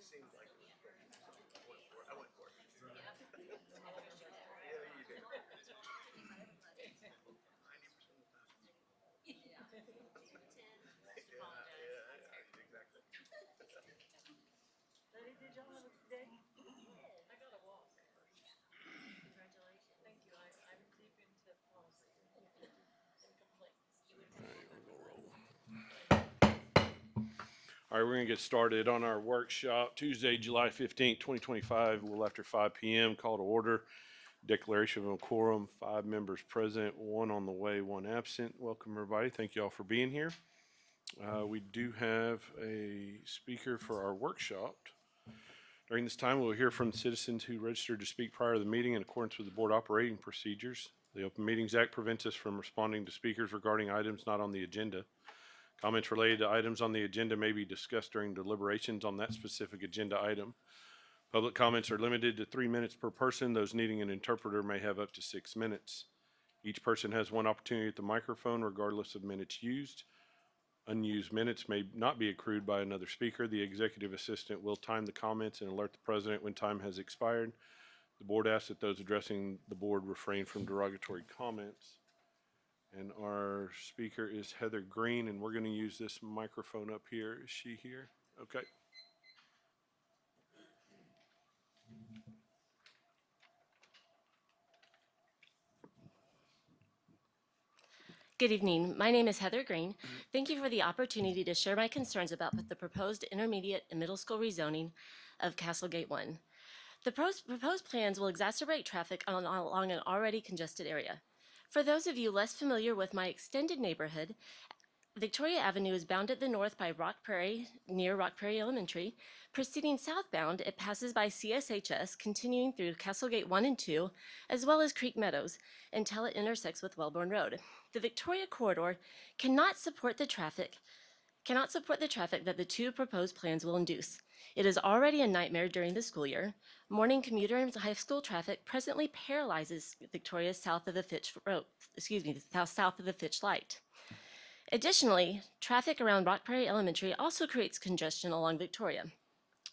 seemed like it was great. So I went for it. Yeah, you did. 90% of the time. Yeah, exactly. Betty, did y'all have a good day? I got a walk. Thank you. I'm deep into policy and complaints. All right, we're going to get started on our workshop Tuesday, July 15th, 2025, a little after 5 p.m. Call to order. Declaration of a quorum, 5 members present, 1 on the way, 1 absent. Welcome, everybody. Thank you all for being here. We do have a speaker for our workshop. During this time, we'll hear from citizens who registered to speak prior to the meeting in accordance with the board operating procedures. The Open Meetings Act prevents us from responding to speakers regarding items not on the agenda. Comments related to items on the agenda may be discussed during deliberations on that specific agenda item. Public comments are limited to 3 minutes per person. Those needing an interpreter may have up to 6 minutes. Each person has 1 opportunity at the microphone regardless of minutes used. Unused minutes may not be accrued by another speaker. The executive assistant will time the comments and alert the president when time has expired. The board asks that those addressing the board refrain from derogatory comments. And our speaker is Heather Green, and we're going to use this microphone up here. Is she here? Okay. Good evening. My name is Heather Green. Thank you for the opportunity to share my concerns about the proposed intermediate and middle school rezoning of Castlegate 1. The proposed plans will exacerbate traffic along an already congested area. For those of you less familiar with my extended neighborhood, Victoria Avenue is bounded at the north by Rock Prairie, near Rock Prairie Elementary. Proceeding southbound, it passes by CSHS, continuing through Castlegate 1 and 2, as well as Creek Meadows, until it intersects with Wellborn Road. The Victoria corridor cannot support the traffic that the 2 proposed plans will induce. It is already a nightmare during the school year. Morning commuter and high school traffic presently paralyzes Victoria south of the Fitch Light. Additionally, traffic around Rock Prairie Elementary also creates congestion along Victoria.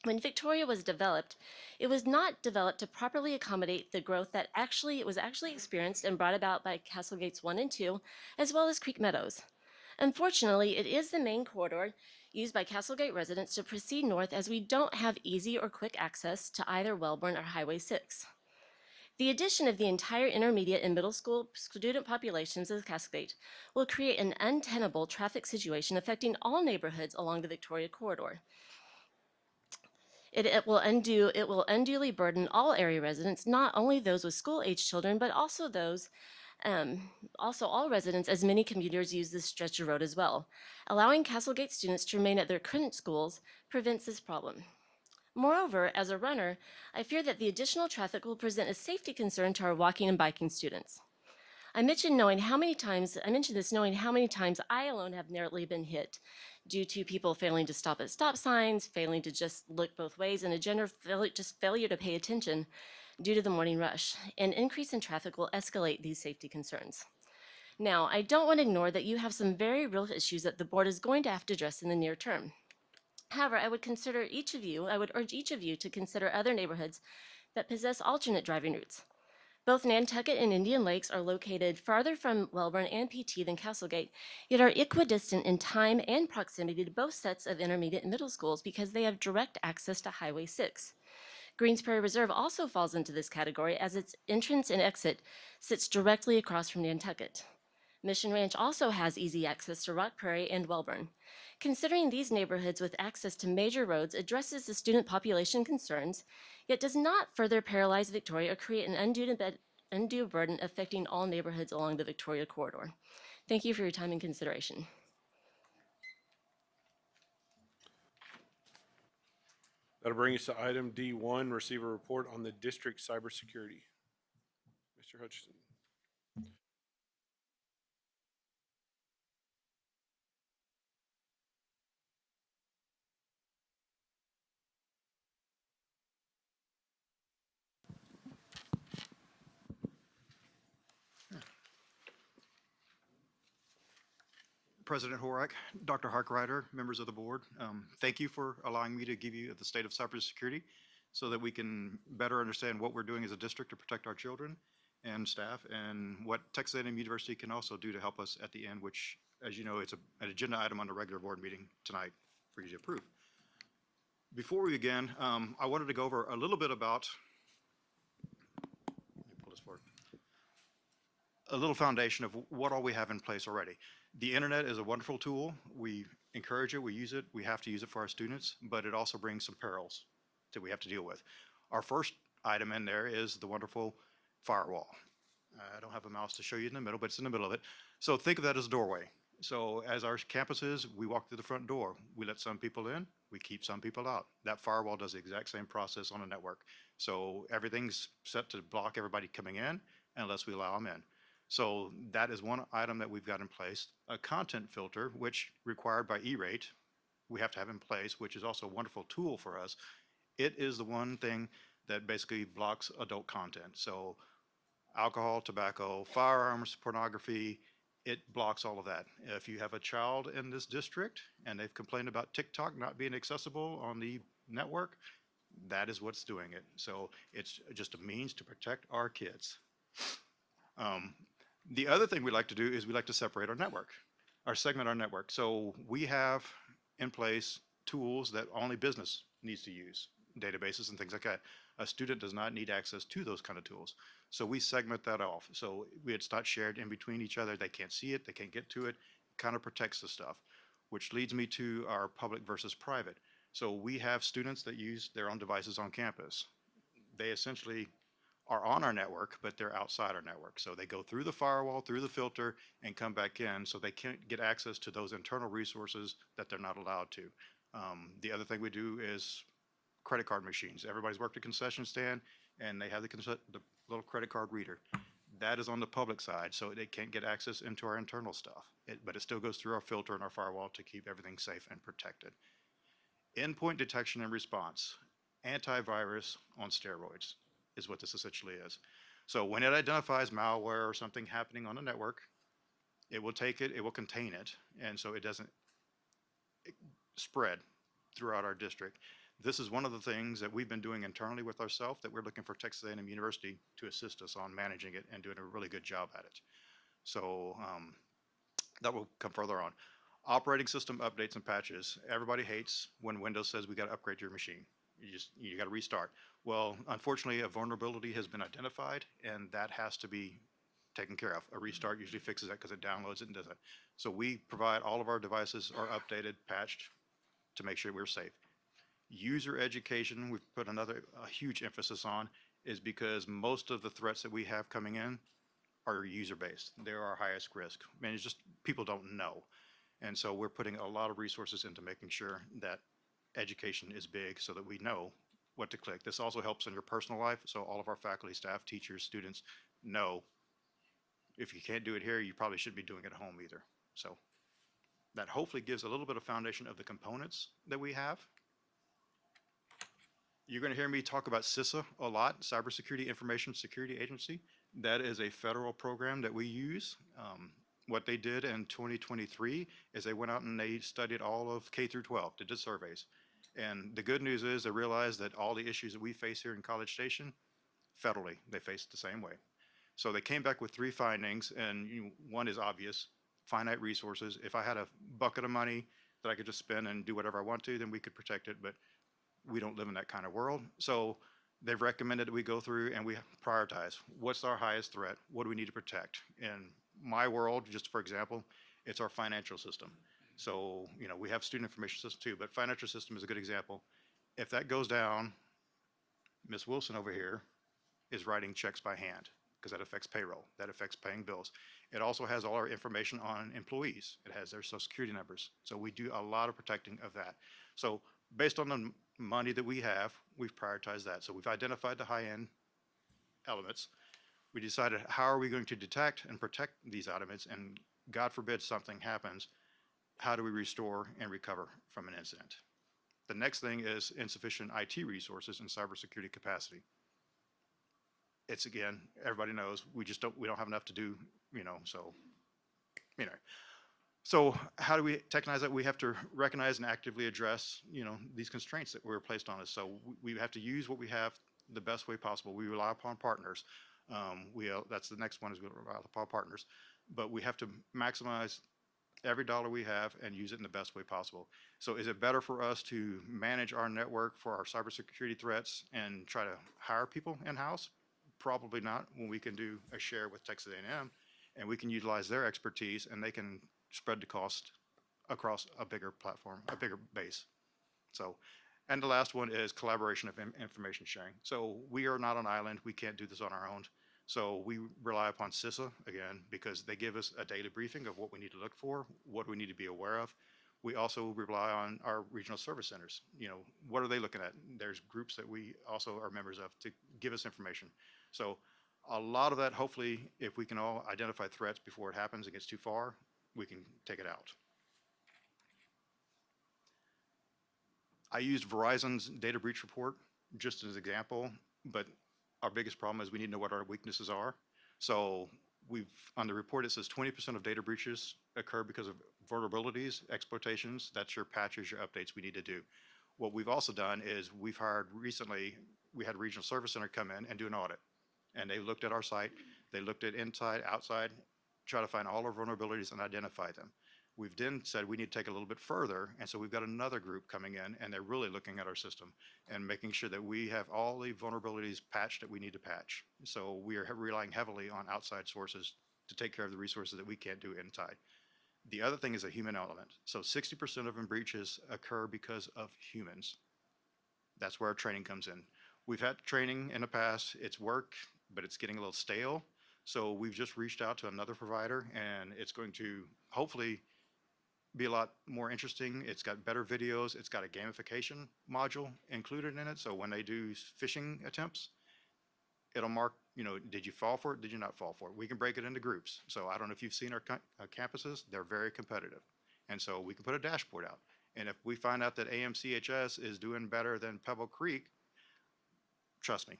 When Victoria was developed, it was not developed to properly accommodate the growth that was actually experienced and brought about by Castlegates 1 and 2, as well as Creek Meadows. Unfortunately, it is the main corridor used by Castlegate residents to proceed north, as we don't have easy or quick access to either Wellborn or Highway 6. The addition of the entire intermediate and middle school student populations of Cascade will create an untenable traffic situation affecting all neighborhoods along the Victoria corridor. It will unduly burden all area residents, not only those with school-age children, but also all residents, as many commuters use this stretch of road as well. Allowing Castlegate students to remain at their current schools prevents this problem. Moreover, as a runner, I fear that the additional traffic will present a safety concern to our walking and biking students. I mentioned this knowing how many times I alone have narrowly been hit due to people failing to stop at stop signs, failing to just look both ways, and a general failure to pay attention due to the morning rush. An increase in traffic will escalate these safety concerns. Now, I don't want to ignore that you have some very real issues that the board is going to have to address in the near term. However, I would urge each of you to consider other neighborhoods that possess alternate driving routes. Both Nantucket and Indian Lakes are located farther from Wellborn and PT than Castlegate, yet are equidistant in time and proximity to both sets of intermediate and middle schools because they have direct access to Highway 6. Greens Prairie Reserve also falls into this category, as its entrance and exit sits directly across from Nantucket. Mission Ranch also has easy access to Rock Prairie and Wellborn. Considering these neighborhoods with access to major roads addresses the student population concerns, yet does not further paralyze Victoria or create an undue burden affecting all neighborhoods along the Victoria corridor. Thank you for your time and consideration. That'll bring us to item D1, receive a report on the district cybersecurity. Mr. Hutchinson. President Horak, Dr. Harkrider, members of the board, thank you for allowing me to give you the state of cybersecurity so that we can better understand what we're doing as a district to protect our children and staff, and what Texas A&M University can also do to help us at the end, which, as you know, it's an agenda item on the regular board meeting tonight for you to approve. Before we begin, I wanted to go over a little bit about, let me pull this forward, a little foundation of what all we have in place already. The internet is a wonderful tool. We encourage it, we use it, we have to use it for our students, but it also brings some perils that we have to deal with. Our first item in there is the wonderful firewall. I don't have a mouse to show you in the middle, but it's in the middle of it. So think of that as a doorway. So as our campuses, we walk through the front door. We let some people in, we keep some people out. That firewall does the exact same process on a network. So everything's set to block everybody coming in unless we allow them in. So that is one item that we've got in place. A content filter, which required by E-rate, we have to have in place, which is also a wonderful tool for us. It is the one thing that basically blocks adult content. So alcohol, tobacco, firearms, pornography, it blocks all of that. If you have a child in this district and they've complained about TikTok not being accessible on the network, that is what's doing it. So it's just a means to protect our kids. The other thing we like to do is we like to separate our network, or segment our network. So we have in place tools that only business needs to use, databases and things like that. A student does not need access to those kind of tools. So we segment that off. So it's not shared in between each other. They can't see it, they can't get to it. It kind of protects the stuff, which leads me to our public versus private. So we have students that use their own devices on campus. They essentially are on our network, but they're outside our network. So they go through the firewall, through the filter, and come back in, so they can't get access to those internal resources that they're not allowed to. The other thing we do is credit card machines. Everybody's worked a concession stand, and they have the little credit card reader. That is on the public side, so they can't get access into our internal stuff. But it still goes through our filter and our firewall to keep everything safe and protected. Endpoint detection and response. Antivirus on steroids is what this essentially is. So when it identifies malware or something happening on the network, it will take it, it will contain it, and so it doesn't spread throughout our district. This is one of the things that we've been doing internally with ourselves that we're looking for Texas A&M University to assist us on managing it and doing a really good job at it. So that will come further on. Operating system updates and patches. Everybody hates when Windows says we got to upgrade your machine. You got to restart. Well, unfortunately, a vulnerability has been identified, and that has to be taken care of. A restart usually fixes that because it downloads it and does it. So we provide all of our devices are updated, patched to make sure we're safe. User education, we've put a huge emphasis on, is because most of the threats that we have coming in are user-based. They're our highest risk. I mean, it's just people don't know. And so we're putting a lot of resources into making sure that education is big so that we know what to click. This also helps in your personal life, so all of our faculty, staff, teachers, students know if you can't do it here, you probably shouldn't be doing it at home either. So that hopefully gives a little bit of foundation of the components that we have. You're going to hear me talk about CISA a lot, Cybersecurity Information Security Agency. That is a federal program that we use. What they did in 2023 is they went out and they studied all of K through 12, they did surveys. And the good news is they realized that all the issues that we face here in College Station, federally, they faced the same way. So they came back with 3 findings, and one is obvious: finite resources. If I had a bucket of money that I could just spend and do whatever I want to, then we could protect it, but we don't live in that kind of world. So they've recommended that we go through and we prioritize. What's our highest threat? What do we need to protect? In my world, just for example, it's our financial system. So, we have student information system too, but financial system is a good example. If that goes down, Miss Wilson over here is writing checks by hand because that affects payroll, that affects paying bills. It also has all our information on employees. It has their social security numbers. So we do a lot of protecting of that. So based on the money that we have, we've prioritized that. So we've identified the high-end elements. We decided how are we going to detect and protect these elements, and God forbid something happens, how do we restore and recover from an incident? The next thing is insufficient IT resources and cybersecurity capacity. It's, again, everybody knows we don't have enough to do, so So how do we technize that? We have to recognize and actively address, these constraints that were placed on us. So we have to use what we have the best way possible. We rely upon partners. That's the next one is we rely upon partners, but we have to maximize every dollar we have and use it in the best way possible. So is it better for us to manage our network for our cybersecurity threats and try to hire people in-house? Probably not, when we can do a share with Texas A&M and we can utilize their expertise and they can spread the cost across a bigger platform, a bigger base. So, and the last one is collaboration of information sharing. So we are not an island. We can't do this on our own. So we rely upon CISA again, because they give us a daily briefing of what we need to look for, what we need to be aware of. We also rely on our regional service centers. What are they looking at? There's groups that we also are members of to give us information. So a lot of that, hopefully, if we can all identify threats before it happens, it gets too far, we can take it out. I used Verizon's data breach report just as an example, but our biggest problem is we need to know what our weaknesses are. So on the report, it says 20% of data breaches occur because of vulnerabilities, exploitations. That's your patches, your updates we need to do. What we've also done is we had a regional service center come in and do an audit. And they looked at our site, they looked at inside, outside, try to find all our vulnerabilities and identify them. We've then said we need to take a little bit further, and so we've got another group coming in, and they're really looking at our system and making sure that we have all the vulnerabilities patched that we need to patch. So we are relying heavily on outside sources to take care of the resources that we can't do inside. The other thing is a human element. So 60% of breaches occur because of humans. That's where our training comes in. We've had training in the past, it's worked, but it's getting a little stale. So we've just reached out to another provider, and it's going to hopefully be a lot more interesting. It's got better videos. It's got a gamification module included in it. So when they do phishing attempts, it'll mark, did you fall for it? Did you not fall for it? We can break it into groups. So I don't know if you've seen our campuses. They're very competitive. And so we can put a dashboard out. And if we find out that AMCHS is doing better than Pebble Creek, trust me,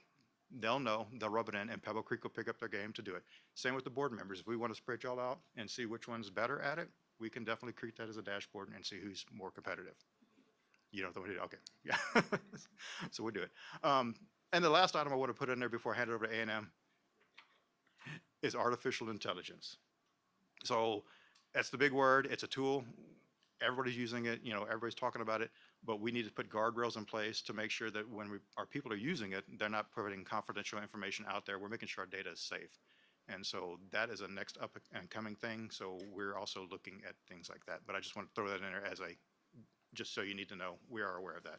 they'll know, they'll rub it in, and Pebble Creek will pick up their game to do it. Same with the board members. If we want to spread y'all out and see which one's better at it, we can definitely create that as a dashboard and see who's more competitive. You know what we do? Okay, yeah. So we'll do it. And the last item I want to put in there before I hand it over to A&M is artificial intelligence. So that's the big word. It's a tool. Everybody's using it. Everybody's talking about it. But we need to put guardrails in place to make sure that when our people are using it, they're not putting confidential information out there. We're making sure our data is safe. And so that is a next up and coming thing. So we're also looking at things like that. But I just want to throw that in there as just so you need to know, we are aware of that.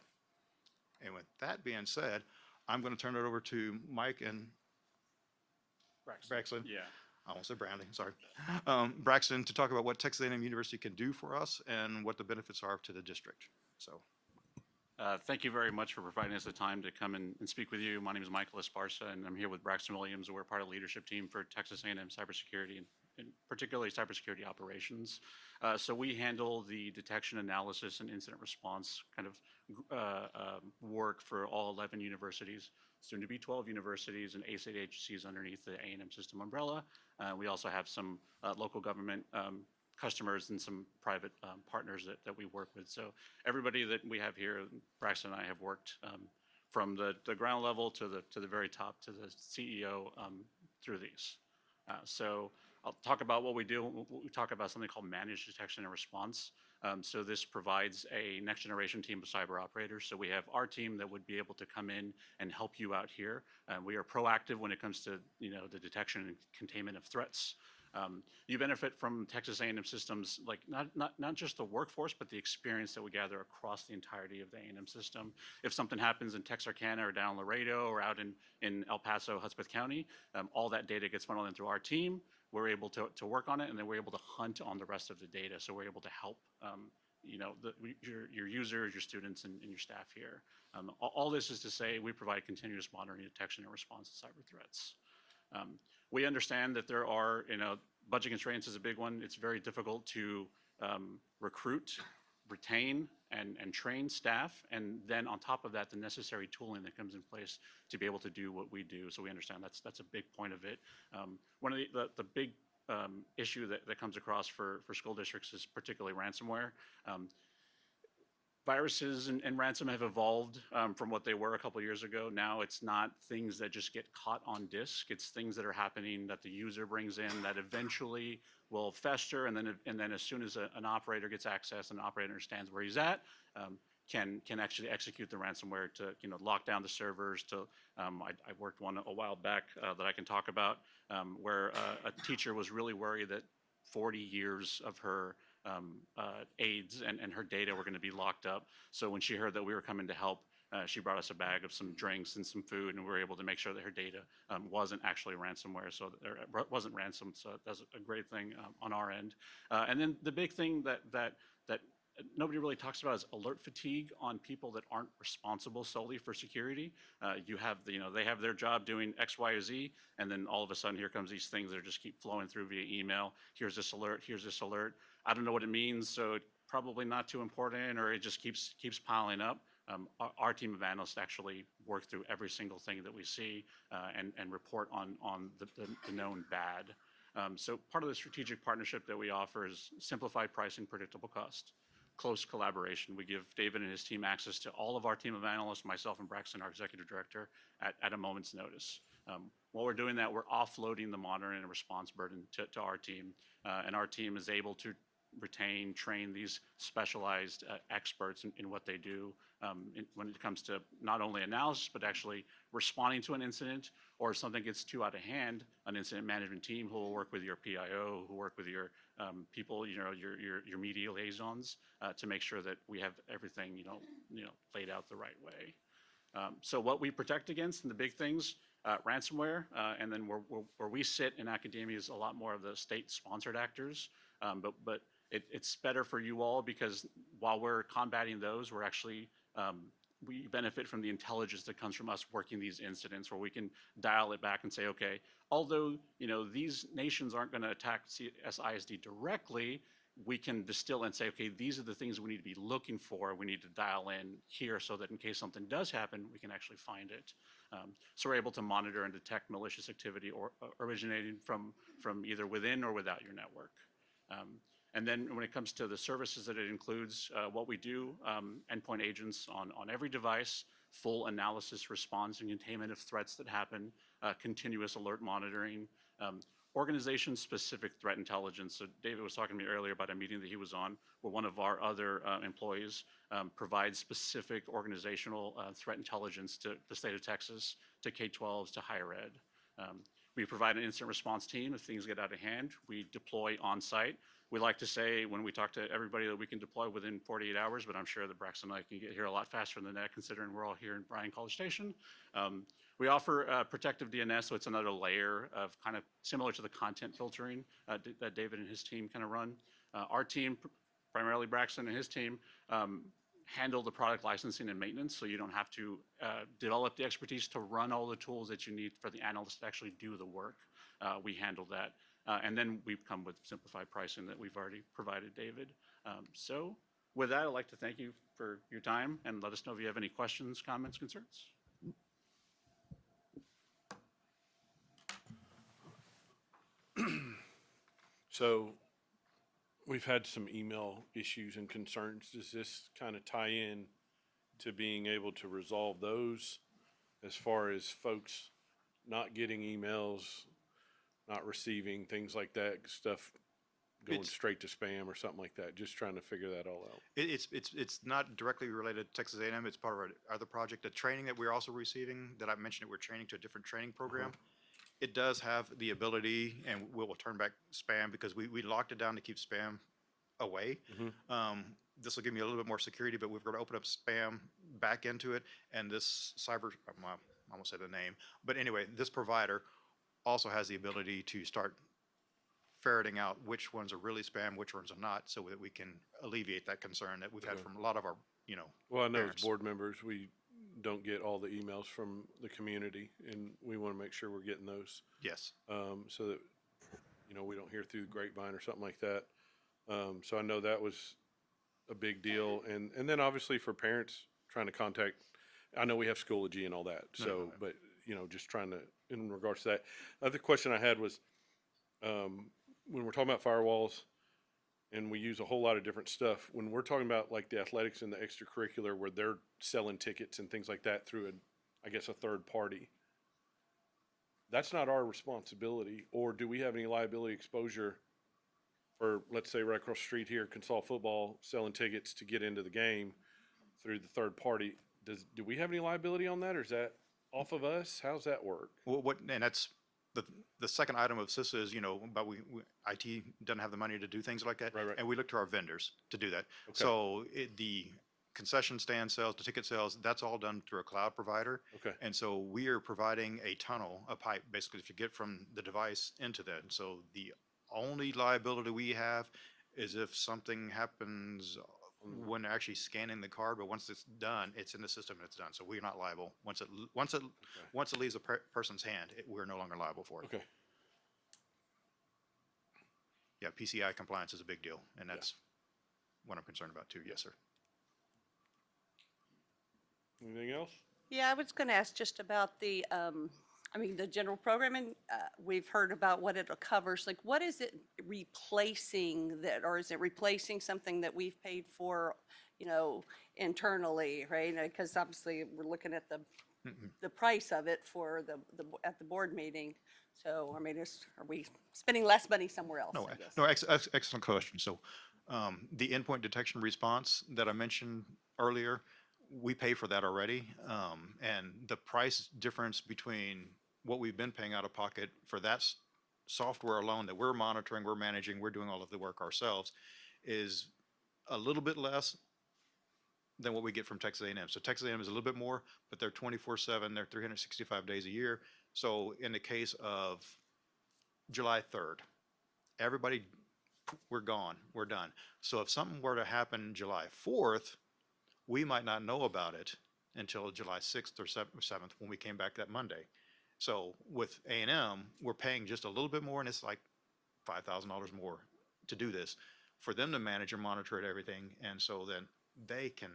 And with that being said, I'm going to turn it over to Mike and Braxton. Yeah. I almost said Brandon, sorry. Braxton, to talk about what Texas A&M University can do for us and what the benefits are to the district. So. Thank you very much for providing us the time to come and speak with you. My name is Michael Esparza, and I'm here with Braxton Williams. We're part of the leadership team for Texas A&M cybersecurity, and particularly cybersecurity operations. So we handle the detection, analysis, and incident response kind of work for all 11 universities, soon to be 12 universities, and 8 agencies underneath the A&M system umbrella. We also have some local government customers and some private partners that we work with. So everybody that we have here, Braxton and I have worked from the ground level to the very top to the CEO through these. So I'll talk about what we do. We talk about something called managed detection and response. So this provides a next generation team of cyber operators. So we have our team that would be able to come in and help you out here. We are proactive when it comes to the detection and containment of threats. You benefit from Texas A&M systems, like not just the workforce, but the experience that we gather across the entirety of the A&M system. If something happens in Texarkana or down Laredo or out in El Paso, Hudspeth County, all that data gets funneled in through our team. We're able to work on it, and then we're able to hunt on the rest of the data. So we're able to help your users, your students, and your staff here. All this is to say we provide continuous monitoring, detection, and response to cyber threats. We understand that there are, budget constraints is a big one. It's very difficult to recruit, retain, and train staff. And then on top of that, the necessary tooling that comes in place to be able to do what we do. So we understand that's a big point of it. One of the big issue that comes across for school districts is particularly ransomware. Viruses and ransom have evolved from what they were a couple years ago. Now it's not things that just get caught on disk. It's things that are happening that the user brings in that eventually will fester, and then as soon as an operator gets access and the operator understands where he's at, can actually execute the ransomware to lock down the servers. I worked one a while back that I can talk about where a teacher was really worried that 40 years of her aides and her data were going to be locked up. So when she heard that we were coming to help, she brought us a bag of some drinks and some food, and we were able to make sure that her data wasn't actually ransomware, or wasn't ransomed. So that's a great thing on our end. And then the big thing that nobody really talks about is alert fatigue on people that aren't responsible solely for security. You have they have their job doing X, Y, or Z, and then all of a sudden here comes these things that just keep flowing through via email. Here's this alert. Here's this alert. I don't know what it means, so probably not too important, or it just keeps piling up. Our team of analysts actually work through every single thing that we see and report on the known bad. So part of the strategic partnership that we offer is simplified pricing, predictable cost, close collaboration. We give David and his team access to all of our team of analysts, myself and Braxton, our executive director, at a moment's notice. While we're doing that, we're offloading the monitoring and response burden to our team, and our team is able to retain, train these specialized experts in what they do when it comes to not only analysis, but actually responding to an incident, or if something gets too out of hand, an incident management team who will work with your PIO, who work with your people, your media liaisons, to make sure that we have everything, laid out the right way. So what we protect against and the big things, ransomware, and then where we sit in academia is a lot more of the state-sponsored actors, but it's better for you all because while we're combating those, we're actually we benefit from the intelligence that comes from us working these incidents, where we can dial it back and say, okay, although these nations aren't going to attack CSISD directly, we can distill and say, okay, these are the things we need to be looking for. We need to dial in here so that in case something does happen, we can actually find it. So we're able to monitor and detect malicious activity or originating from either within or without your network. And then when it comes to the services that it includes, what we do, endpoint agents on every device, full analysis, response, and containment of threats that happen, continuous alert monitoring, organization-specific threat intelligence. So David was talking to me earlier about a meeting that he was on where one of our other employees provides specific organizational threat intelligence to the state of Texas, to K-12s, to higher ed. We provide an instant response team if things get out of hand. We deploy on-site. We like to say when we talk to everybody that we can deploy within 48 hours, but I'm sure that Braxton and I can get here a lot faster than that, considering we're all here in Bryan College Station. We offer protective DNS, so it's another layer of kind of similar to the content filtering that David and his team kind of run. Our team, primarily Braxton and his team, handle the product licensing and maintenance, so you don't have to develop the expertise to run all the tools that you need for the analysts to actually do the work. We handle that. And then we've come with simplified pricing that we've already provided David. So with that, I'd like to thank you for your time and let us know if you have any questions, comments, concerns. So we've had some email issues and concerns. Does this kind of tie in to being able to resolve those as far as folks not getting emails, not receiving, things like that, stuff going straight to spam or something like that? Just trying to figure that all out. It's not directly related to Texas A&M. It's part of our other project. The training that we're also receiving, that I mentioned, that we're training to a different training program. It does have the ability, and we'll turn back spam because we locked it down to keep spam away. This will give me a little bit more security, but we're going to open up spam back into it. And this cyber, I almost said the name, but anyway, this provider also has the ability to start ferreting out which ones are really spam, which ones are not, so that we can alleviate that concern that we've had from a lot of our, Well, I know parents. as board members, we don't get all the emails from the community, and we want to make sure we're getting those, Yes. so that, we don't hear through the grapevine or something like that. So I know that was a big deal. And then obviously for parents trying to contact, I know we have Schoology and all that. So, but, just trying to, in regards to that. Other question I had was, when we're talking about firewalls and we use a whole lot of different stuff, when we're talking about like the athletics and the extracurricular where they're selling tickets and things like that through I guess a third party, that's not our responsibility. Or do we have any liability exposure for, let's say, right across the street here, Consol football selling tickets to get into the game through the third party? Do we have any liability on that, or is that off of us? How's that work? Well, and that's the second item of CISA is, but IT doesn't have the money to do things like that. Right, right. And we look to our vendors to do that. Okay. So the concession stand sales, the ticket sales, that's all done through a cloud provider. Okay. And so we are providing a tunnel, a pipe, basically, if you get from the device into that. And so the only liability we have is if something happens when they're actually scanning the card, but once it's done, it's in the system and it's done. So we're not liable. Once it leaves a person's hand, we're no longer liable for it. Okay. Yeah, PCI compliance is a big deal, and that's what I'm concerned about too. Yes, sir. Anything else? Yeah, I was going to ask just about the general programming. We've heard about what it covers. Like, what is it replacing that, or is it replacing something that we've paid for, internally, right? Because obviously we're looking at the price of it for at the board meeting. So, are we spending less money somewhere else? No, I guess? no, excellent question. So, the endpoint detection response that I mentioned earlier, we pay for that already. And the price difference between what we've been paying out of pocket for that software alone that we're monitoring, we're managing, we're doing all of the work ourselves, is a little bit less than what we get from Texas A&M. So Texas A&M is a little bit more, but they're 24/7, they're 365 days a year. So in the case of July 3rd, everybody, we're gone, we're done. So if something were to happen July 4th, we might not know about it until July 6th or 7th when we came back that Monday. So with A&M, we're paying just a little bit more, and it's like $5,000 more to do this for them to manage and monitor it, everything. And so then they can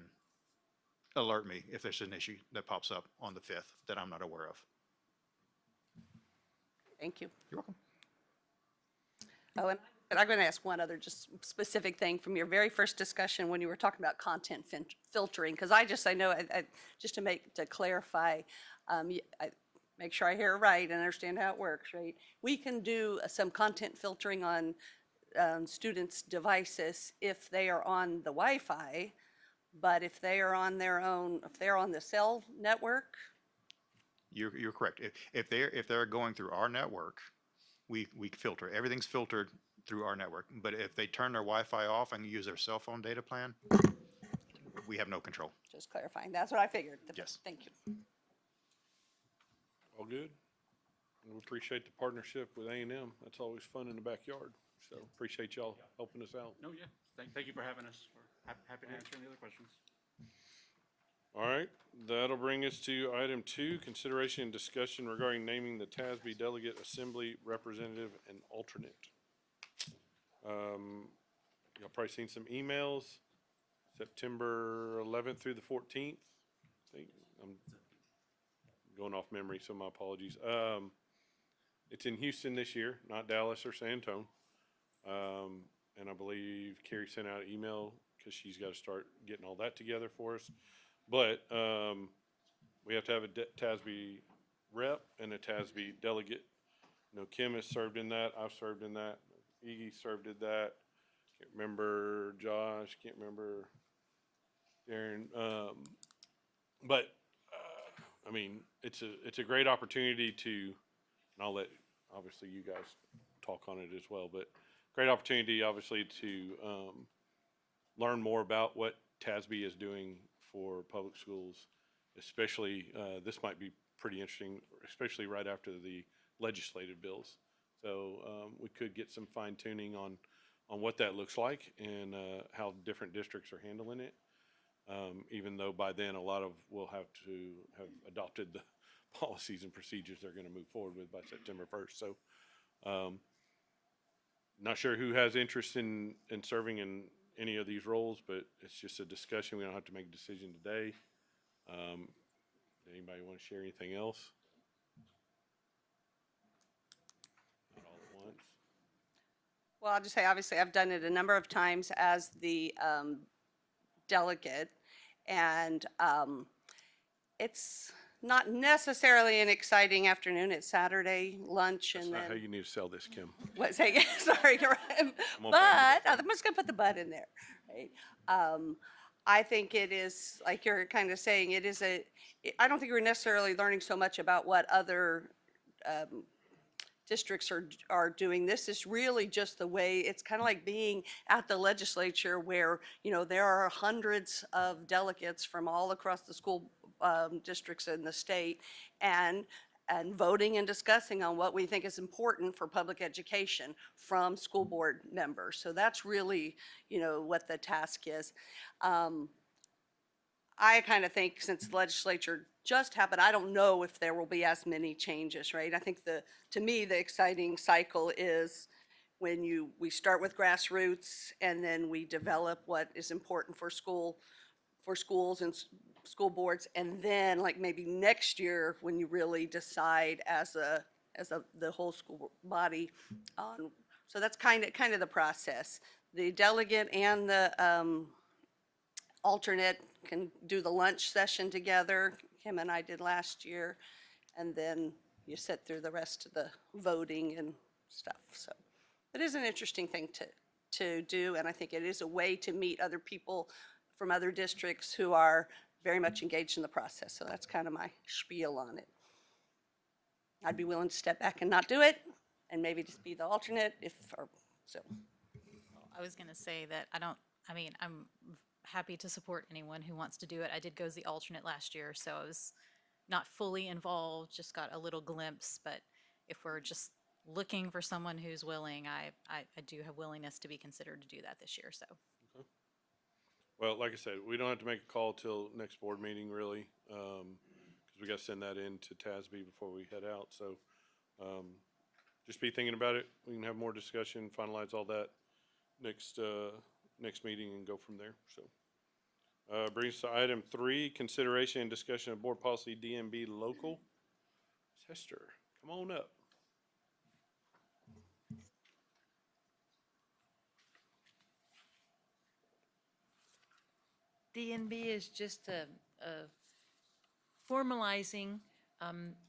alert me if there's an issue that pops up on the 5th that I'm not aware of. Thank you. You're welcome. Oh, and I'm going to ask one other just specific thing from your very first discussion when you were talking about content filtering, because I know, just to clarify, make sure I hear it right and understand how it works, right? We can do some content filtering on students' devices if they are on the Wi-Fi, but if they are on their own, if they're on the cell network. You're correct. If they're going through our network, we filter. Everything's filtered through our network. But if they turn their Wi-Fi off and use their cell phone data plan, we have no control. Just clarifying. That's what I figured. Yes. Thank you. All good. We appreciate the partnership with A&M. That's always fun in the backyard. So appreciate y'all helping us out. No, yeah. Thank you for having us. We're happy to answer any other questions. All right, that'll bring us to item 2, consideration and discussion regarding naming the TASB delegate, assembly representative, and alternate. Y'all probably seen some emails, September 11th through the 14th. I think I'm going off memory, so my apologies. It's in Houston this year, not Dallas or San Antonio. And I believe Carrie sent out an email because she's got to start getting all that together for us. But we have to have a TASB rep and a TASB delegate. Kim has served in that. I've served in that. Iggy served in that. Can't remember Josh. Can't remember Darren. But I mean, it's a great opportunity to, and I'll let obviously you guys talk on it as well. But great opportunity, obviously, to learn more about what TASB is doing for public schools, especially, this might be pretty interesting, especially right after the legislative bills. So we could get some fine tuning on what that looks like and how different districts are handling it. Even though by then a lot of will have to have adopted the policies and procedures they're going to move forward with by September 1st. So not sure who has interest in serving in any of these roles, but it's just a discussion. We don't have to make a decision today. Anybody want to share anything else? Not all at once. Well, I'll just say, obviously, I've done it a number of times as the delegate, and it's not necessarily an exciting afternoon. It's Saturday lunch, That's and not how then you need to sell this, Kim. what say again? Sorry, gonna but back it I'm just gonna put the but in there. Right? I think it is like you're kind of saying. It is a. I don't think we're necessarily learning so much about what other districts are doing. This is really just the way, it's kind of like being at the legislature where, there are hundreds of delegates from all across the school districts in the state, and voting and discussing on what we think is important for public education from school board members. So that's really, what the task is. I kind of think since the legislature just happened, I don't know if there will be as many changes, right? I think to me, the exciting cycle is when we start with grassroots and then we develop what is important for schools and school boards. And then like maybe next year when you really decide the whole school body on, so that's kind of the process. The delegate and the, alternate can do the lunch session together. Kim and I did last year. And then you sit through the rest of the voting and stuff. So it is an interesting thing to do. And I think it is a way to meet other people from other districts who are very much engaged in the process. So that's kind of my spiel on it. I'd be willing to step back and not do it and maybe just be the alternate so. I was going to say that I'm happy to support anyone who wants to do it. I did go as the alternate last year, so I was not fully involved, just got a little glimpse. But if we're just looking for someone who's willing, I do have willingness to be considered to do that this year. So Okay. Well, like I said, we don't have to make a call till next board meeting, really, because we got to send that in to TASB before we head out. So just be thinking about it. We can have more discussion, finalize all that next meeting, and go from there. So brings us to item 3, consideration and discussion of board policy DMB local. Hester, come on up. DNB is just a formalizing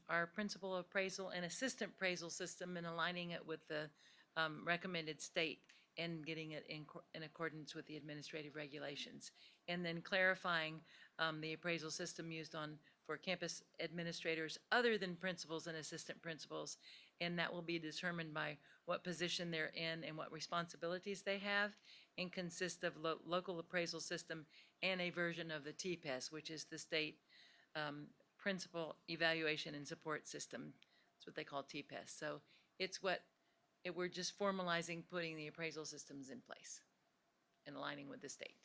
our principal appraisal and assistant appraisal system and aligning it with the recommended state and getting it in accordance with the administrative regulations. And then clarifying the appraisal system used for campus administrators other than principals and assistant principals. And that will be determined by what position they're in and what responsibilities they have, and consist of local appraisal system and a version of the TPES, which is the state principal evaluation and support system. That's what they call TPES. So we're just formalizing putting the appraisal systems in place and aligning with the state.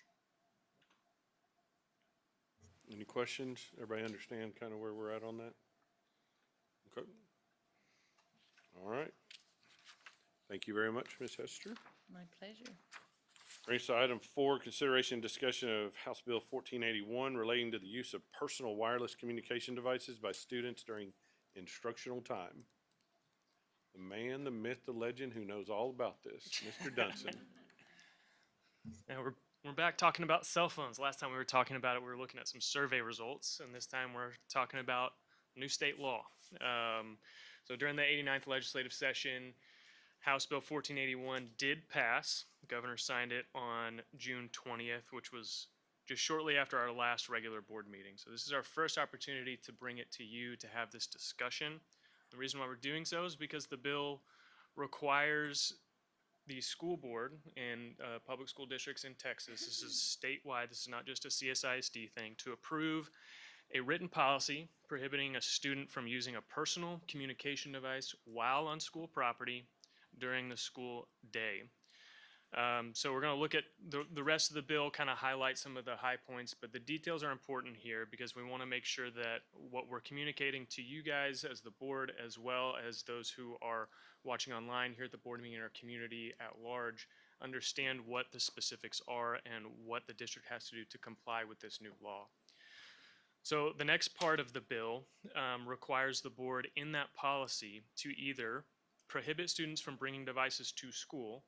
Any questions? Everybody understand kind of where we're at on that? Okay. All right. Thank you very much, Ms. Hester. My pleasure. Brings to item 4, consideration and discussion of House Bill 1481 relating to the use of personal wireless communication devices by students during instructional time. The man, the myth, the legend who knows all about this, Mr. Dunson. Now we're back talking about cell phones. Last time we were talking about it, we were looking at some survey results, and this time we're talking about new state law. So during the 89th legislative session, House Bill 1481 did pass. The governor signed it on June 20th, which was just shortly after our last regular board meeting. So this is our first opportunity to bring it to you to have this discussion. The reason why we're doing so is because the bill requires the school board in public school districts in Texas, this is statewide, this is not just a CSISD thing, to approve a written policy prohibiting a student from using a personal communication device while on school property during the school day. So we're going to look at the rest of the bill, kind of highlight some of the high points, but the details are important here because we want to make sure that what we're communicating to you guys as the board, as well as those who are watching online here at the board meeting and our community at large, understand what the specifics are and what the district has to do to comply with this new law. So the next part of the bill requires the board in that policy to either prohibit students from bringing devices to school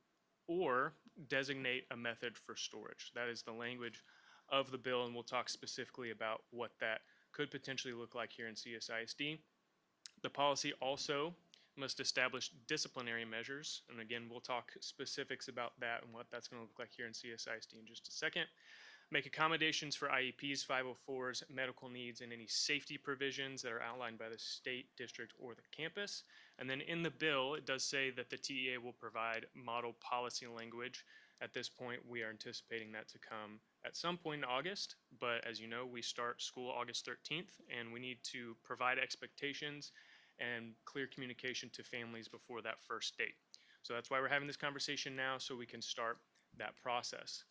or designate a method for storage. That is the language of the bill, and we'll talk specifically about what that could potentially look like here in CSISD. The policy also must establish disciplinary measures, and again, we'll talk specifics about that and what that's going to look like here in CSISD in just a second. Make accommodations for IEPs, 504s, medical needs, and any safety provisions that are outlined by the state, district, or the campus. And then in the bill, it does say that the TEA will provide model policy language. At this point, we are anticipating that to come at some point in August, but as you know, we start school August 13th, and we need to provide expectations and clear communication to families before that first date. So that's why we're having this conversation now, so we can start that process.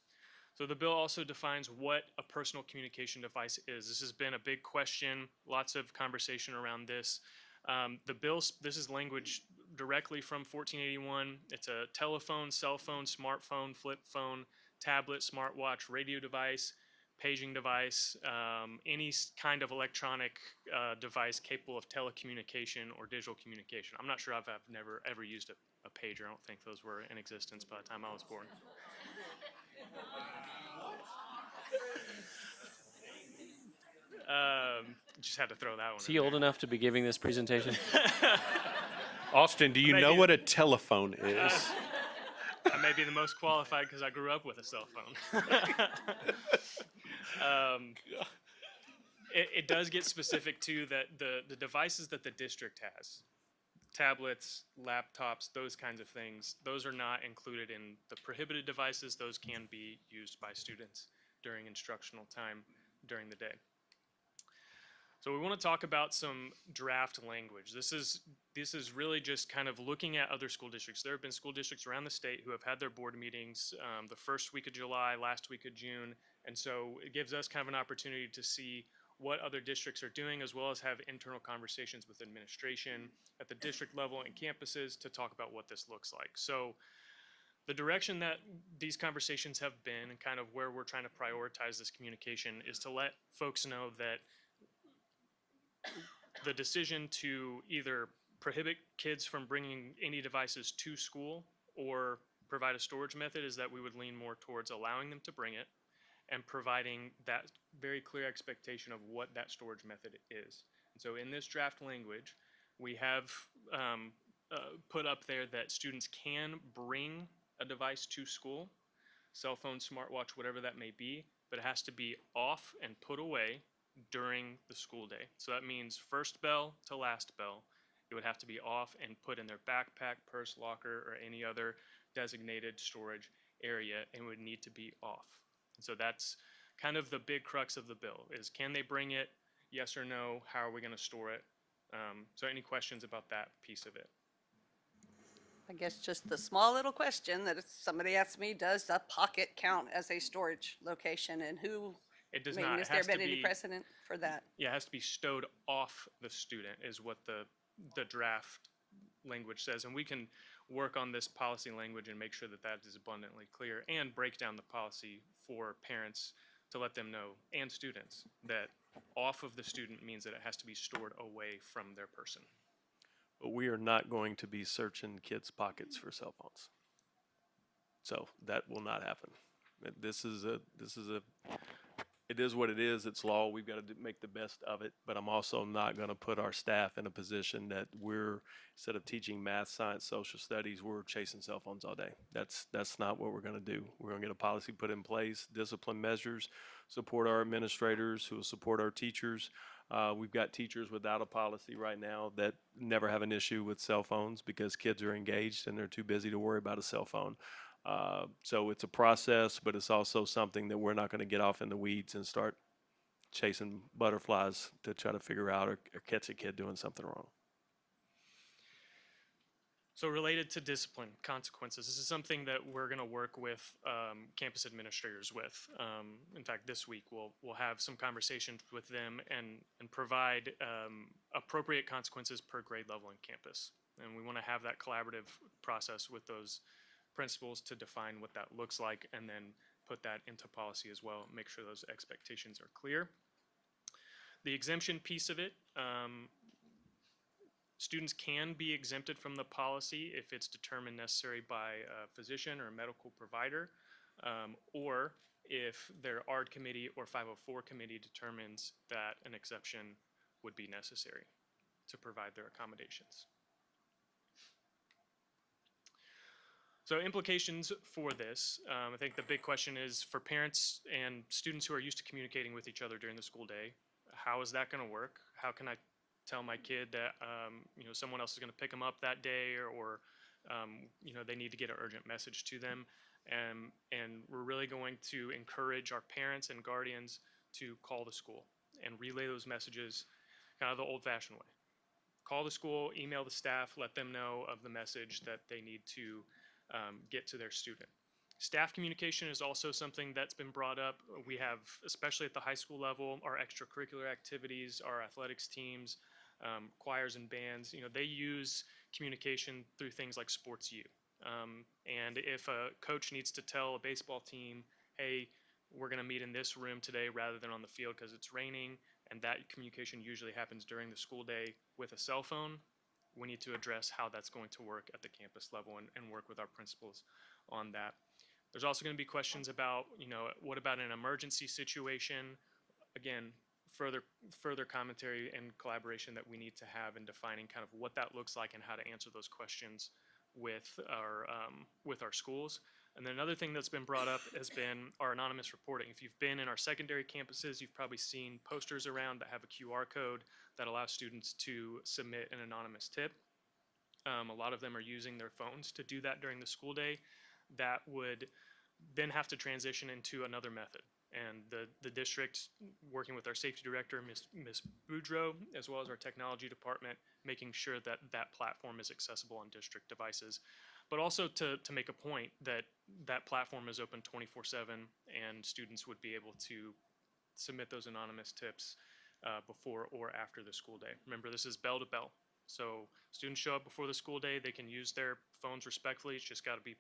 So the bill also defines what a personal communication device is. This has been a big question, lots of conversation around this. The bill, this is language directly from 1481. It's a telephone, cell phone, smartphone, flip phone, tablet, smartwatch, radio device, paging device, any kind of electronic device capable of telecommunication or digital communication. I'm not sure I've never ever used a pager. I don't think those were in existence by the time I was born. Just had to throw that one Is in he old there. enough to be giving this presentation? Austin, do you know Maybe- what a telephone is? I may be the most qualified because I grew up with a cell phone. It does get specific too that the devices that the district has, tablets, laptops, those kinds of things, those are not included in the prohibited devices. Those can be used by students during instructional time during the day. So we want to talk about some draft language. This is really just kind of looking at other school districts. There have been school districts around the state who have had their board meetings the first week of July, last week of June, and so it gives us kind of an opportunity to see what other districts are doing, as well as have internal conversations with administration at the district level and campuses to talk about what this looks like. So the direction that these conversations have been and kind of where we're trying to prioritize this communication is to let folks know that the decision to either prohibit kids from bringing any devices to school or provide a storage method is that we would lean more towards allowing them to bring it and providing that very clear expectation of what that storage method is. And so in this draft language, we have put up there that students can bring a device to school, cell phone, smartwatch, whatever that may be, but it has to be off and put away during the school day. So that means first bell to last bell. It would have to be off and put in their backpack, purse, locker, or any other designated storage area, and would need to be off. And so that's kind of the big crux of the bill is, can they bring it? Yes or no? How are we going to store it? So any questions about that piece of it? I guess just the small little question that if somebody asks me, does a pocket count as a storage location, and who, It does I mean, not. has It there has to been any be, precedent for that? yeah, it has to be stowed off the student is what the draft language says. And we can work on this policy language and make sure that that is abundantly clear and break down the policy for parents to let them know, and students, that off of the student means that it has to be stored away from their person. But we are not going to be searching kids' pockets for cell phones. So that will not happen. It is what it is. It's law. We've got to make the best of it. But I'm also not going to put our staff in a position that we're, instead of teaching math, science, social studies, we're chasing cell phones all day. That's not what we're going to do. We're going to get a policy put in place, discipline measures, support our administrators who will support our teachers. We've got teachers without a policy right now that never have an issue with cell phones because kids are engaged and they're too busy to worry about a cell phone. So it's a process, but it's also something that we're not going to get off in the weeds and start chasing butterflies to try to figure out or catch a kid doing something wrong. So related to discipline, consequences, this is something that we're going to work with campus administrators with. In fact, this week we'll have some conversations with them and provide appropriate consequences per grade level on campus. And we want to have that collaborative process with those principals to define what that looks like and then put that into policy as well, make sure those expectations are clear. The exemption piece of it, Students can be exempted from the policy if it's determined necessary by a physician or a medical provider, or if their ARD committee or 504 committee determines that an exception would be necessary to provide their accommodations. So implications for this, I think the big question is for parents and students who are used to communicating with each other during the school day, how is that going to work? How can I tell my kid that someone else is going to pick them up that day, or they need to get an urgent message to them? And we're really going to encourage our parents and guardians to call the school and relay those messages kind of the old-fashioned way. Call the school, email the staff, let them know of the message that they need to get to their student. Staff communication is also something that's been brought up. We have, especially at the high school level, our extracurricular activities, our athletics teams, choirs and bands, they use communication through things like Sports U. And if a coach needs to tell a baseball team, hey, we're going to meet in this room today rather than on the field because it's raining, and that communication usually happens during the school day with a cell phone, we need to address how that's going to work at the campus level and work with our principals on that. There's also going to be questions about, what about an emergency situation? Again, further commentary and collaboration that we need to have in defining kind of what that looks like and how to answer those questions with our schools. And then another thing that's been brought up has been our anonymous reporting. If you've been in our secondary campuses, you've probably seen posters around that have a QR code that allows students to submit an anonymous tip. A lot of them are using their phones to do that during the school day. That would then have to transition into another method. And the district, working with our safety director, Ms. Boudreau, as well as our technology department, making sure that that platform is accessible on district devices. But also to make a point that that platform is open 24/7 and students would be able to submit those anonymous tips before or after the school day. Remember, this is bell to bell. So students show up before the school day, they can use their phones respectfully. It's just got to be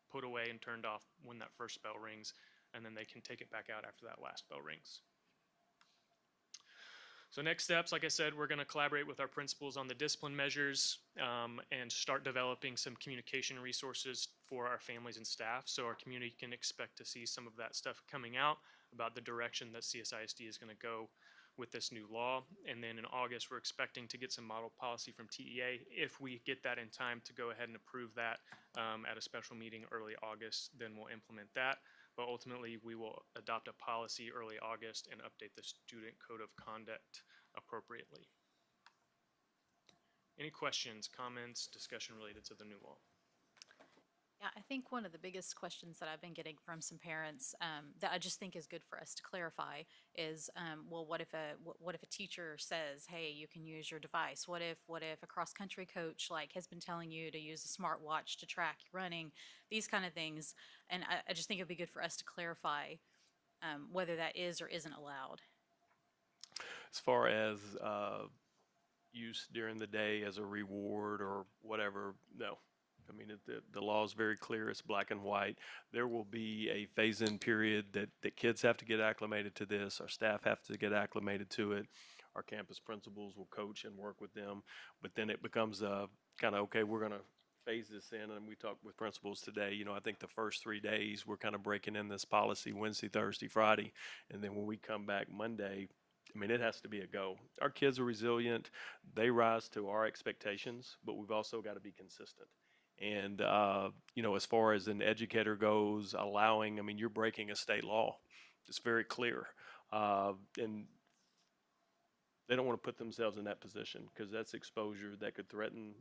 put away and turned off when that first bell rings, and then they can take it back out after that last bell rings. So next steps, like I said, we're going to collaborate with our principals on the discipline measures and start developing some communication resources for our families and staff, so our community can expect to see some of that stuff coming out about the direction that CSISD is going to go with this new law. And then in August, we're expecting to get some model policy from TEA. If we get that in time to go ahead and approve that at a special meeting early August, then we'll implement that. But ultimately, we will adopt a policy early August and update the student code of conduct appropriately. Any questions, comments, discussion related to the new law? Yeah, I think one of the biggest questions that I've been getting from some parents that I just think is good for us to clarify is, well, what if a teacher says, hey, you can use your device? What if a cross country coach has been telling you to use a smartwatch to track your running? These kind of things, and I just think it would be good for us to clarify whether that is or isn't allowed. As far as use during the day as a reward or whatever, no. I mean, the law is very clear. It's black and white. There will be a phase-in period that kids have to get acclimated to this. Our staff have to get acclimated to it. Our campus principals will coach and work with them. But then it becomes kind of, okay, we're going to phase this in. And we talked with principals today. I think the first 3 days, we're kind of breaking in this policy Wednesday, Thursday, Friday. And then when we come back Monday, I mean, it has to be a go. Our kids are resilient. They rise to our expectations, but we've also got to be consistent. And, as far as an educator goes, I mean, you're breaking a state law. It's very clear. And they don't want to put themselves in that position because that's exposure that could threaten,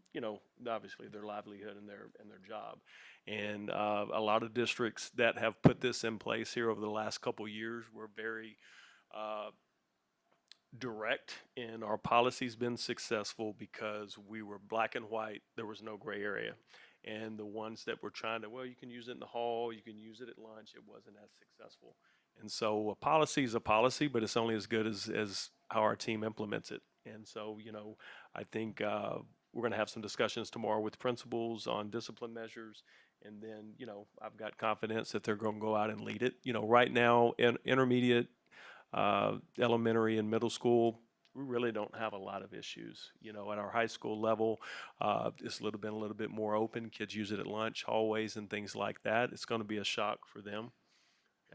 obviously their livelihood and their job. And a lot of districts that have put this in place here over the last couple of years were very direct, and our policy's been successful because we were black and white. There was no gray area. And the ones that were trying to, well, you can use it in the hall, you can use it at lunch, it wasn't as successful. And so a policy is a policy, but it's only as good as how our team implements it. And so, I think we're going to have some discussions tomorrow with principals on discipline measures. And then, I've got confidence that they're going to go out and lead it. Right now, in intermediate, elementary and middle school, we really don't have a lot of issues. You know, at our high school level, it's been a little bit more open. Kids use it at lunch, hallways, and things like that. It's going to be a shock for them.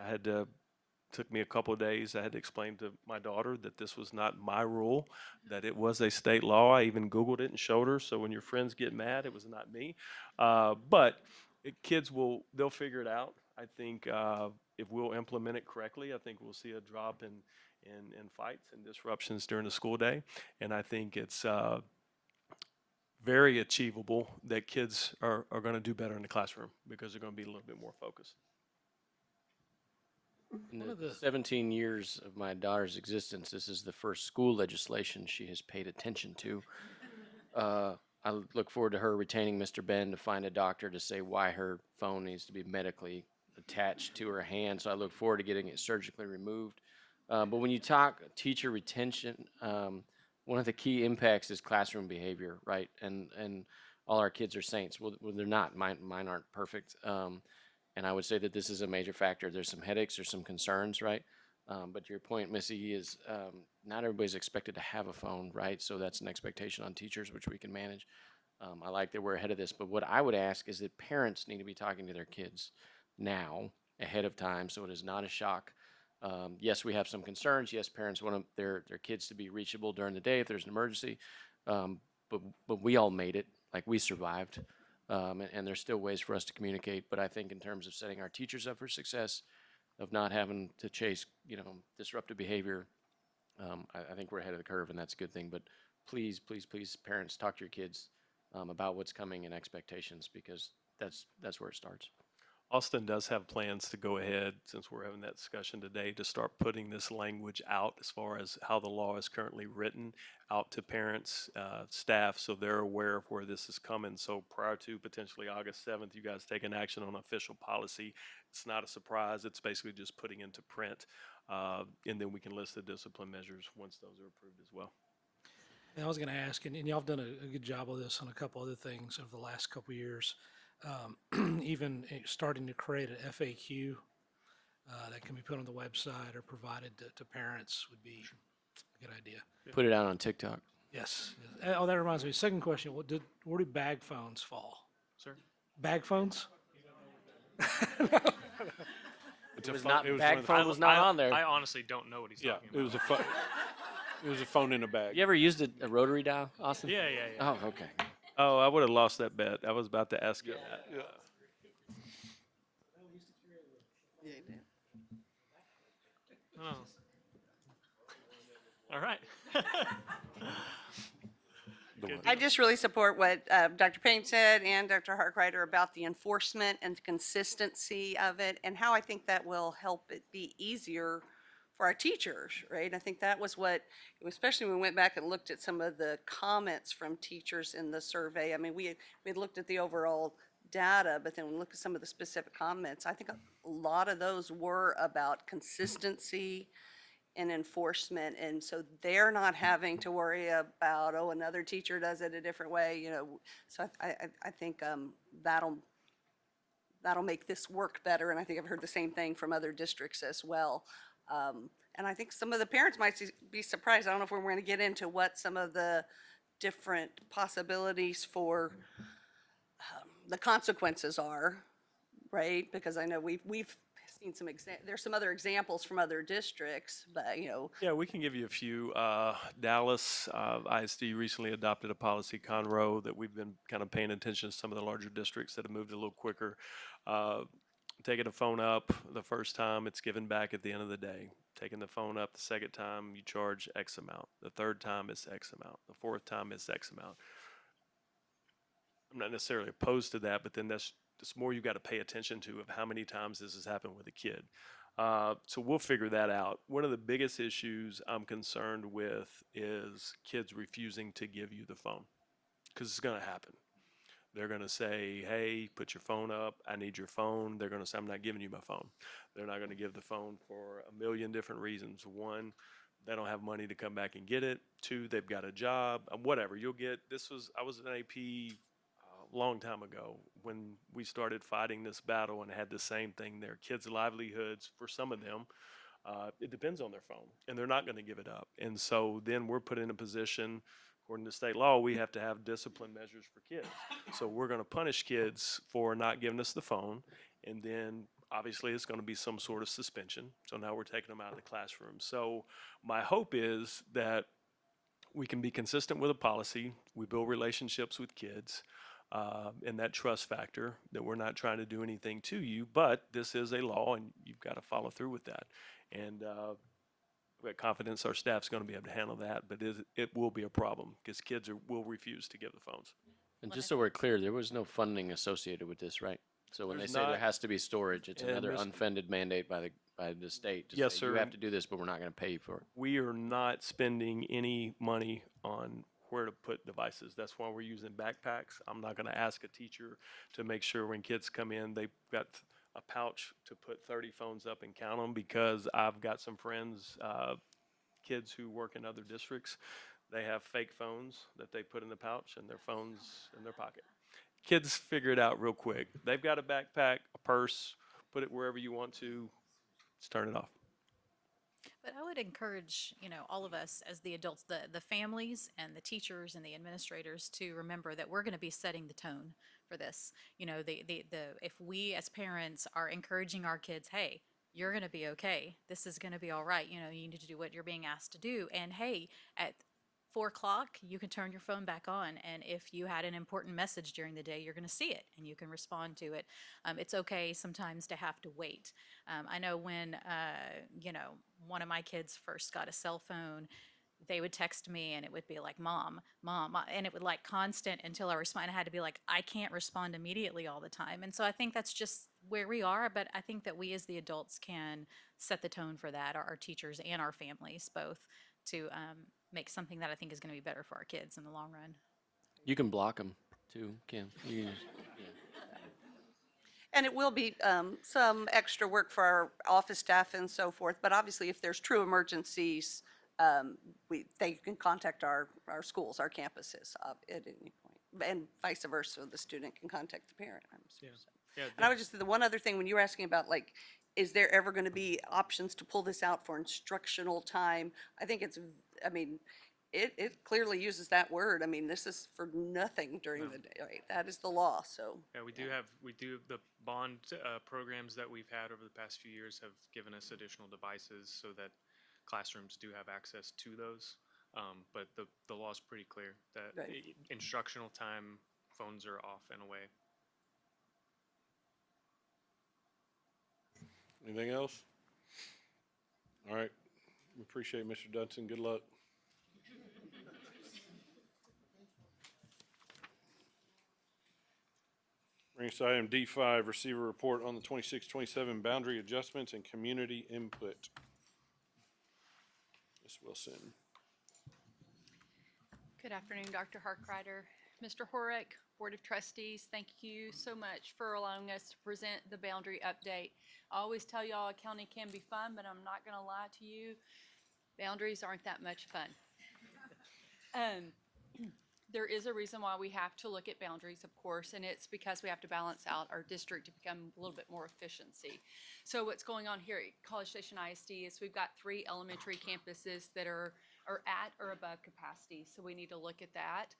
I had to took me a couple of days. I had to explain to my daughter that this was not my rule, that it was a state law. I even Googled it and showed her. So when your friends get mad, it was not me. Kids they'll figure it out. I think if we'll implement it correctly, I think we'll see a drop in fights and disruptions during the school day. And I think it's very achievable that kids are going to do better in the classroom because they're going to be a little bit more focused. In the 17 years of my daughter's existence, this is the first school legislation she has paid attention to. I look forward to her retaining Mr. Ben to find a doctor to say why her phone needs to be medically attached to her hand. So I look forward to getting it surgically removed. But when you talk teacher retention, one of the key impacts is classroom behavior, right? And all our kids are saints. Well, they're not. Mine aren't perfect. And I would say that this is a major factor. There's some headaches, there's some concerns, right? But to your point, Missy, is not everybody's expected to have a phone, right? So that's an expectation on teachers, which we can manage. I like that we're ahead of this, but what I would ask is that parents need to be talking to their kids now, ahead of time, so it is not a shock. Yes, we have some concerns. Yes, parents want their kids to be reachable during the day if there's an emergency. But we all made it, like we survived. And there's still ways for us to communicate. But I think in terms of setting our teachers up for success, of not having to chase, disruptive behavior, I think we're ahead of the curve, and that's a good thing. But please, please, please, parents, talk to your kids about what's coming and expectations, because that's where it starts. Austin does have plans to go ahead, since we're having that discussion today, to start putting this language out as far as how the law is currently written out to parents, staff, so they're aware of where this is coming. So prior to potentially August 7th, you guys taking action on official policy. It's not a surprise. It's basically just putting into print. And then we can list the discipline measures once those are approved as well. And I was going to ask, and y'all have done a good job of this on a couple other things over the last couple of years. Even starting to create an FAQ that can be put on the website or provided to parents would be a good idea. Put it out on TikTok. Yes. Oh, that reminds me. Second question: where do bag phones fall? Sir? Bag phones? Bag phone was not on there. I honestly don't know what he's talking about. It was a phone. It was a phone in a bag. You ever used a rotary dial, Austin? Yeah. Oh, okay. Oh, I would have lost that bet. I was about to ask you that. Yeah. Oh. All right. I just really support what Dr. Payne said and Dr. Harkrider about the enforcement and the consistency of it, and how I think that will help it be easier for our teachers, right? I think that was what, especially when we went back and looked at some of the comments from teachers in the survey. I mean, we had looked at the overall data, but then when we looked at some of the specific comments, I think a lot of those were about consistency and enforcement, and so they're not having to worry about, oh, another teacher does it a different way, So I think that'll make this work better, and I think I've heard the same thing from other districts as well. And I think some of the parents might be surprised. I don't know if we're going to get into what some of the different possibilities for the consequences are, right? Because I know we've seen there's some other examples from other districts, but Yeah, we can give you a few. Dallas ISD recently adopted a policy, Conroe, that we've been kind of paying attention to some of the larger districts that have moved a little quicker. Taking the phone up the first time, it's given back at the end of the day. Taking the phone up the second time, you charge X amount. The third time, it's X amount. The fourth time, it's X amount. I'm not necessarily opposed to that, but then that's more you got to pay attention to of how many times this has happened with a kid. So we'll figure that out. One of the biggest issues I'm concerned with is kids refusing to give you the phone, because it's going to happen. They're going to say, hey, put your phone up. I need your phone. They're going to say, I'm not giving you my phone. They're not going to give the phone for a million different reasons. One, they don't have money to come back and get it. Two, they've got a job. Whatever. I was an AP a long time ago when we started fighting this battle and had the same thing there. Kids' livelihoods, for some of them, It depends on their phone, and they're not going to give it up. And so then we're put in a position, according to state law, we have to have discipline measures for kids. So we're going to punish kids for not giving us the phone, and then obviously it's going to be some sort of suspension. So now we're taking them out of the classroom. So my hope is that we can be consistent with a policy. We build relationships with kids, and that trust factor that we're not trying to do anything to you, but this is a law and you've got to follow through with that. And we have confidence our staff's going to be able to handle that, but it will be a problem because kids will refuse to give the phones. And just so we're clear, there was no funding associated with this, right? So when There's they say there not- has to be storage, it's and another Ms. unfunded mandate by the state to Yes, say, sir. you have to do this, but we're not going to pay you for it. We are not spending any money on where to put devices. That's why we're using backpacks. I'm not going to ask a teacher to make sure when kids come in, they've got a pouch to put 30 phones up and count them, because I've got some friends, kids who work in other districts. They have fake phones that they put in the pouch and their phones in their pocket. Kids figure it out real quick. They've got a backpack, a purse, put it wherever you want to, just turn it off. But I would encourage, all of us as the adults, the families and the teachers and the administrators to remember that we're going to be setting the tone for this. If we as parents are encouraging our kids, hey, you're going to be okay. This is going to be all right. You need to do what you're being asked to do. And hey, at 4 o'clock, you can turn your phone back on. And if you had an important message during the day, you're going to see it and you can respond to it. It's okay sometimes to have to wait. I know when, one of my kids first got a cell phone, they would text me and it would be like, Mom, and it would like constant until I respond. I had to be like, I can't respond immediately all the time. And so I think that's just where we are. But I think that we as the adults can set the tone for that, our teachers and our families both, to make something that I think is going to be better for our kids in the long run. You can block them too, Kim. You can And it will be some extra work for our office staff and so forth, but obviously if there's true emergencies, they can contact our schools, our campuses at any point, and vice versa, the student can contact the parent. Yeah. Yeah, And I would just, the one other thing, when you were asking about like, is there ever going to be options to pull this out for instructional time? I think it clearly uses that word. I mean, this is for nothing during the day, right? That is the law, so. Yeah, we do the bond programs that we've had over the past few years have given us additional devices so that classrooms do have access to those. But the law is pretty clear that Right. instructional time, phones are off and away. Anything else? All right. We appreciate it, Mr. Dudson. Good luck. Brings us to item D5, receiver report on the 26-27 boundary adjustments and community input. Ms. Wilson. Good afternoon, Dr. Harkrider. Mr. Horrick, Board of Trustees, thank you so much for allowing us to present the boundary update. I always tell y'all accounting can be fun, but I'm not going to lie to you. Boundaries aren't that much fun. There is a reason why we have to look at boundaries, of course, and it's because we have to balance out our district to become a little bit more efficiency. So what's going on here at College Station ISD is we've got 3 elementary campuses that are at or above capacity, so we need to look at that.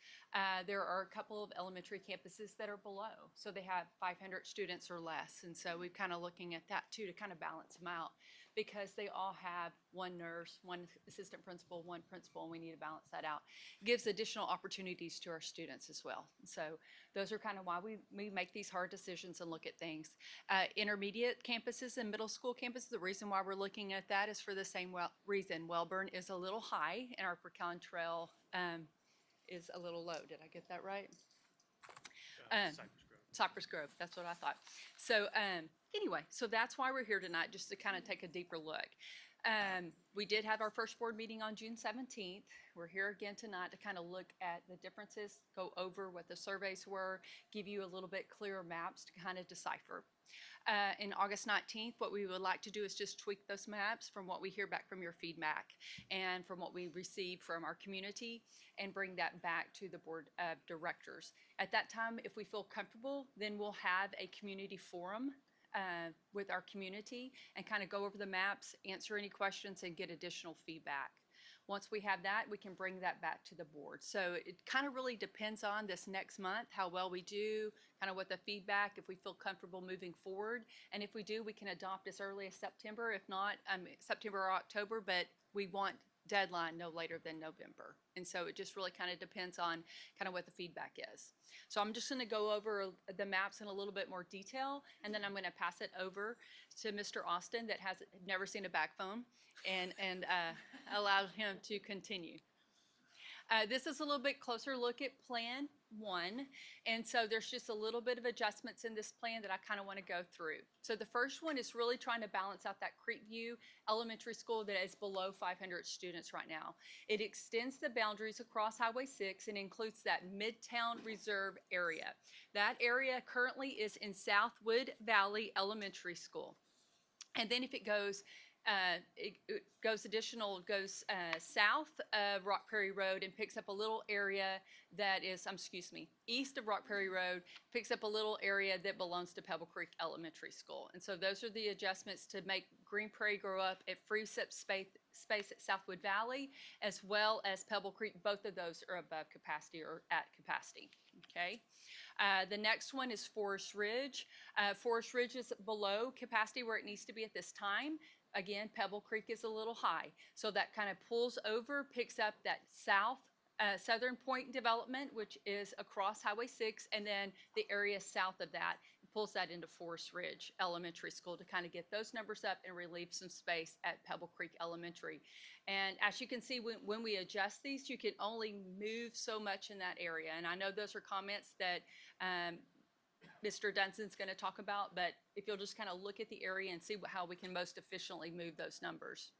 There are a couple of elementary campuses that are below, so they have 500 students or less, and so we're kind of looking at that too to kind of balance them out, because they all have 1 nurse, 1 assistant principal, 1 principal, and we need to balance that out. It gives additional opportunities to our students as well. So those are kind of why we make these hard decisions and look at things. Intermediate campuses and middle school campuses, the reason why we're looking at that is for the same reason. Wellborn is a little high and our per-calendar is a little low. Did I get that right? Cypress Grove, that's what I thought. So anyway, so that's why we're here tonight, just to kind of take a deeper look. We did have our first board meeting on June 17th. We're here again tonight to kind of look at the differences, go over what the surveys were, give you a little bit clearer maps to kind of decipher. In August 19th, what we would like to do is just tweak those maps from what we hear back from your feedback and from what we receive from our community, and bring that back to the board of directors. At that time, if we feel comfortable, then we'll have a community forum with our community and kind of go over the maps, answer any questions, and get additional feedback. Once we have that, we can bring that back to the board. So it kind of really depends on this next month, how well we do, kind of what the feedback, if we feel comfortable moving forward. And if we do, we can adopt as early as September, if not September or October, but we want deadline no later than November. And so it just really kind of depends on kind of what the feedback is. So I'm just going to go over the maps in a little bit more detail, and then I'm going to pass it over to Mr. Austin that has never seen a back phone and allow him to continue. This is a little bit closer look at Plan 1, and so there's just a little bit of adjustments in this plan that I kind of want to go through. So the first one is really trying to balance out that Creekview Elementary School that is below 500 students right now. It extends the boundaries across Highway 6 and includes that Midtown Reserve area. That area currently is in Southwood Valley Elementary School. And then if it goes south of Rock Prairie Road and picks up a little area that is, east of Rock Prairie Road, picks up a little area that belongs to Pebble Creek Elementary School. And so those are the adjustments to make Green Prairie grow up at free space at Southwood Valley, as well as Pebble Creek. Both of those are above capacity or at capacity, okay? The next one is Forest Ridge. Forest Ridge is below capacity where it needs to be at this time. Again, Pebble Creek is a little high. So that kind of pulls over, picks up that Southern Point development, which is across Highway 6, and then the area south of that, pulls that into Forest Ridge Elementary School to kind of get those numbers up and relieve some space at Pebble Creek Elementary. And as you can see, when we adjust these, you can only move so much in that area. And I know those are comments that Mr. Dunson's going to talk about, but if you'll just kind of look at the area and see how we can most efficiently move those numbers.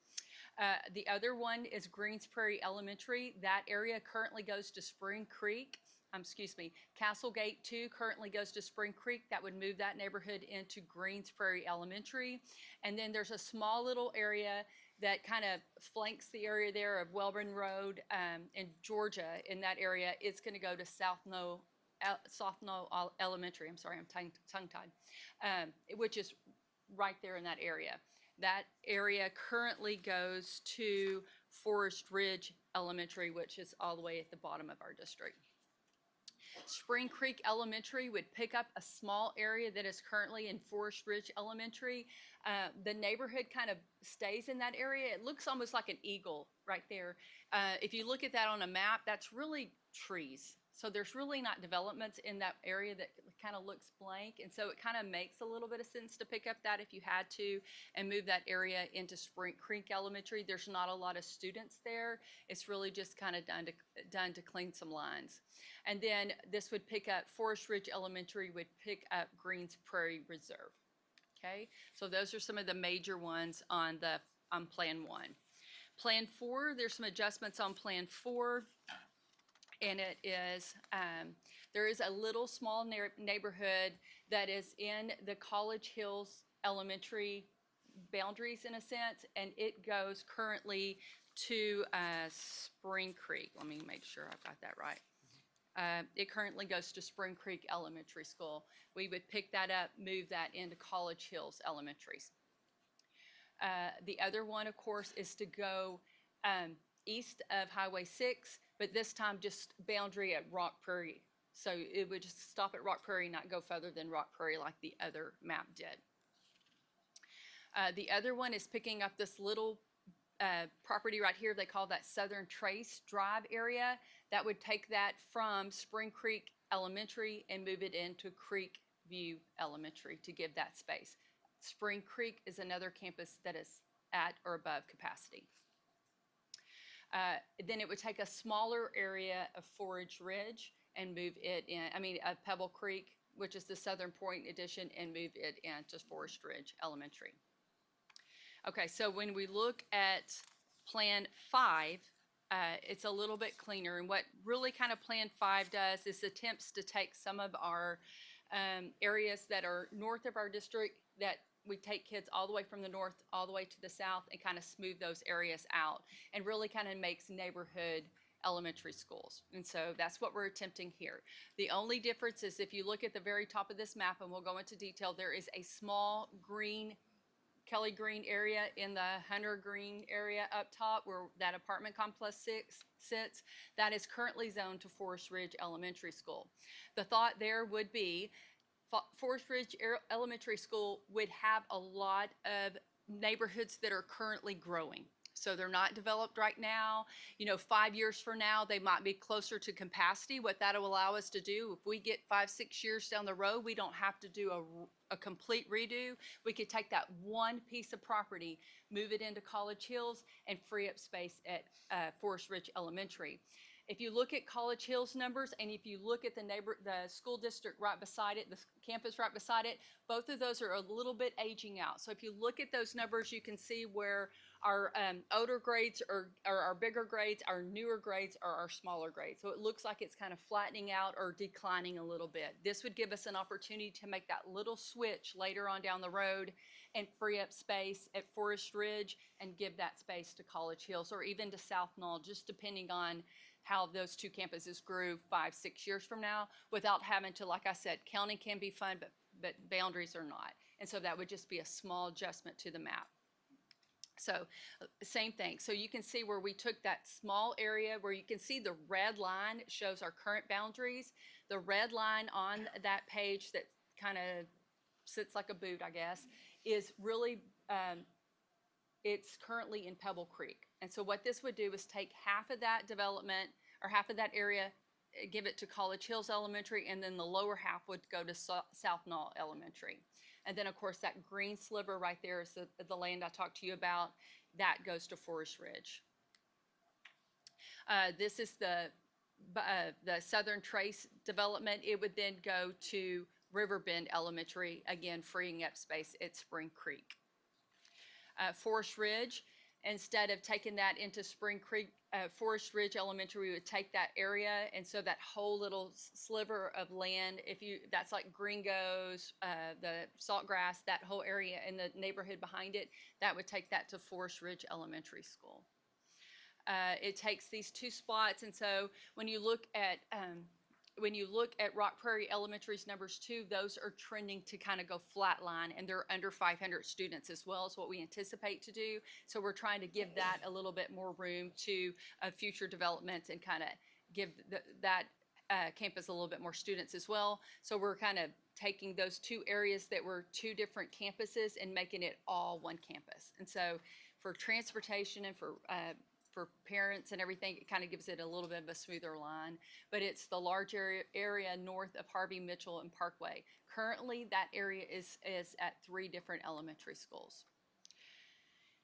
The other one is Greens Prairie Elementary. That area currently goes to Spring Creek. Castlegate 2 currently goes to Spring Creek. That would move that neighborhood into Greens Prairie Elementary. And then there's a small little area that kind of flanks the area there of Welborn Road in Georgia. In that area, it's going to go to South Knoll Elementary. I'm sorry, I'm tongue-tied, which is right there in that area. That area currently goes to Forest Ridge Elementary, which is all the way at the bottom of our district. Spring Creek Elementary would pick up a small area that is currently in Forest Ridge Elementary. The neighborhood kind of stays in that area. It looks almost like an eagle right there. If you look at that on a map, that's really trees. So there's really not developments in that area that kind of looks blank. And so it kind of makes a little bit of sense to pick up that if you had to and move that area into Spring Creek Elementary. There's not a lot of students there. It's really just kind of done to clean some lines. And then this would pick up, Forest Ridge Elementary would pick up Greens Prairie Reserve. Okay, so those are some of the major ones on Plan 1. Plan 4, there's some adjustments on Plan 4. And it is, there is a little small neighborhood that is in the College Hills Elementary boundaries in a sense, and it goes currently to Spring Creek. Let me make sure I've got that right. It currently goes to Spring Creek Elementary School. We would pick that up, move that into College Hills Elementaries. The other one, of course, is to go east of Highway 6, but this time just boundary at Rock Prairie. So it would just stop at Rock Prairie, not go further than Rock Prairie like the other map did. The other one is picking up this little property right here. They call that Southern Trace Drive area. That would take that from Spring Creek Elementary and move it into Creek View Elementary to give that space. Spring Creek is another campus that is at or above capacity. Then it would take a smaller area of Forest Ridge and move it in, Pebble Creek, which is the Southern Point edition, and move it into Forest Ridge Elementary. Okay, so when we look at Plan 5, it's a little bit cleaner. And what really kind of Plan 5 does is attempts to take some of our areas that are north of our district, that we take kids all the way from the north all the way to the south and kind of smooth those areas out, and really kind of makes neighborhood elementary schools. And so that's what we're attempting here. The only difference is if you look at the very top of this map, and we'll go into detail, there is a small green, Kelly Green area in the Hunter Green area up top where that apartment complex sits. That is currently zoned to Forest Ridge Elementary School. The thought there would be Forest Ridge Elementary School would have a lot of neighborhoods that are currently growing. So they're not developed right now. 5 years from now, they might be closer to capacity. What that'll allow us to do, if we get 5, 6 years down the road, we don't have to do a complete redo. We could take that one piece of property, move it into College Hills, and free up space at Forest Ridge Elementary. If you look at College Hills numbers, and if you look at the school district right beside it, the campus right beside it, both of those are a little bit aging out. So if you look at those numbers, you can see where our older grades are our bigger grades, our newer grades are our smaller grades. So it looks like it's kind of flattening out or declining a little bit. This would give us an opportunity to make that little switch later on down the road and free up space at Forest Ridge and give that space to College Hills or even to South Knoll, just depending on how those two campuses grew 5, 6 years from now without having to, like I said, counting can be fun, but boundaries are not. And so that would just be a small adjustment to the map. So same thing. So you can see where we took that small area where you can see the red line shows our current boundaries. The red line on that page that kind of sits like a boot, I guess, is really, it's currently in Pebble Creek. And so what this would do is take half of that development or half of that area, give it to College Hills Elementary, and then the lower half would go to South Knoll Elementary. And then, of course, that green sliver right there is the land I talked to you about. That goes to Forest Ridge. This is the Southern Trace development. It would then go to Riverbend Elementary, again, freeing up space at Spring Creek. Forest Ridge, instead of taking that into Spring Creek, Forest Ridge Elementary would take that area, and so that whole little sliver of land, that's like Gringos, the Saltgrass, that whole area and the neighborhood behind it, that would take that to Forest Ridge Elementary School. It takes these two spots, and so when you look at Rock Prairie Elementary's numbers too, those are trending to kind of go flatline, and they're under 500 students as well as what we anticipate to do. So we're trying to give that a little bit more room to future developments and kind of give that campus a little bit more students as well. So we're kind of taking those two areas that were two different campuses and making it all one campus. And so for transportation and for parents and everything, it kind of gives it a little bit of a smoother line, but it's the large area north of Harvey, Mitchell, and Parkway. Currently, that area is at 3 different elementary schools.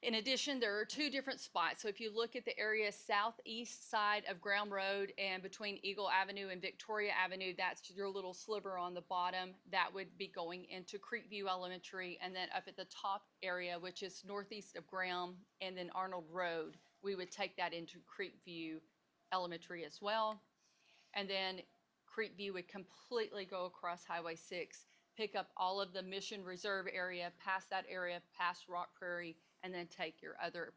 In addition, there are 2 different spots. So if you look at the area southeast side of Ground Road and between Eagle Avenue and Victoria Avenue, that's your little sliver on the bottom. That would be going into Creekview Elementary, and then up at the top area, which is northeast of Graham and then Arnold Road, we would take that into Creekview Elementary as well. And then Creekview would completely go across Highway 6, pick up all of the Mission Reserve area, past that area, past Rock Prairie, and then take your other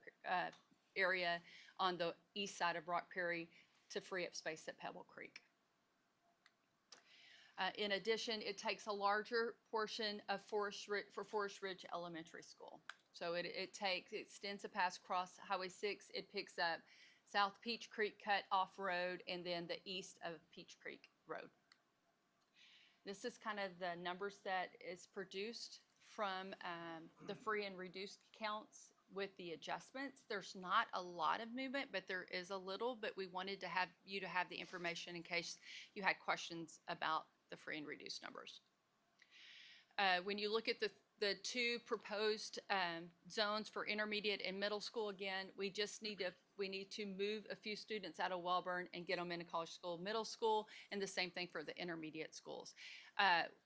area on the east side of Rock Prairie to free up space at Pebble Creek. In addition, it takes a larger portion of Forest Ridge Elementary School. So it extends it past across Highway 6. It picks up South Peach Creek Cut off road and then the east of Peach Creek Road. This is kind of the numbers that is produced from the free and reduced counts with the adjustments. There's not a lot of movement, but there is a little, but we wanted to have you to have the information in case you had questions about the free and reduced numbers. When you look at the 2 proposed zones for intermediate and middle school, again, we need to move a few students out of Wellborn and get them into College School Middle School, and the same thing for the intermediate schools.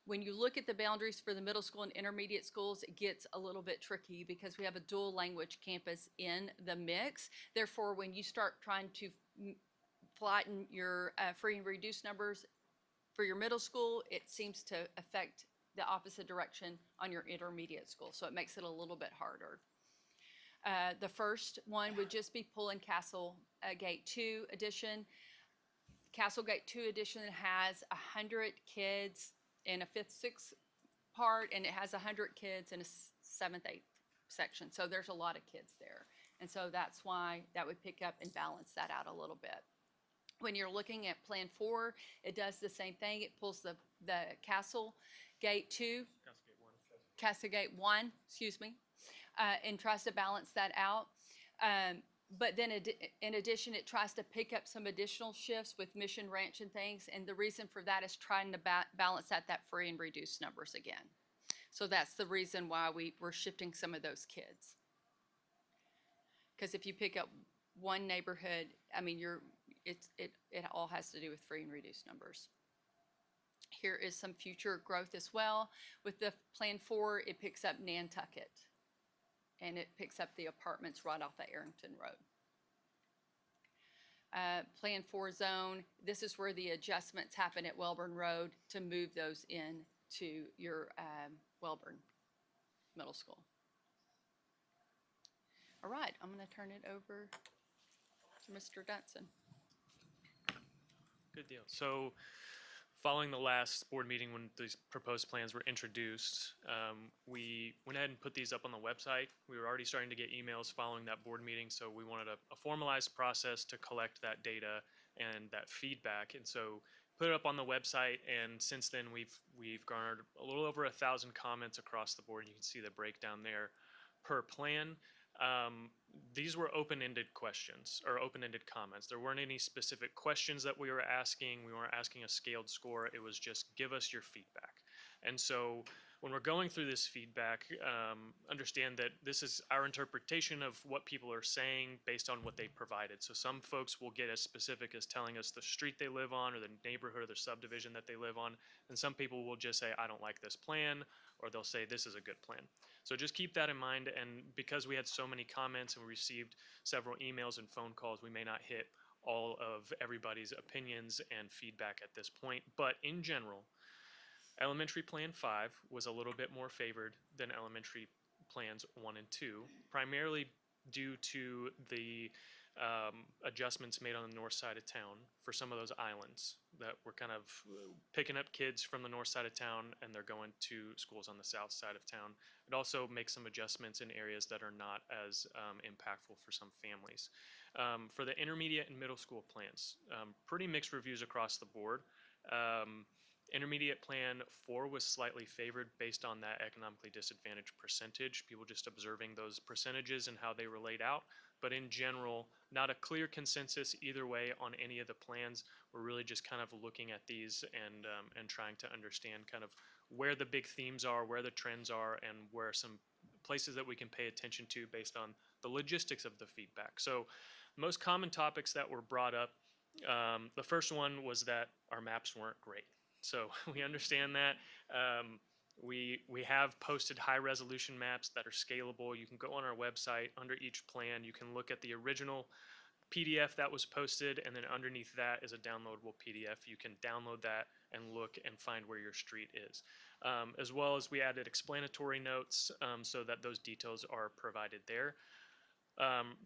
When you look at the boundaries for the middle school and intermediate schools, it gets a little bit tricky because we have a dual language campus in the mix. Therefore, when you start trying to flatten your free and reduced numbers for your middle school, it seems to affect the opposite direction on your intermediate school. So it makes it a little bit harder. The first one would just be Pullen Castle Gate 2 addition. Castlegate 2 addition has 100 kids in a 5th, 6th part, and it has 100 kids in a 7th, 8th section. So there's a lot of kids there. And so that's why that would pick up and balance that out a little bit. When you're looking at Plan 4, it does the same thing. It pulls the Castlegate 2, Castlegate 1, excuse me, and tries to balance that out. But then in addition, it tries to pick up some additional shifts with Mission Ranch and things. And the reason for that is trying to balance out that free and reduced numbers again. So that's the reason why we're shifting some of those kids. Because if you pick up one neighborhood, I mean, it all has to do with free and reduced numbers. Here is some future growth as well. With the Plan 4, it picks up Nantucket. And it picks up the apartments right off the Arrington Road. Plan 4 zone, this is where the adjustments happen at Welborn Road to move those in to your Welborn Middle School. All right, I'm going to turn it over to Mr. Dunson. Good deal. So following the last board meeting when these proposed plans were introduced, we went ahead and put these up on the website. We were already starting to get emails following that board meeting, so we wanted a formalized process to collect that data and that feedback. And so put it up on the website, and since then we've garnered a little over 1,000 comments across the board. You can see the breakdown there per plan. These were open-ended questions or open-ended comments. There weren't any specific questions that we were asking. We weren't asking a scaled score. It was just give us your feedback. And so when we're going through this feedback, understand that this is our interpretation of what people are saying based on what they provided. So some folks will get as specific as telling us the street they live on or the neighborhood or the subdivision that they live on. And some people will just say, I don't like this plan, or they'll say this is a good plan. So just keep that in mind, and because we had so many comments and we received several emails and phone calls, we may not hit all of everybody's opinions and feedback at this point. But in general, Elementary Plan 5 was a little bit more favored than Elementary Plans 1 and 2, primarily due to the adjustments made on the north side of town for some of those islands that were kind of picking up kids from the north side of town and they're going to schools on the south side of town. It also makes some adjustments in areas that are not as impactful for some families. For the intermediate and middle school plans, pretty mixed reviews across the board. Intermediate Plan 4 was slightly favored based on that economically disadvantaged percentage, people just observing those percentages and how they were laid out. But in general, not a clear consensus either way on any of the plans. We're really just kind of looking at these and trying to understand kind of where the big themes are, where the trends are, and where some places that we can pay attention to based on the logistics of the feedback. So most common topics that were brought up, the first one was that our maps weren't great. So we understand that. We have posted high resolution maps that are scalable. You can go on our website under each plan. You can look at the original PDF that was posted, and then underneath that is a downloadable PDF. You can download that and look and find where your street is. As well as we added explanatory notes so that those details are provided there.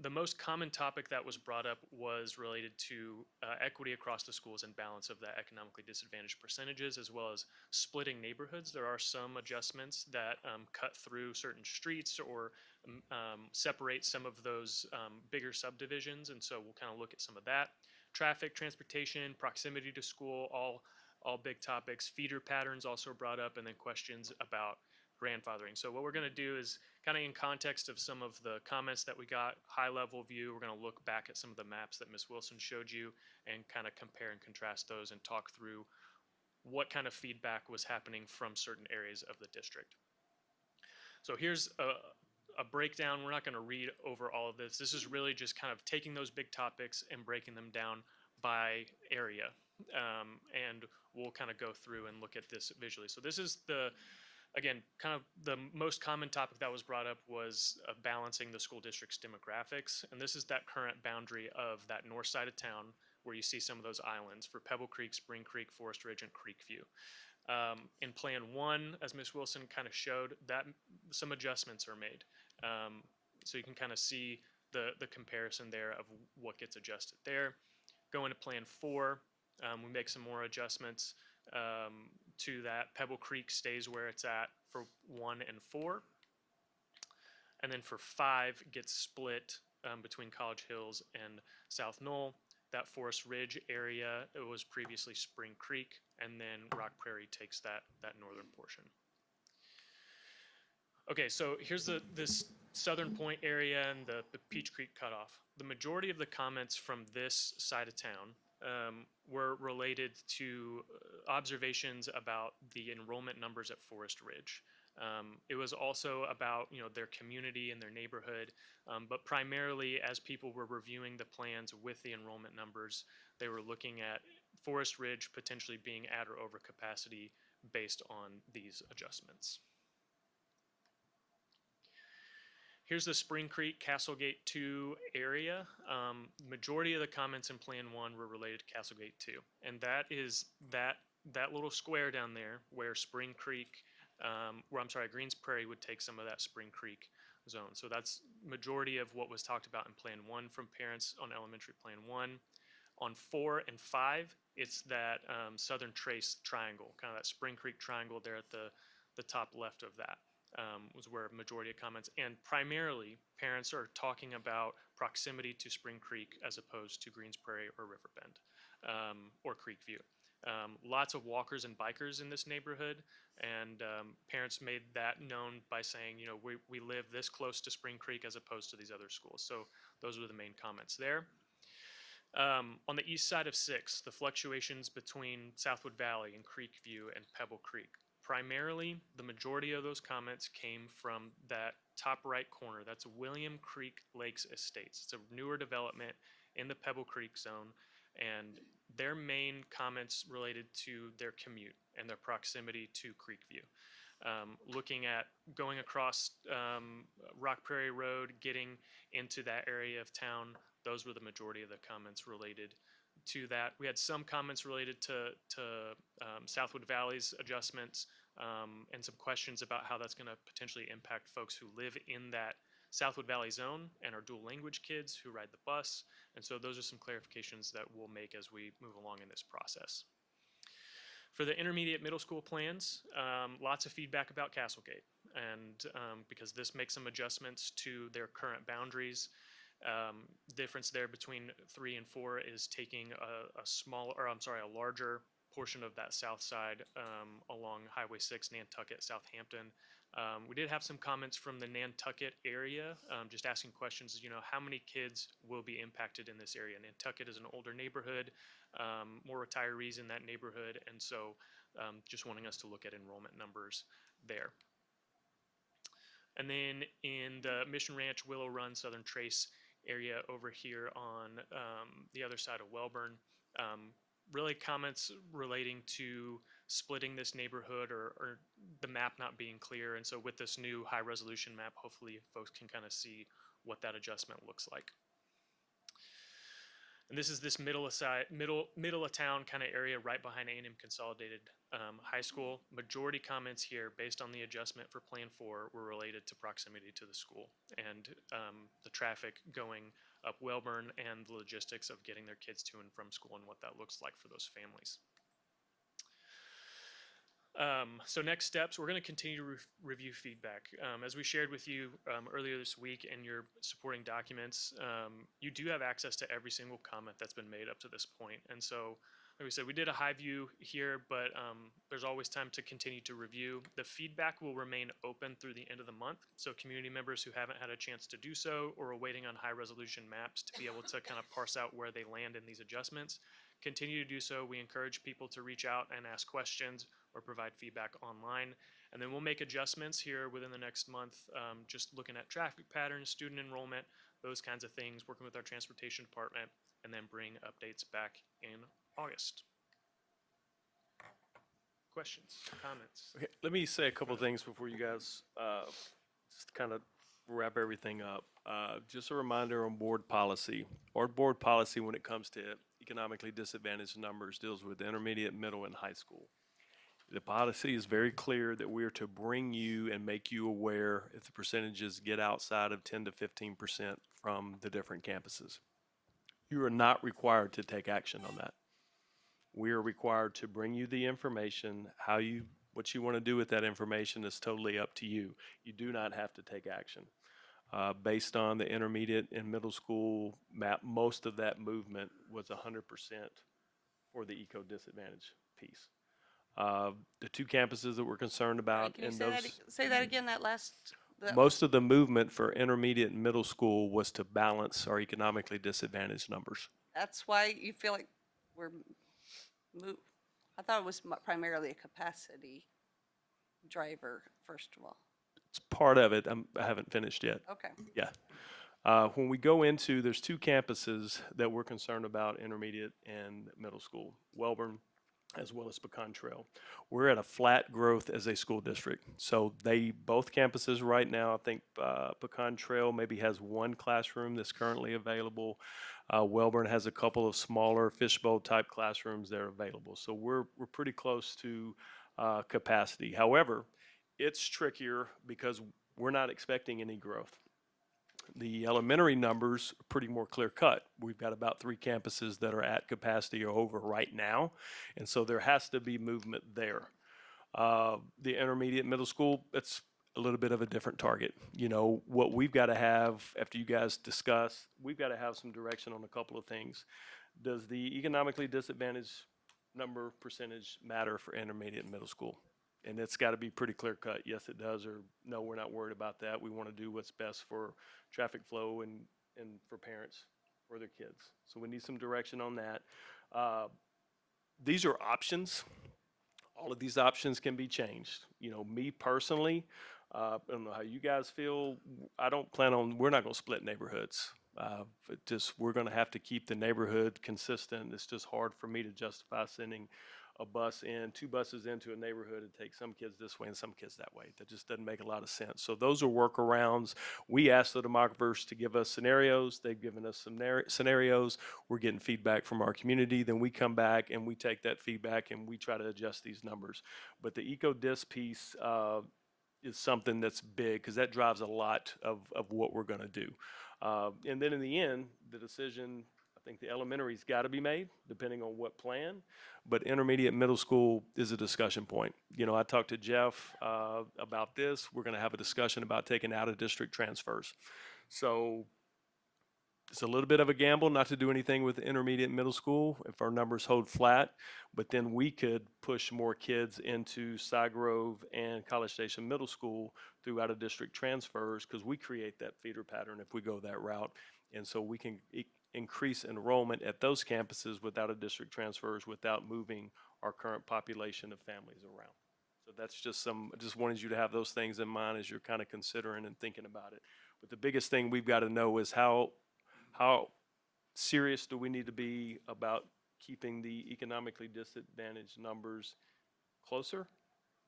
The most common topic that was brought up was related to equity across the schools and balance of the economically disadvantaged percentages, as well as splitting neighborhoods. There are some adjustments that cut through certain streets or separate some of those bigger subdivisions, and so we'll kind of look at some of that. Traffic, transportation, proximity to school, all big topics. Feeder patterns also brought up, and then questions about grandfathering. So what we're going to do is kind of in context of some of the comments that we got, high level view, we're going to look back at some of the maps that Ms. Wilson showed you and kind of compare and contrast those and talk through what kind of feedback was happening from certain areas of the district. So here's a breakdown. We're not going to read over all of this. This is really just kind of taking those big topics and breaking them down by area. And we'll kind of go through and look at this visually. So this is again, kind of the most common topic that was brought up was balancing the school district's demographics. And this is that current boundary of that north side of town where you see some of those islands for Pebble Creek, Spring Creek, Forest Ridge, and Creekview. In Plan 1, as Ms. Wilson kind of showed, that some adjustments are made. So you can kind of see the comparison there of what gets adjusted there. Going to Plan 4, we make some more adjustments to that. Pebble Creek stays where it's at for 1 and 4. And then for 5 gets split between College Hills and South Knoll. That Forest Ridge area, it was previously Spring Creek, and then Rock Prairie takes that northern portion. Okay, so here's this Southern Point area and the Peach Creek cutoff. The majority of the comments from this side of town were related to observations about the enrollment numbers at Forest Ridge. It was also about their community and their neighborhood, but primarily as people were reviewing the plans with the enrollment numbers, they were looking at Forest Ridge potentially being at or over capacity based on these adjustments. Here's the Spring Creek Castlegate 2 area. Majority of the comments in Plan 1 were related to Castlegate 2, and that is that little square down there where Spring Creek, Greens Prairie would take some of that Spring Creek zone. So that's majority of what was talked about in Plan 1 from parents on elementary Plan 1. On 4 and 5, it's that Southern Trace triangle, kind of that Spring Creek triangle there at the top left of that. Was where majority of comments, and primarily parents are talking about proximity to Spring Creek as opposed to Greens Prairie or Riverbend or Creek View. Lots of walkers and bikers in this neighborhood, and parents made that known by saying, we live this close to Spring Creek as opposed to these other schools. So those were the main comments there. On the east side of 6, the fluctuations between Southwood Valley and Creek View and Pebble Creek. Primarily, the majority of those comments came from that top right corner. That's William Creek Lakes Estates. It's a newer development in the Pebble Creek zone, and their main comments related to their commute and their proximity to Creek View. Looking at going across Rock Prairie Road, getting into that area of town, those were the majority of the comments related to that. We had some comments related to Southwood Valley's adjustments and some questions about how that's going to potentially impact folks who live in that Southwood Valley zone and are dual language kids who ride the bus. And so those are some clarifications that we'll make as we move along in this process. For the intermediate middle school plans, lots of feedback about Castlegate, and because this makes some adjustments to their current boundaries. Difference there between 3 and 4 is taking a larger portion of that south side along Highway 6, Nantucket, Southampton. We did have some comments from the Nantucket area, just asking questions, how many kids will be impacted in this area? Nantucket is an older neighborhood, more retirees in that neighborhood, and so just wanting us to look at enrollment numbers there. And then in the Mission Ranch, Willow Run, Southern Trace area over here on the other side of Wellborn, really comments relating to splitting this neighborhood or the map not being clear. And so with this new high resolution map, hopefully folks can kind of see what that adjustment looks like. And this is this middle of town kind of area right behind A&M Consolidated High School. Majority comments here based on the adjustment for Plan 4 were related to proximity to the school and the traffic going up Wellborn and the logistics of getting their kids to and from school and what that looks like for those families. So next steps, we're going to continue to review feedback. As we shared with you earlier this week in your supporting documents, you do have access to every single comment that's been made up to this point. And so, like we said, we did a high view here, but there's always time to continue to review. The feedback will remain open through the end of the month. So community members who haven't had a chance to do so or are waiting on high resolution maps to be able to kind of parse out where they land in these adjustments, continue to do so. We encourage people to reach out and ask questions or provide feedback online. And then we'll make adjustments here within the next month, just looking at traffic patterns, student enrollment, those kinds of things, working with our transportation department, and then bring updates back in August. Questions, comments? Okay, let me say a couple of things before you guys just kind of wrap everything up. Just a reminder on board policy. Our board policy when it comes to economically disadvantaged numbers deals with intermediate, middle, and high school. The policy is very clear that we are to bring you and make you aware if the percentages get outside of 10 to 15% from the different campuses. You are not required to take action on that. We are required to bring you the information. What you want to do with that information is totally up to you. You do not have to take action. Based on the intermediate and middle school map, most of that movement was 100% for the eco disadvantage piece. The two campuses that we're concerned about, Can you and say that, say that again, that last? most of the movement for intermediate and middle school was to balance our economically disadvantaged numbers. That's why you feel like we're I thought it was primarily a capacity driver, first of all. It's part of it. I haven't finished yet. Okay. Yeah. When we go into, there's two campuses that we're concerned about, intermediate and middle school, Welborn as well as Pecan Trail. We're at a flat growth as a school district. So both campuses right now, I think Pecan Trail maybe has one classroom that's currently available. Welborn has a couple of smaller fishbowl type classrooms that are available. So we're pretty close to capacity. However, it's trickier because we're not expecting any growth. The elementary numbers are pretty more clear cut. We've got about 3 campuses that are at capacity or over right now, and so there has to be movement there. The intermediate middle school, it's a little bit of a different target. You know, what we've got to have, after you guys discuss, we've got to have some direction on a couple of things. Does the economically disadvantaged number percentage matter for intermediate and middle school? And it's got to be pretty clear cut. Yes, it does, or no, we're not worried about that. We want to do what's best for traffic flow and for parents or their kids. So we need some direction on that. These are options. All of these options can be changed. You know, me personally, I don't know how you guys feel. We're not going to split neighborhoods. We're going to have to keep the neighborhood consistent. It's just hard for me to justify sending two buses into a neighborhood and take some kids this way and some kids that way. That just doesn't make a lot of sense. So those are workarounds. We asked the demographers to give us scenarios. They've given us some scenarios. We're getting feedback from our community. Then we come back and we take that feedback and we try to adjust these numbers. But the eco-dis piece is something that's big because that drives a lot of what we're going to do. And then in the end, the decision, I think the elementary's got to be made depending on what plan, but intermediate middle school is a discussion point. You know, I talked to Jeff about this. We're going to have a discussion about taking out of district transfers. So it's a little bit of a gamble not to do anything with intermediate middle school if our numbers hold flat, but then we could push more kids into Cygrove and College Station Middle School through out of district transfers because we create that feeder pattern if we go that route. And so we can increase enrollment at those campuses without a district transfers without moving our current population of families around. So that's just just wanted you to have those things in mind as you're kind of considering and thinking about it. But the biggest thing we've got to know is how serious do we need to be about keeping the economically disadvantaged numbers closer?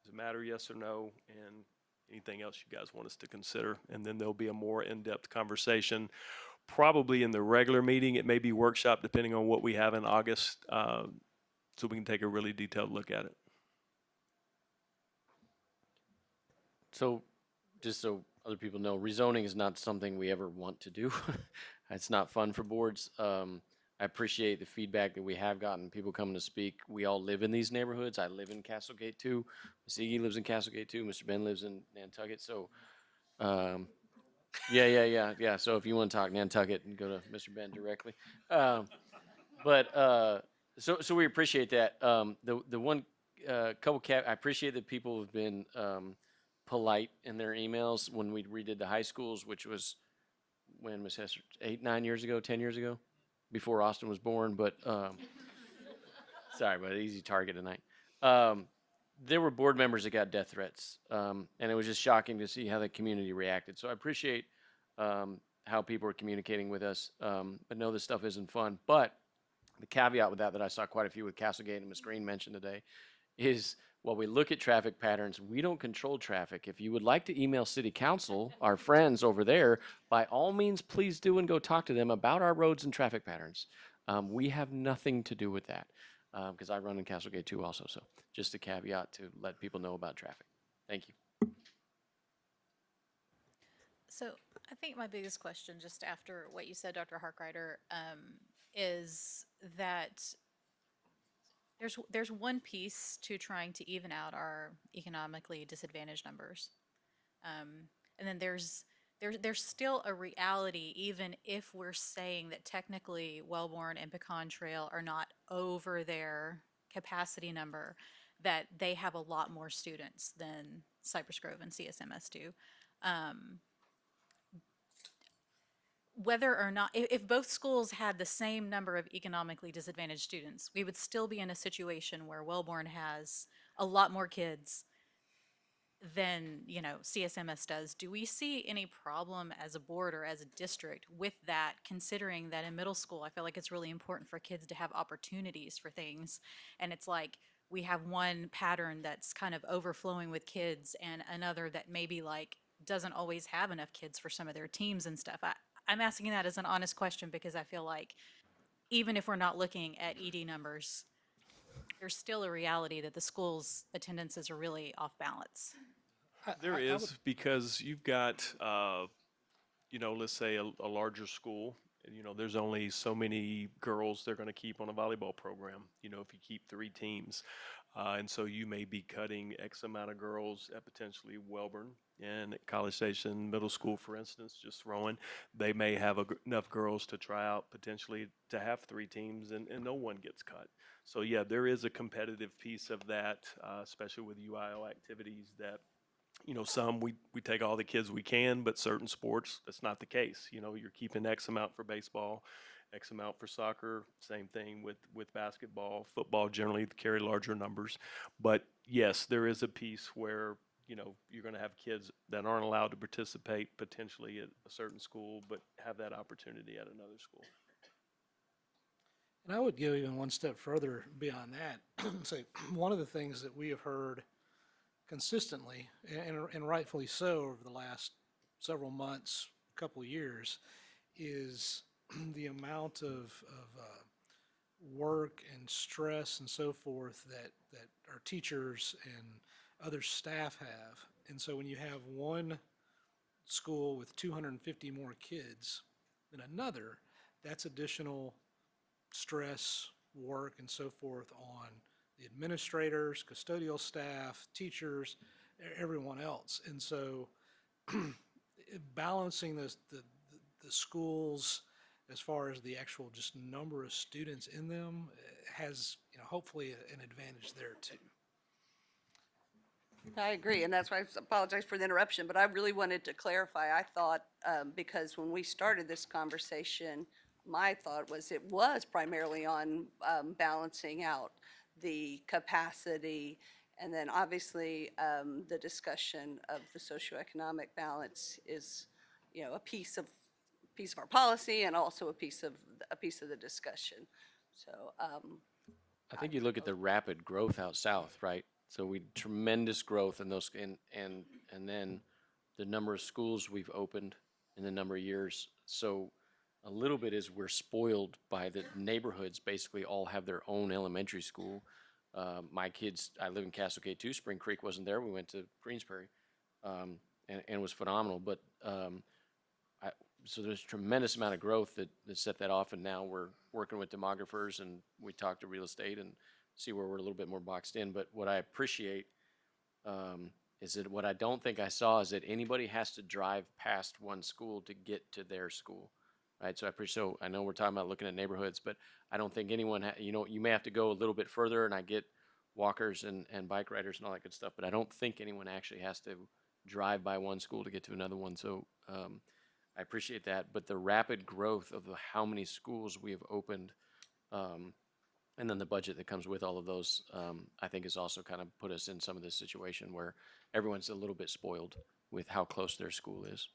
Does it matter, yes or no? And anything else you guys want us to consider? And then there'll be a more in-depth conversation probably in the regular meeting. It may be workshop depending on what we have in August, so we can take a really detailed look at it. So, just so other people know, rezoning is not something we ever want to do. It's not fun for boards. I appreciate the feedback that we have gotten, people coming to speak. We all live in these neighborhoods. I live in Castlegate too. Ms. Iggy lives in Castlegate too. Mr. Ben lives in Nantucket. So, yeah. So if you want to talk Nantucket, and go to Mr. Ben directly. So we appreciate that. The one couple I appreciate that people have been polite in their emails when we redid the high schools, which was when Ms. Hester, 9 years ago, 10 years ago, before Austin was born. But sorry, but easy target tonight. There were board members that got death threats, and it was just shocking to see how the community reacted. So I appreciate how people are communicating with us, but no, this stuff isn't fun. But the caveat with that I saw quite a few with Castlegate and Ms. Green mentioned today, is while we look at traffic patterns, we don't control traffic. If you would like to email City Council, our friends over there, by all means, please do and go talk to them about our roads and traffic patterns. We have nothing to do with that. because I run in Castlegate too also. So just a caveat to let people know about traffic. Thank you. So I think my biggest question, just after what you said, Dr. Harkrider, is that there's one piece to trying to even out our economically disadvantaged numbers. And then there's still a reality, even if we're saying that technically Wellborn and Pecan Trail are not over their capacity number, that they have a lot more students than Cypress Grove and CSMS do. Whether or not, if both schools had the same number of economically disadvantaged students, we would still be in a situation where Wellborn has a lot more kids than, CSMS does. Do we see any problem as a board or as a district with that, considering that in middle school, I feel like it's really important for kids to have opportunities for things. And it's like we have one pattern that's kind of overflowing with kids and another that maybe like doesn't always have enough kids for some of their teams and stuff. I'm asking that as an honest question because I feel like even if we're not looking at ED numbers, there's still a reality that the school's attendances are really off balance. There I would is, because you've got, let's say a larger school, and, there's only so many girls they're going to keep on a volleyball program, if you keep 3 teams. And so you may be cutting X amount of girls at potentially Welborn and at College Station Middle School, for instance, just throwing. They may have enough girls to try out potentially to have 3 teams, and no one gets cut. So yeah, there is a competitive piece of that, especially with UIL activities that some we take all the kids we can, but certain sports, that's not the case. You're keeping X amount for baseball, X amount for soccer, same thing with basketball. Football generally carry larger numbers. But yes, there is a piece where, you're going to have kids that aren't allowed to participate potentially at a certain school, but have that opportunity at another school. And I would go even one step further beyond that. Say, one of the things that we have heard consistently, and rightfully so, over the last several months, couple of years, is the amount of work and stress and so forth that our teachers and other staff have. And so when you have one school with 250 more kids than another, that's additional stress, work, and so forth on the administrators, custodial staff, teachers, everyone else. And so balancing the schools as far as the actual just number of students in them has, hopefully an advantage there too. I agree, and that's why I apologize for the interruption, but I really wanted to clarify. I thought, because when we started this conversation, my thought was it was primarily on balancing out the capacity, and then obviously the discussion of the socioeconomic balance is, a piece of our policy and also a piece of the discussion. So I think you look at the rapid growth out south, right? So we tremendous growth in those, and then the number of schools we've opened in the number of years. So a little bit is we're spoiled by the neighborhoods. Basically, all have their own elementary school. My kids, I live in Castlegate too. Spring Creek wasn't there. We went to Greensbury, and it was phenomenal. But so there's a tremendous amount of growth that set that off, and now we're working with demographers, and we talk to real estate and see where we're a little bit more boxed in. But what I appreciate is that what I don't think I saw is that anybody has to drive past one school to get to their school, right? So so I know we're talking about looking at neighborhoods, but I don't think anyone, you may have to go a little bit further, and I get walkers and bike riders and all that good stuff, but I don't think anyone actually has to drive by one school to get to another one. So I appreciate that, but the rapid growth of how many schools we have opened, and then the budget that comes with all of those, I think has also kind of put us in some of this situation where everyone's a little bit spoiled with how close their school is.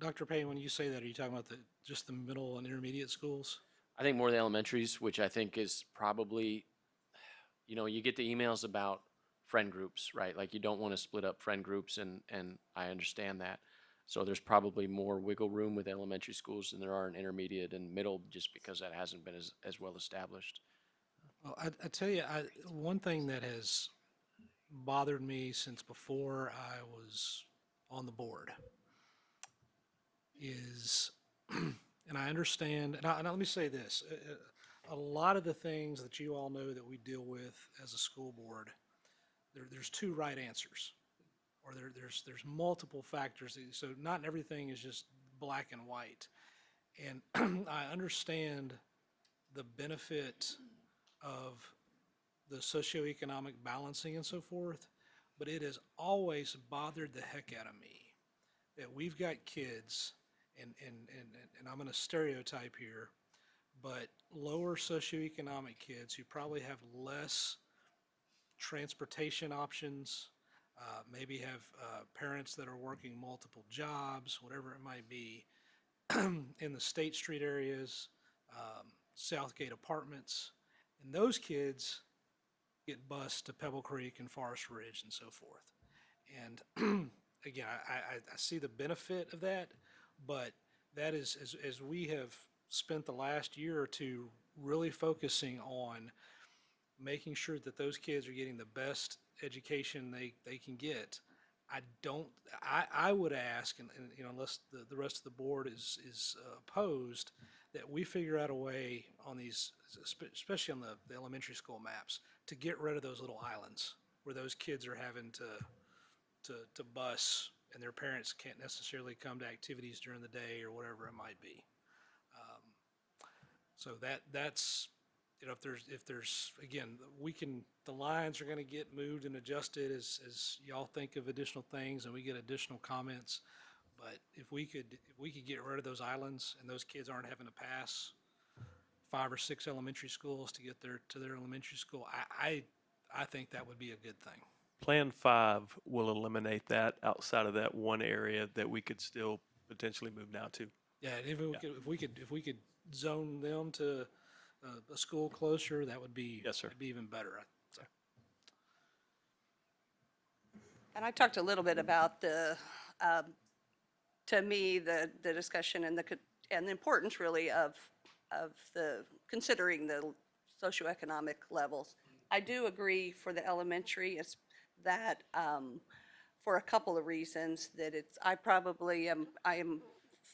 Dr. Payne, when you say that, are you talking about just the middle and intermediate schools? I think more the elementaries, which I think is probably, you get the emails about friend groups, right? Like you don't want to split up friend groups, and I understand that. So there's probably more wiggle room with elementary schools than there are in intermediate and middle, just because that hasn't been as well established. Well, I tell you, one thing that has bothered me since before I was on the board is, and I understand, and let me say this, a lot of the things that you all know that we deal with as a school board, there's two right answers, or there's multiple factors. So not everything is just black and white. And I understand the benefit of the socioeconomic balancing and so forth, but it has always bothered the heck out of me that we've got kids, and I'm going to stereotype here, but lower socioeconomic kids who probably have less transportation options, maybe have parents that are working multiple jobs, whatever it might be, in the State Street areas, Southgate Apartments, and those kids get bused to Pebble Creek and Forest Ridge and so forth. And again, I see the benefit of that, but that is, as we have spent the last year or two really focusing on making sure that those kids are getting the best education they can get. I don't, I would ask, and you know, unless the rest of the board is opposed, that we figure out a way on these, especially on the elementary school maps, to get rid of those little islands where those kids are having to bus and their parents can't necessarily come to activities during the day or whatever it might be. So that's, you know, if there's, again, the lines are gonna get moved and adjusted as y'all think of additional things and we get additional comments. But if we could get rid of those islands and those kids aren't having to pass 5 or 6 elementary schools to get to their elementary school, I think that would be a good thing. Plan 5 will eliminate that outside of that one area that we could still potentially move now to. Yeah, if we could zone them to a school closer, that would be, Yes, sir. that'd be even better. So. And I talked a little bit about um, to me, the discussion and and the importance really of the, considering the socioeconomic levels. I do agree for the elementary, is that, for a couple of reasons, that I am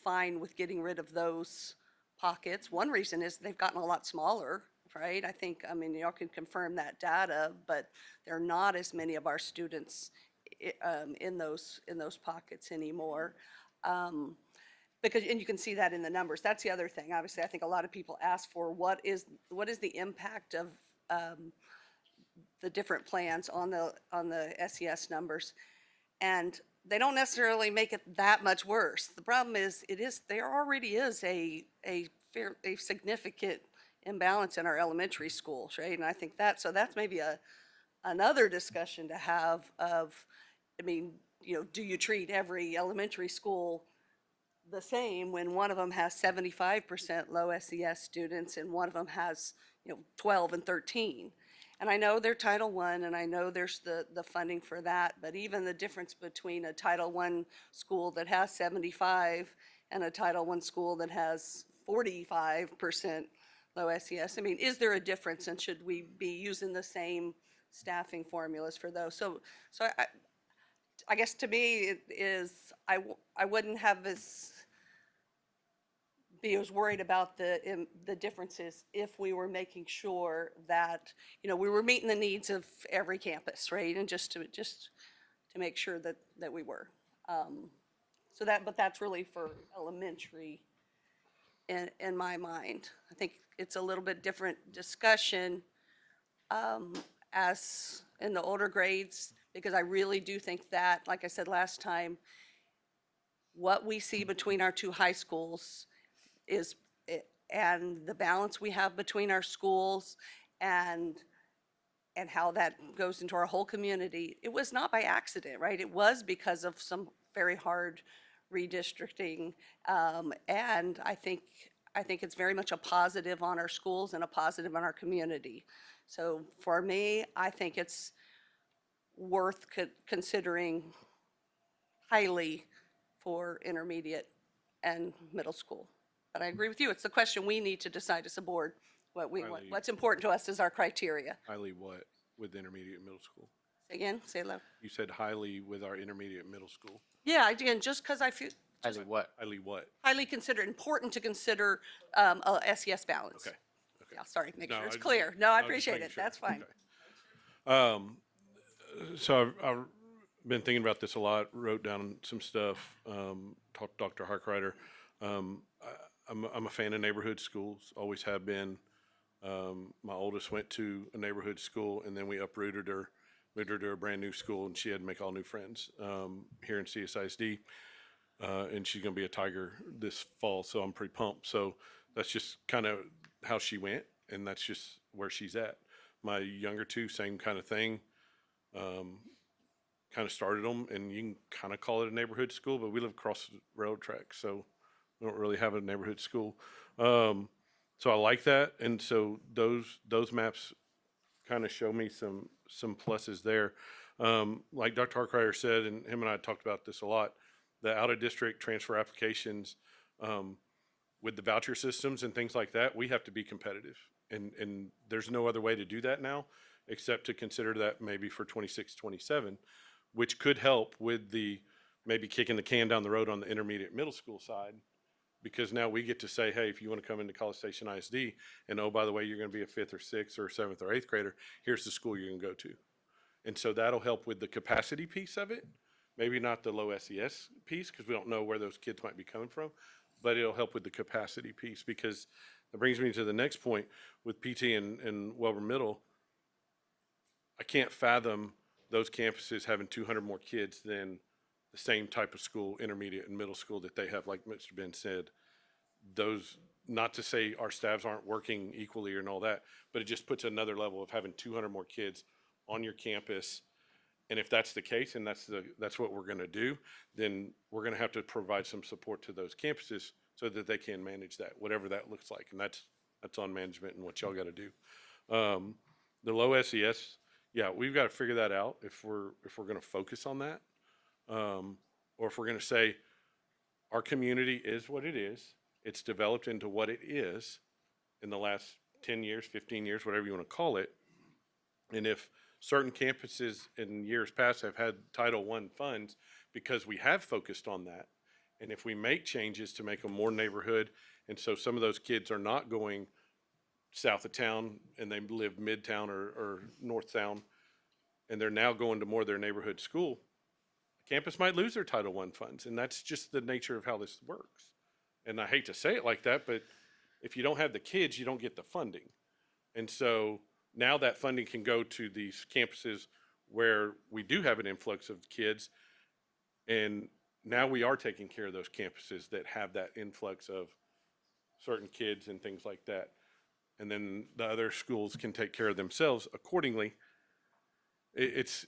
fine with getting rid of those pockets. One reason is they've gotten a lot smaller, right? I mean, y'all can confirm that data, but there are not as many of our students in those pockets anymore. Because, and you can see that in the numbers. That's the other thing. Obviously, I think a lot of people ask for what is the impact of the different plans on the SES numbers, and they don't necessarily make it that much worse. The problem is, there already is a significant imbalance in our elementary schools, right? And I think that's maybe another discussion to have of, I mean, you know, do you treat every elementary school the same when one of them has 75% low SES students and one of them has, you know, 12 and 13? And I know they're Title I, and I know there's the funding for that, but even the difference between a Title I school that has 75 and a Title I school that has 45% low SES, I mean, is there a difference, and should we be using the same staffing formulas for those? So I guess to me, it is, I wouldn't have be as worried about the differences if we were making sure that, you know, we were meeting the needs of every campus, right? And just to make sure that we were. But that's really for elementary in my mind. I think it's a little bit different discussion as in the older grades, because I really do think that, like I said last time, what we see between our two high schools is, and the balance we have between our schools and how that goes into our whole community, it was not by accident, right? It was because of some very hard redistricting, and I think it's very much a positive on our schools and a positive on our community. So for me, I think it's worth considering highly for intermediate and middle school. But I agree with you, it's the question we need to decide as a board. Highly- what's important to us is our criteria. Highly what with intermediate and middle school? Say again, say it loud. You said highly with our intermediate and middle school. Yeah, again, just because I feel Highly what? Highly what? highly considered, important to consider a SES balance. Okay. Yeah, sorry, make No, sure it's I- clear. No, I I was just appreciate making it. sure. That's fine. Okay. So I've been thinking about this a lot, wrote down some stuff, talked to Dr. Harkrider. I'm a fan of neighborhood schools, always have been. My oldest went to a neighborhood school, and then we uprooted her, moved her to a brand new school, and she had to make all new friends here in CSISD. And she's going to be a Tiger this fall, so I'm pretty pumped. So that's just kind of how she went, and that's just where she's at. My younger two, same kind of thing. Kind of started them, and you can kind of call it a neighborhood school, but we live across the railroad track, so we don't really have a neighborhood school. So I like that, and so those maps kind of show me some pluses there. Like Dr. Harkrider said, and him and I talked about this a lot, the out-of-district transfer applications, with the voucher systems and things like that, we have to be competitive. And there's no other way to do that now, except to consider that maybe for 26, 27, which could help with the maybe kicking the can down the road on the intermediate middle school side. Because now we get to say, hey, if you want to come into College Station ISD, and oh, by the way, you're going to be a 5th or 6th or 7th or 8th grader, here's the school you can go to. And so that'll help with the capacity piece of it. Maybe not the low SES piece, because we don't know where those kids might be coming from, but it'll help with the capacity piece, because that brings me to the next point with PT and Welber Middle. I can't fathom those campuses having 200 more kids than the same type of school, intermediate and middle school, that they have, like Mr. Ben said. Those, not to say our staffs aren't working equally and all that, but it just puts another level of having 200 more kids on your campus. And if that's the case, and that's what we're going to do, then we're going to have to provide some support to those campuses so that they can manage that, whatever that looks like. And that's on management and what y'all got to do. The low SES, yeah, we've got to figure that out if we're going to focus on that, or if we're going to say our community is what it is. It's developed into what it is in the last 10 years, 15 years, whatever you want to call it. And if certain campuses in years past have had Title I funds because we have focused on that, and if we make changes to make them more neighborhood, and so some of those kids are not going south of town and they live midtown or north town, and they're now going to more of their neighborhood school, campus might lose their Title I funds, and that's just the nature of how this works. And I hate to say it like that, but if you don't have the kids, you don't get the funding. And so now that funding can go to these campuses where we do have an influx of kids, and now we are taking care of those campuses that have that influx of certain kids and things like that. And then the other schools can take care of themselves accordingly. It's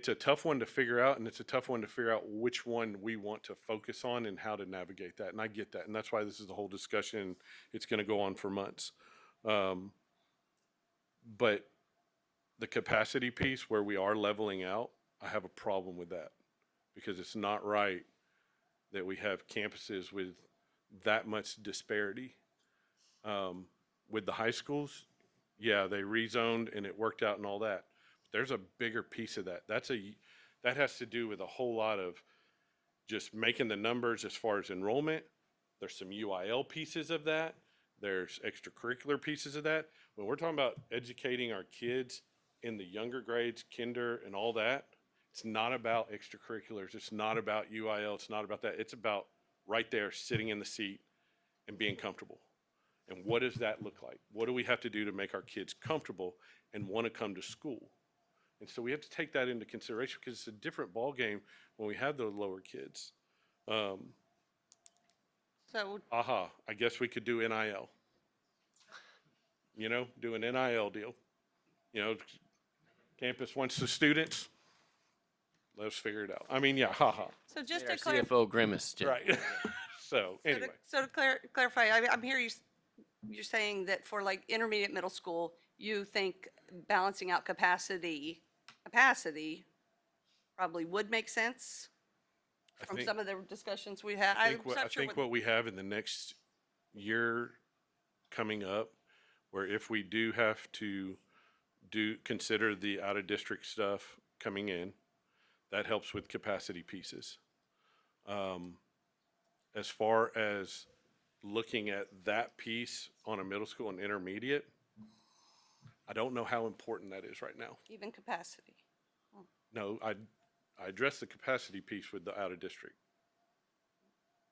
a tough one to figure out, and it's a tough one to figure out which one we want to focus on and how to navigate that. And I get that, and that's why this is the whole discussion. It's going to go on for months. But the capacity piece where we are leveling out, I have a problem with that, because it's not right that we have campuses with that much disparity. With the high schools, yeah, they rezoned and it worked out and all that. There's a bigger piece of that. That has to do with a whole lot of just making the numbers as far as enrollment. There's some UIL pieces of that. There's extracurricular pieces of that. When we're talking about educating our kids in the younger grades, kinder and all that, it's not about extracurriculars. It's not about UIL. It's not about that. It's about right there sitting in the seat and being comfortable. And what does that look like? What do we have to do to make our kids comfortable and want to come to school? And so we have to take that into consideration, because it's a different ballgame when we have those lower kids. So, I guess we could do NIL. Do an NIL deal. Campus wants the students. Let's figure it out. I mean, yeah, so just Our to clarify, CFO grimace. Jim. Right. So anyway. So to clarify, I'm hearing you're saying that for like intermediate middle school, you think balancing out capacity probably would make sense from some of the discussions we had. I think what we have in the next year coming up where if we do have to consider the out-of-district stuff coming in, that helps with capacity pieces. As far as looking at that piece on a middle school and intermediate, I don't know how important that is right now. Even capacity. No, I address the capacity piece with the out-of-district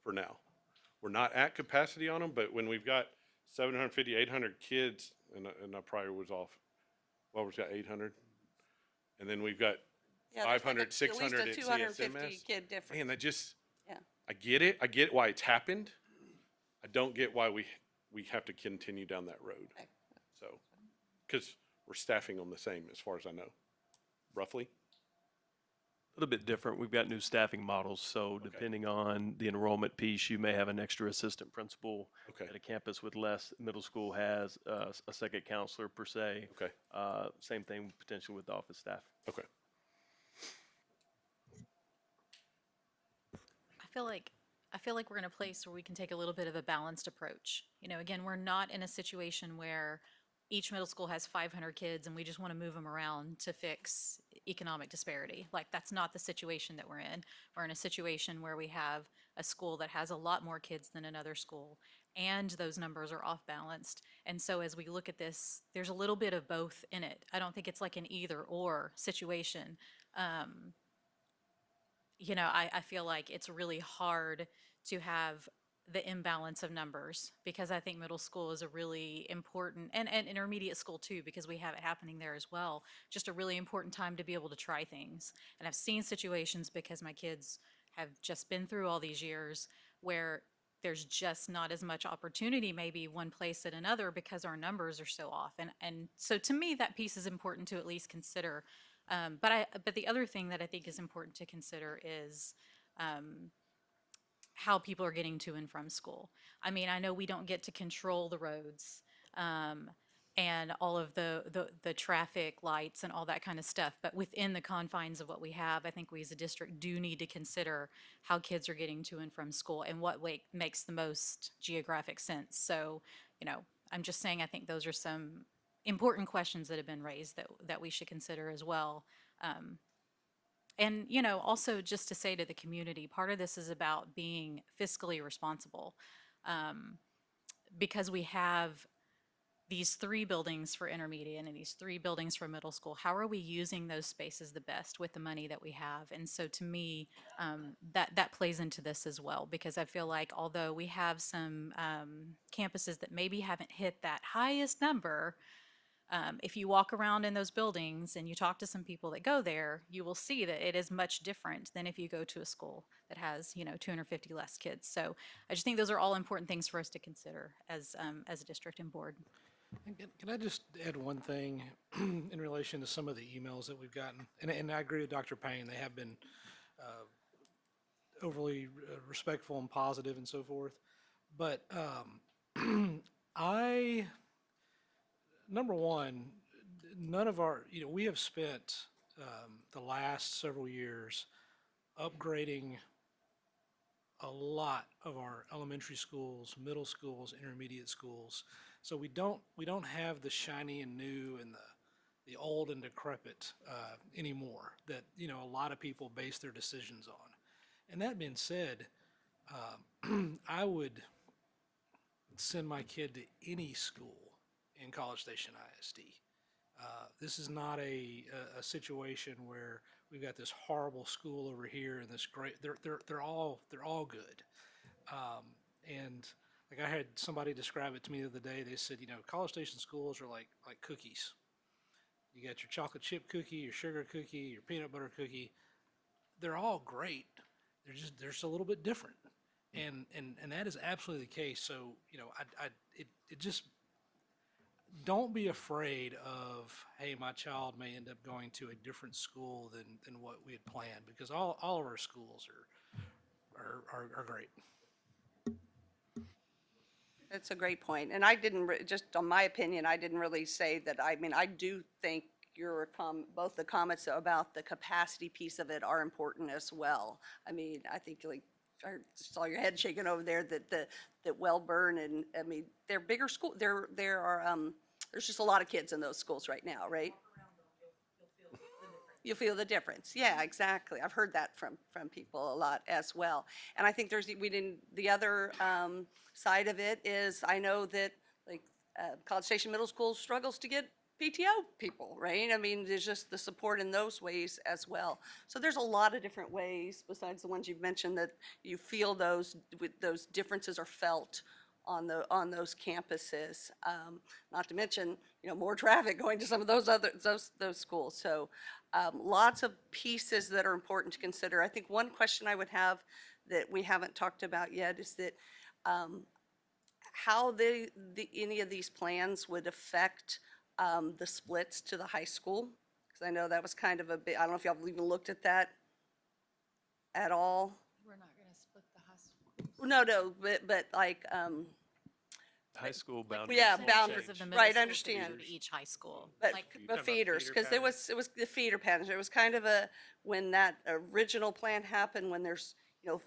for now. We're not at capacity on them, but when we've got 750, 800 kids, and I probably was off, well, we've got 800, and then we've got Yeah, there's 500, like 600 at at least a 250 CSMS. kid difference. Man, that just, Yeah. I get it. I get why it's happened. I don't get why we have to continue down that road. Okay. So, because we're staffing them the same as far as I know, roughly. A little bit different. We've got new staffing models, so depending on the enrollment piece, you may have an extra assistant principal. Okay. At a campus with less, middle school has a second counselor per se. Okay. Same thing potentially with the office staff. Okay. I feel like we're in a place where we can take a little bit of a balanced approach. You know, again, we're not in a situation where each middle school has 500 kids and we just want to move them around to fix economic disparity. Like, that's not the situation that we're in. We're in a situation where we have a school that has a lot more kids than another school, and those numbers are off balanced. And so as we look at this, there's a little bit of both in it. I don't think it's like an either or situation. You know, I feel like it's really hard to have the imbalance of numbers, because I think middle school is a really important, and intermediate school too, because we have it happening there as well, just a really important time to be able to try things. And I've seen situations, because my kids have just been through all these years, where there's just not as much opportunity maybe one place at another because our numbers are so off. And so to me, that piece is important to at least consider. But the other thing that I think is important to consider is how people are getting to and from school. I mean, I know we don't get to control the roads and all of the traffic lights and all that kind of stuff, but within the confines of what we have, I think we as a district do need to consider how kids are getting to and from school and what way makes the most geographic sense. So, you know, I'm just saying, I think those are some important questions that have been raised that we should consider as well. And, you know, also just to say to the community, part of this is about being fiscally responsible, because we have these 3 buildings for intermediate and these 3 buildings for middle school. How are we using those spaces the best with the money that we have? And so to me, that plays into this as well, because I feel like although we have some campuses that maybe haven't hit that highest number, if you walk around in those buildings and you talk to some people that go there, you will see that it is much different than if you go to a school that has, you know, 250 less kids. So I just think those are all important things for us to consider as a district and board. And can I just add one thing in relation to some of the emails that we've gotten? And I agree with Dr. Payne. They have been overly respectful and positive and so forth. But number one, none of our, you know, we have spent the last several years upgrading a lot of our elementary schools, middle schools, intermediate schools. So we don't have the shiny and new and the old and decrepit anymore that, you know, a lot of people base their decisions on. And that being said, I would send my kid to any school in College Station ISD. This is not a situation where we've got this horrible school over here and this great. They're all good. And like, I had somebody describe it to me the other day. They said, you know, College Station schools are like cookies. You got your chocolate chip cookie, your sugar cookie, your peanut butter cookie. They're all great. They're just a little bit different. And that is absolutely the case. So, you know, it just, don't be afraid of, hey, my child may end up going to a different school than what we had planned, because all of our schools are great. That's a great point. And I didn't, just on my opinion, I didn't really say that. I mean, I do think both the comments about the capacity piece of it are important as well. I mean, I think, like, I saw your head shaking over there, that Wellburn and, I mean, they're bigger school, there are, there's just a lot of kids in those schools right now, right? You'll feel the difference. Yeah, exactly. I've heard that from people a lot as well. And I think the other side of it is, I know that like College Station Middle School struggles to get PTO people, right? I mean, there's just the support in those ways as well. So there's a lot of different ways besides the ones you've mentioned that you feel those differences are felt on those campuses. Not to mention, more traffic going to some of those schools. So lots of pieces that are important to consider. I think one question I would have that we haven't talked about yet is that how any of these plans would affect the splits to the high school. Because I know that was kind of a bit, I don't know if y'all even looked at that at all. We're not gonna split the high school. No, but like, High school boundaries. yeah, won't boundaries, change. Of the middle right, I school to understand. go to each high school. But, Like, but about feeders, feeder because it was the feeder patterns. It was kind of when that original plan happened, when there's,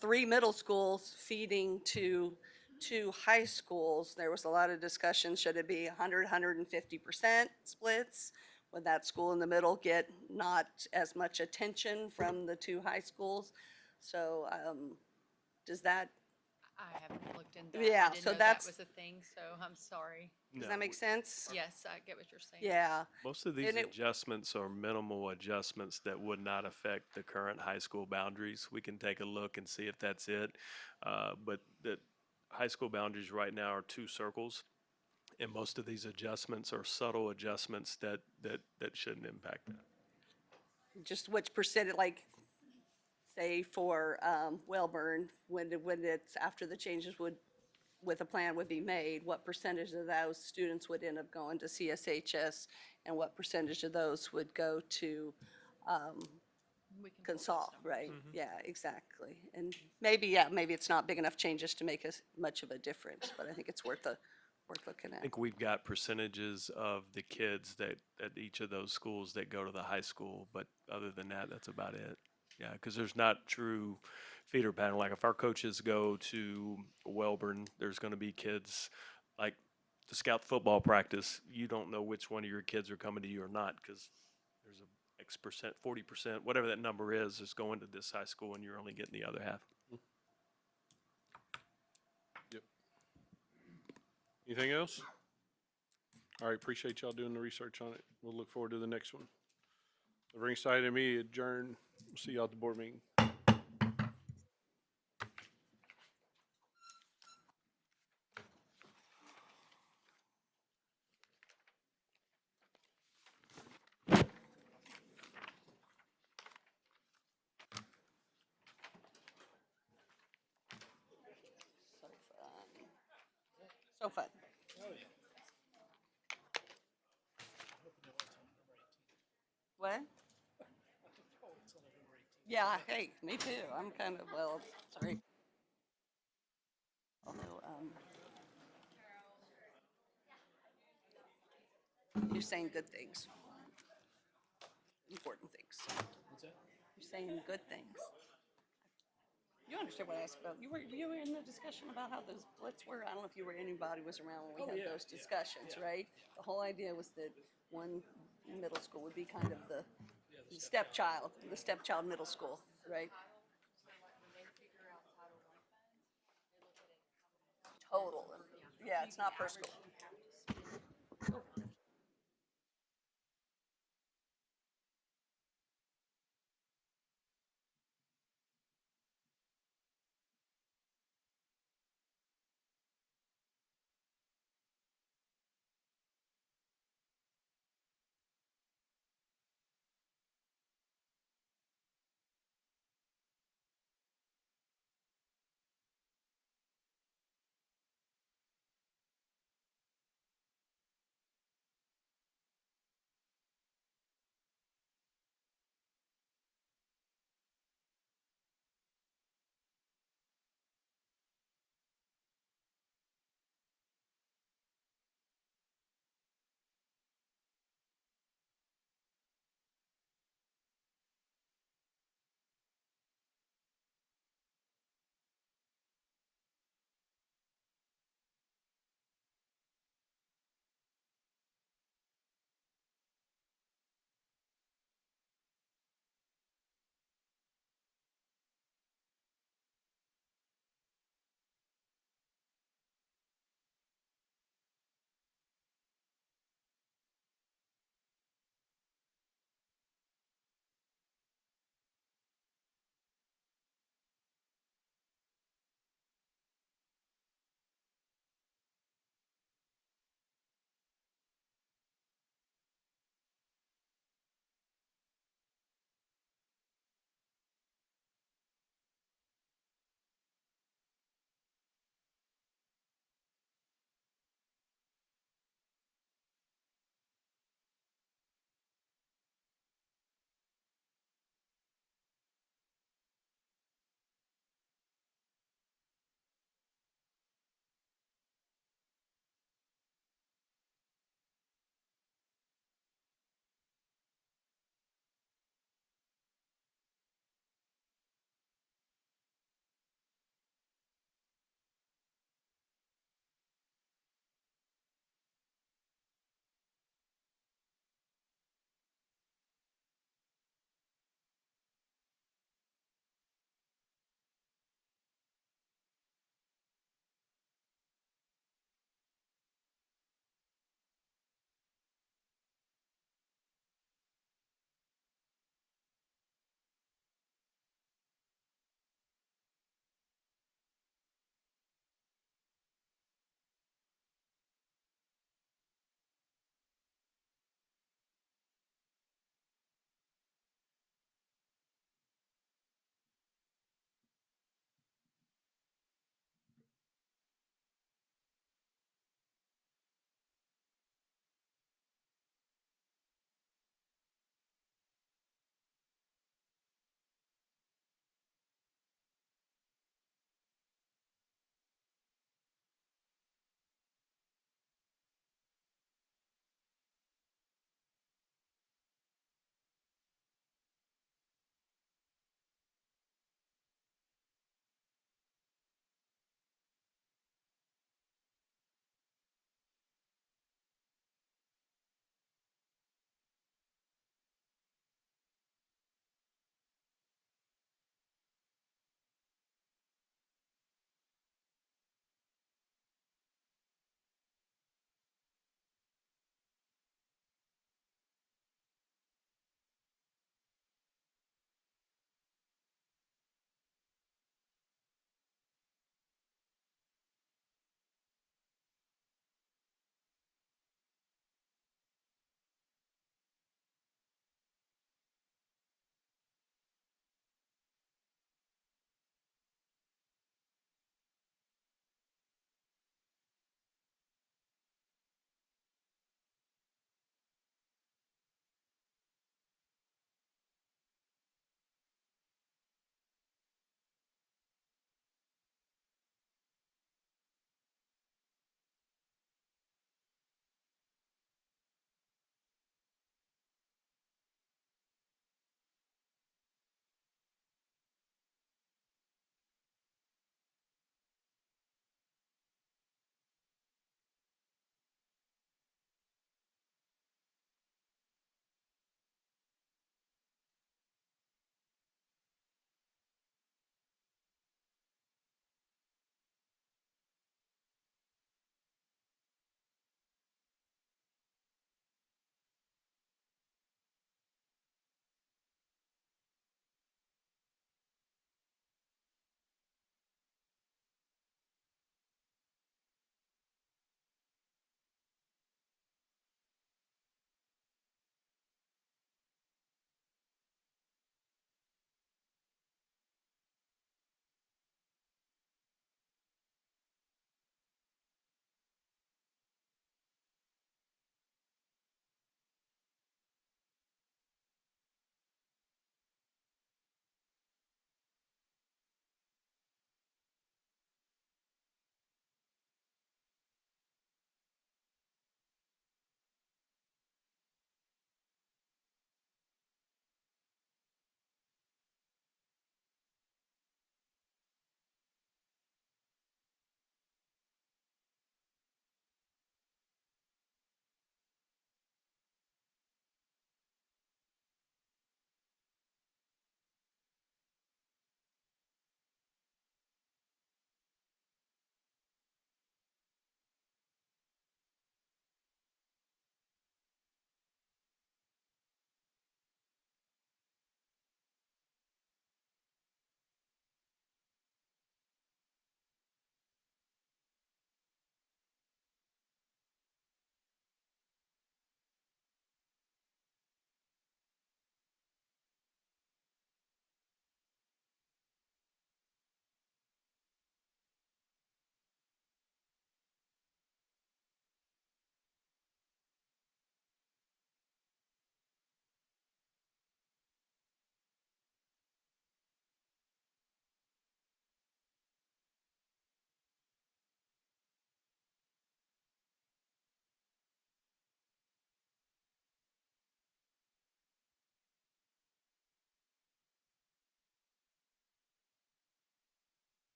3 middle schools feeding to 2 high schools, there was a lot of discussion, should it be 150% splits? Would that school in the middle get not as much attention from the 2 high schools? So, does that, I haven't looked into that. Yeah, I didn't so know that's- that was a thing, so I'm sorry. does No, that make sense? Yes, I get what you're saying. Yeah. Most of these And it- adjustments are minimal adjustments that would not affect the current high school boundaries. We can take a look and see if that's it. But the high school boundaries right now are 2 circles. And most of these adjustments are subtle adjustments that shouldn't impact that. Just which percentage, like, say for Wellburn, when it's after the changes with a plan would be made, what percentage of those students would end up going to CSHS, and what percentage of those would go to We can pull those Consol, numbers. right? Yeah, exactly. And maybe it's not big enough changes to make much of a difference, but I think it's worth looking I at. think we've got percentages of the kids that at each of those schools that go to the high school, but other than that, that's about it. Yeah, because there's not true feeder pattern. Like if our coaches go to Welborn, there's going to be kids like the scout football practice. You don't know which one of your kids are coming to you or not because there's a X percent, 40%, whatever that number is going to this high school, and you're only getting the other half. Yep. Anything else? All right, appreciate y'all doing the research on it. We'll look forward to the next one. The ringside and me adjourn. We'll see y'all at the board meeting. So fun. What? Yeah, hey, me too. I'm kind of, well, sorry. Although, you're saying good things. Important things. What's that? You're saying good things. You understand what I asked about? You were in the discussion about how those splits were. I don't know if anybody was around when we had those discussions, right? The whole idea was that one middle school would be kind of the stepchild middle school, right? Total. Yeah, it's not per school.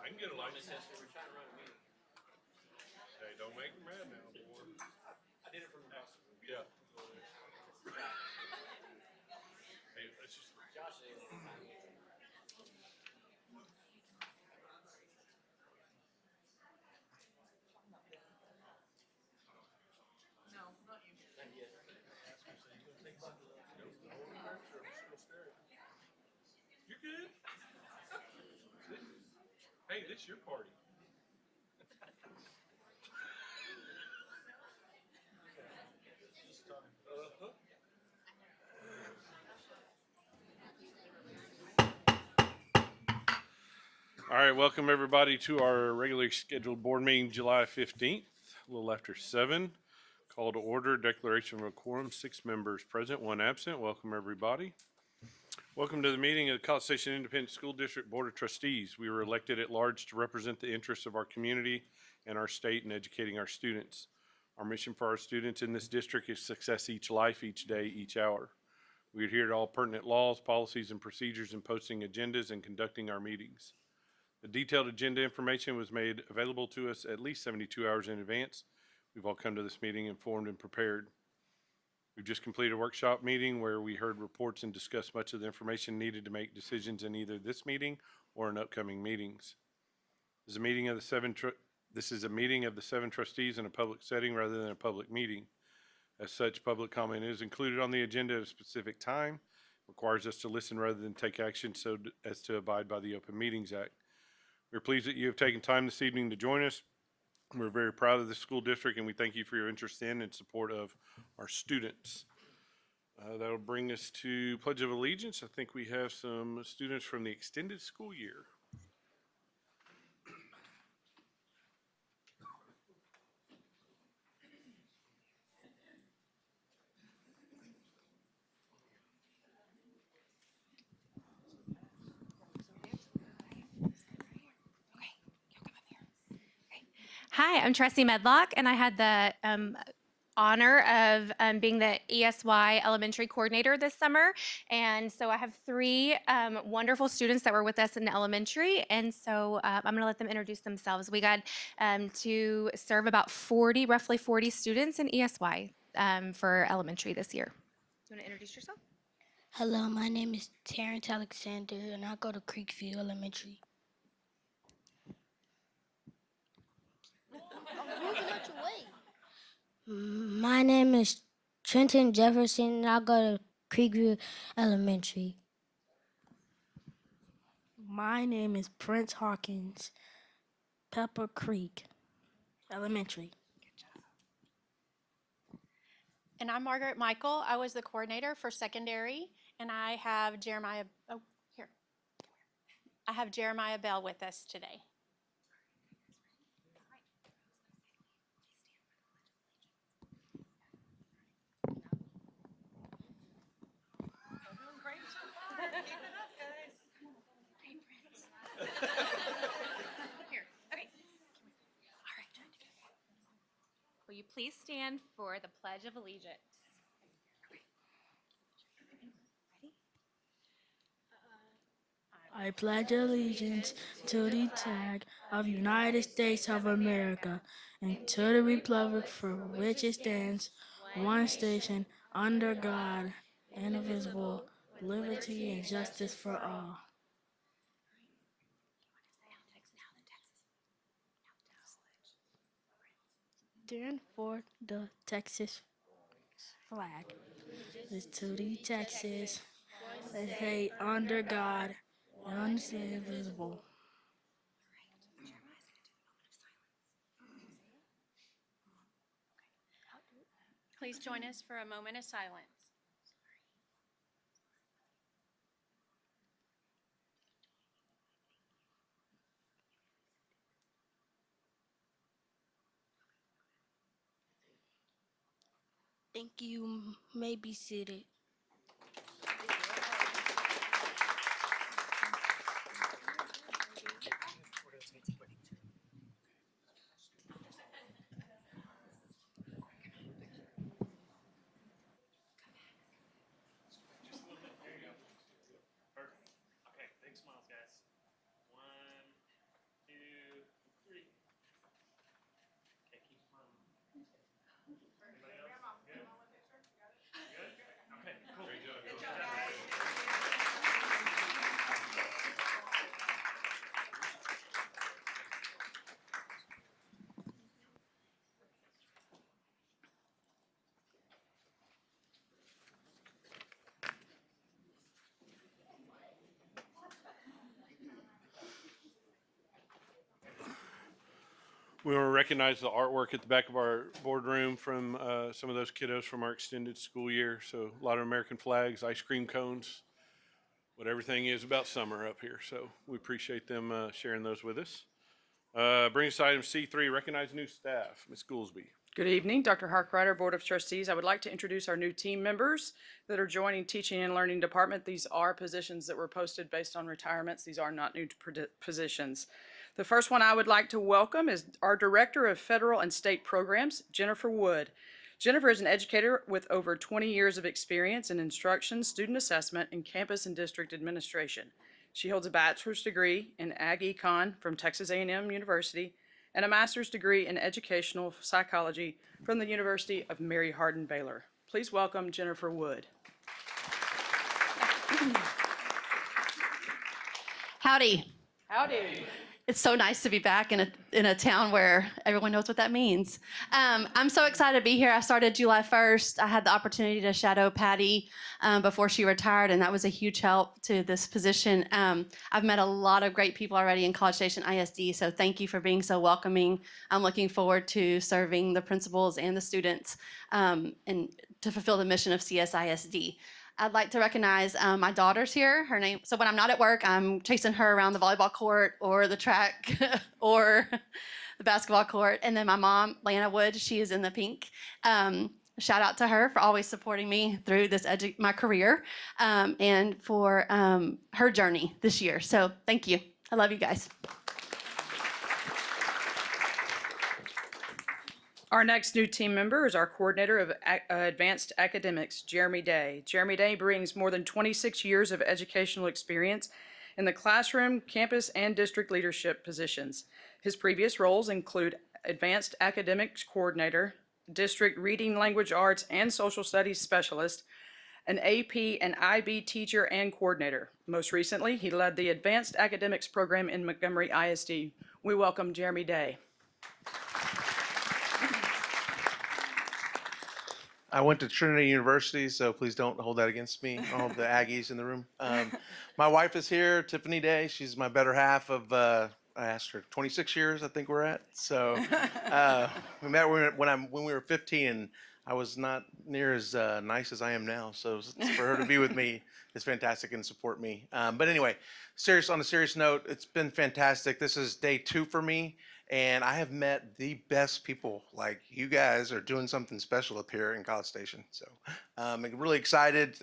I can get a license. Hey, don't make them mad now, boy. I did it from the house. Yeah. Hey, let's just. You're good. Hey, this is your party. Uh-huh. All right, welcome everybody to our regularly scheduled board meeting, July 15th, a little after 7. Call to order, declaration of a quorum, 6 members present, 1 absent. Welcome everybody. Welcome to the meeting of the College Station Independent School District Board of Trustees. We were elected at large to represent the interests of our community and our state in educating our students. Our mission for our students in this district is success each life, each day, each hour. We adhere to all pertinent laws, policies, and procedures in posting agendas and conducting our meetings. The detailed agenda information was made available to us at least 72 hours in advance. We've all come to this meeting informed and prepared. We've just completed a workshop meeting where we heard reports and discussed much of the information needed to make decisions in either this meeting or in upcoming meetings. This is a meeting of the 7 trustees in a public setting rather than a public meeting. As such, public comment is included on the agenda at a specific time, requires us to listen rather than take action so as to abide by the Open Meetings Act. We're pleased that you have taken time this evening to join us. We're very proud of the school district and we thank you for your interest in and support of our students. That'll bring us to Pledge of Allegiance. I think we have some students from the extended school year. Hi, I'm Tressie Medlock, and I had the honor of being the ESY elementary coordinator this summer. And so I have 3 wonderful students that were with us in elementary. And so I'm going to let them introduce themselves. We got to serve about roughly 40 students in ESY for elementary this year. You want to introduce yourself? Hello, my name is Terrence Alexander, and I go to Creekview Elementary. My name is Trenton Jefferson, and I go to Creekview Elementary. My name is Prince Hawkins, Pepper Creek Elementary. And I'm Margaret Michael. I was the coordinator for secondary, and I have Jeremiah. Oh, here. I have Jeremiah Bell with us today. Here, okay. All right. Will you please stand for the Pledge of Allegiance? I pledge allegiance to the flag of United States of America and to the republic for which it stands, one nation, under God, indivisible, liberty and justice for all. Stand for the Texas flag. It's to the Texas, they say under God, indivisible. Please join us for a moment of silence. Thank you. May be seated. Okay, big smiles, guys. 1, 2, We want to recognize the artwork at the back of our boardroom from some of those kiddos from our extended school year. So a lot of American flags, ice cream cones, what everything is about summer up here. So we appreciate them sharing those with us. Brings us to item C3, recognize new staff. Ms. Goolsby. Good evening, Dr. Harkrider, Board of Trustees. I would like to introduce our new team members that are joining Teaching and Learning Department. These are positions that were posted based on retirements. These are not new positions. The first one I would like to welcome is our Director of Federal and State Programs, Jennifer Wood. Jennifer is an educator with over 20 years of experience in instruction, student assessment, and campus and district administration. She holds a bachelor's degree in Ag Econ from Texas A&M University and a master's degree in educational psychology from the University of Mary Hardin Baylor. Please welcome Jennifer Wood. Howdy. Howdy. It's so nice to be back in a town where everyone knows what that means. I'm so excited to be here. I started July 1st. I had the opportunity to shadow Patty before she retired, and that was a huge help to this position. I've met a lot of great people already in College Station ISD, so thank you for being so welcoming. I'm looking forward to serving the principals and the students and to fulfill the mission of CSISD. I'd like to recognize my daughter's here. Her name. So when I'm not at work, I'm chasing her around the volleyball court or the track or the basketball court. And then my mom, Lana Wood, she is in the pink. Shout out to her for always supporting me through this my career and for her journey this year. So thank you. I love you guys. Our next new team member is our Coordinator of Advanced Academics, Jeremy Day. Jeremy Day brings more than 26 years of educational experience in the classroom, campus, and district leadership positions. His previous roles include Advanced Academics Coordinator, District Reading, Language Arts, and Social Studies Specialist, an AP and IB teacher and coordinator. Most recently, he led the Advanced Academics program in Montgomery ISD. We welcome Jeremy Day. I went to Trinity University, so please don't hold that against me, all the Aggies in the room. My wife is here, Tiffany Day. She's my better half of, I asked her, 26 years, I think we're at. So we met when we were 15, and I was not near as nice as I am now. So for her to be with me is fantastic and support me. But anyway, on a serious note, it's been fantastic. This is day 2 for me. And I have met the best people. Like, you guys are doing something special up here in College Station. So I'm really excited.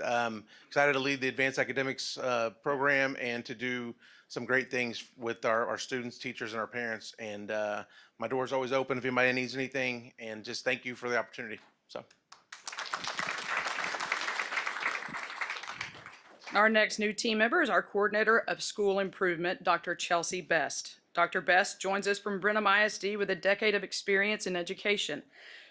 Excited to lead the Advanced Academics program and to do some great things with our students, teachers, and our parents. And my door's always open if anybody needs anything. And just thank you for the opportunity. So. Our next new team member is our Coordinator of School Improvement, Dr. Chelsea Best. Dr. Best joins us from Brenham ISD with a decade of experience in education.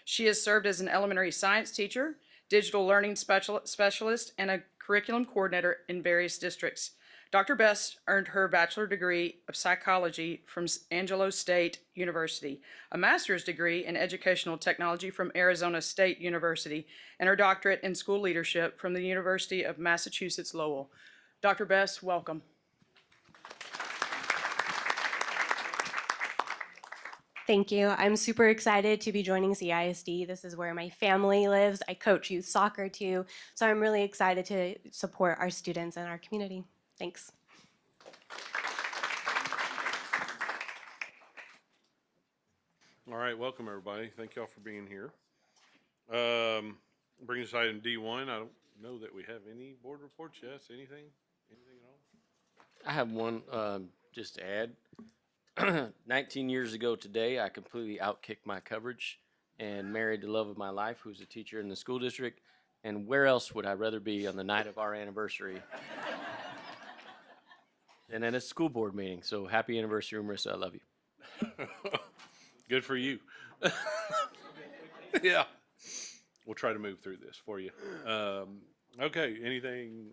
She has served as an elementary science teacher, digital learning specialist, and a curriculum coordinator in various districts. Dr. Best earned her bachelor degree of psychology from Angelo State University, a master's degree in educational technology from Arizona State University, and her doctorate in school leadership from the University of Massachusetts Lowell. Dr. Best, welcome. Thank you. I'm super excited to be joining CISD. This is where my family lives. I coach youth soccer too, so I'm really excited to support our students and our community. Thanks. All right, welcome everybody. Thank y'all for being here. Bring us item D1. I don't know that we have any board reports. Yes, anything at all? I have one just to add. 19 years ago today, I completely outkicked my coverage and married the love of my life, who's a teacher in the school district. And where else would I rather be on the night of our anniversary than at a school board meeting? So happy anniversary, Marissa. I love you. Good for you. Yeah. We'll try to move through this for you. Okay, anything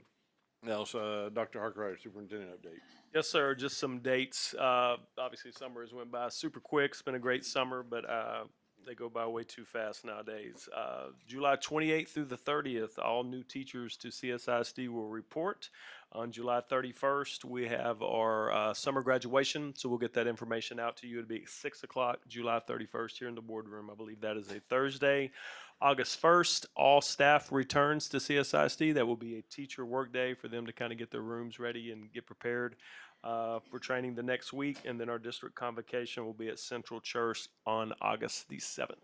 else? Dr. Harkrider, Superintendent update. Yes, sir. Just some dates. Obviously, summer has went by super quick. It's been a great summer, but They go by way too fast nowadays. July 28th through the 30th, all new teachers to CSISD will report. On July 31st, we have our summer graduation, so we'll get that information out to you. It'll be at 6 o'clock, July 31st, here in the boardroom. I believe that is a Thursday. August 1st, all staff returns to CSISD. That will be a teacher work day for them to kind of get their rooms ready and get prepared for training the next week. And then our district convocation will be at Central Church on August the 7th.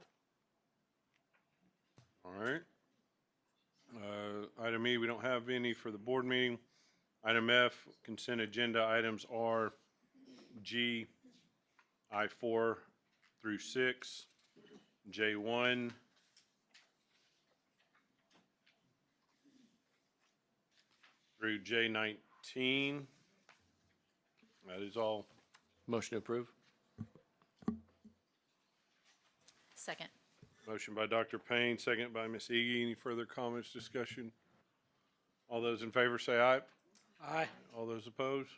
All right. Item E, we don't have any for the board meeting. Item F, consent agenda items are G, I4 through 6, J1, through J19. That is all. Motion to approve. Second. Motion by Dr. Payne, second by Ms. Ege. Any further comments, discussion? All those in favor say aye. Aye. All those opposed?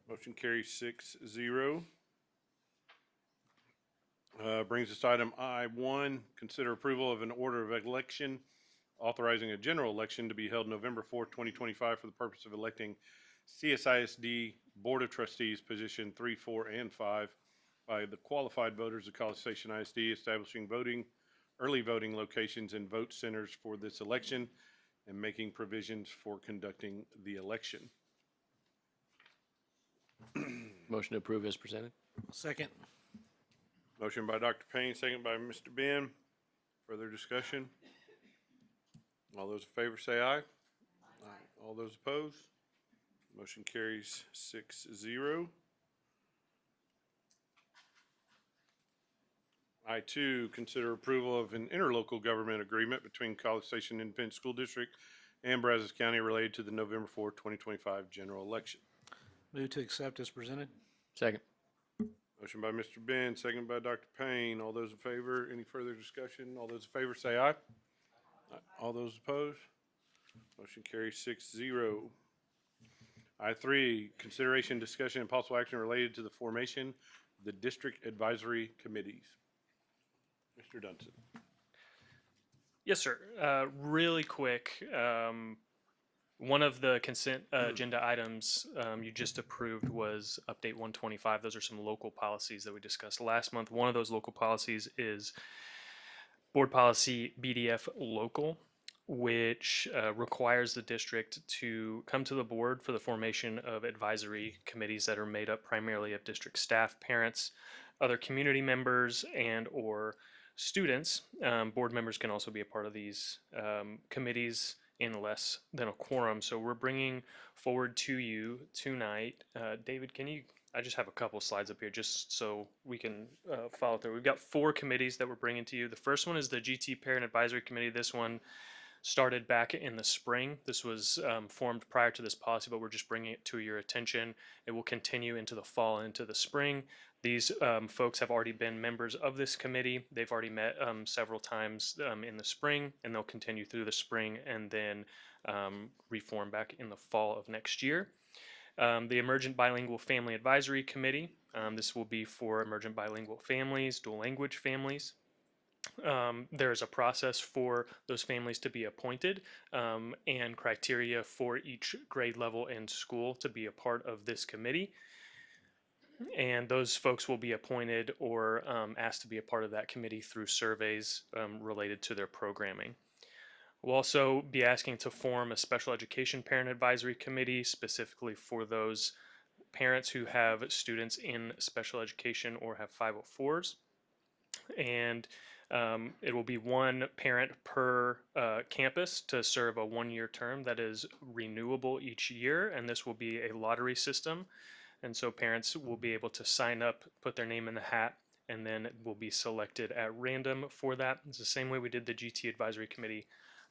Motion carries 6-0. Brings us to item I1, consider approval of an order of election authorizing a general election to be held November 4th, 2025 for the purpose of electing CSISD Board of Trustees position 3, 4, and 5 by the qualified voters of College Station ISD, establishing early voting locations and vote centers for this election, and making provisions for conducting the election. Motion to approve as presented. Second. Motion by Dr. Payne, second by Mr. Ben. Further discussion? All those in favor say aye. Aye. All those opposed? Motion carries 6-0. I2, consider approval of an interlocal government agreement between College Station Independent School District and Brazos County related to the November 4th, 2025 general election. Move to accept as presented. Second. Motion by Mr. Ben, second by Dr. Payne. All those in favor, any further discussion? All those in favor say aye. Aye. All those opposed? Motion carries 6-0. I3, consideration, discussion, and possible action related to the formation of the district advisory committees. Mr. Dunson. Yes, sir. Really quick, one of the consent agenda items you just approved was Update 125. Those are some local policies that we discussed last month. One of those local policies is Board Policy BDF Local, which requires the district to come to the board for the formation of advisory committees that are made up primarily of district staff, parents, other community members, and or students. Board members can also be a part of these committees in less than a quorum. So we're bringing forward to you tonight. David, I just have a couple slides up here just so we can follow through. We've got 4 committees that we're bringing to you. The first one is the GT Parent Advisory Committee. This one started back in the spring. This was formed prior to this policy, but we're just bringing it to your attention. It will continue into the fall and into the spring. These folks have already been members of this committee. They've already met several times in the spring, and they'll continue through the spring and then reform back in the fall of next year. The Emergent Bilingual Family Advisory Committee. This will be for emergent bilingual families, dual language families. There is a process for those families to be appointed and criteria for each grade level and school to be a part of this committee. And those folks will be appointed or asked to be a part of that committee through surveys related to their programming. We'll also be asking to form a special education parent advisory committee specifically for those parents who have students in special education or have 504s. And it will be one parent per campus to serve a 1-year term that is renewable each year, and this will be a lottery system. And so parents will be able to sign up, put their name in the hat, and then will be selected at random for that. It's the same way we did the GT Advisory Committee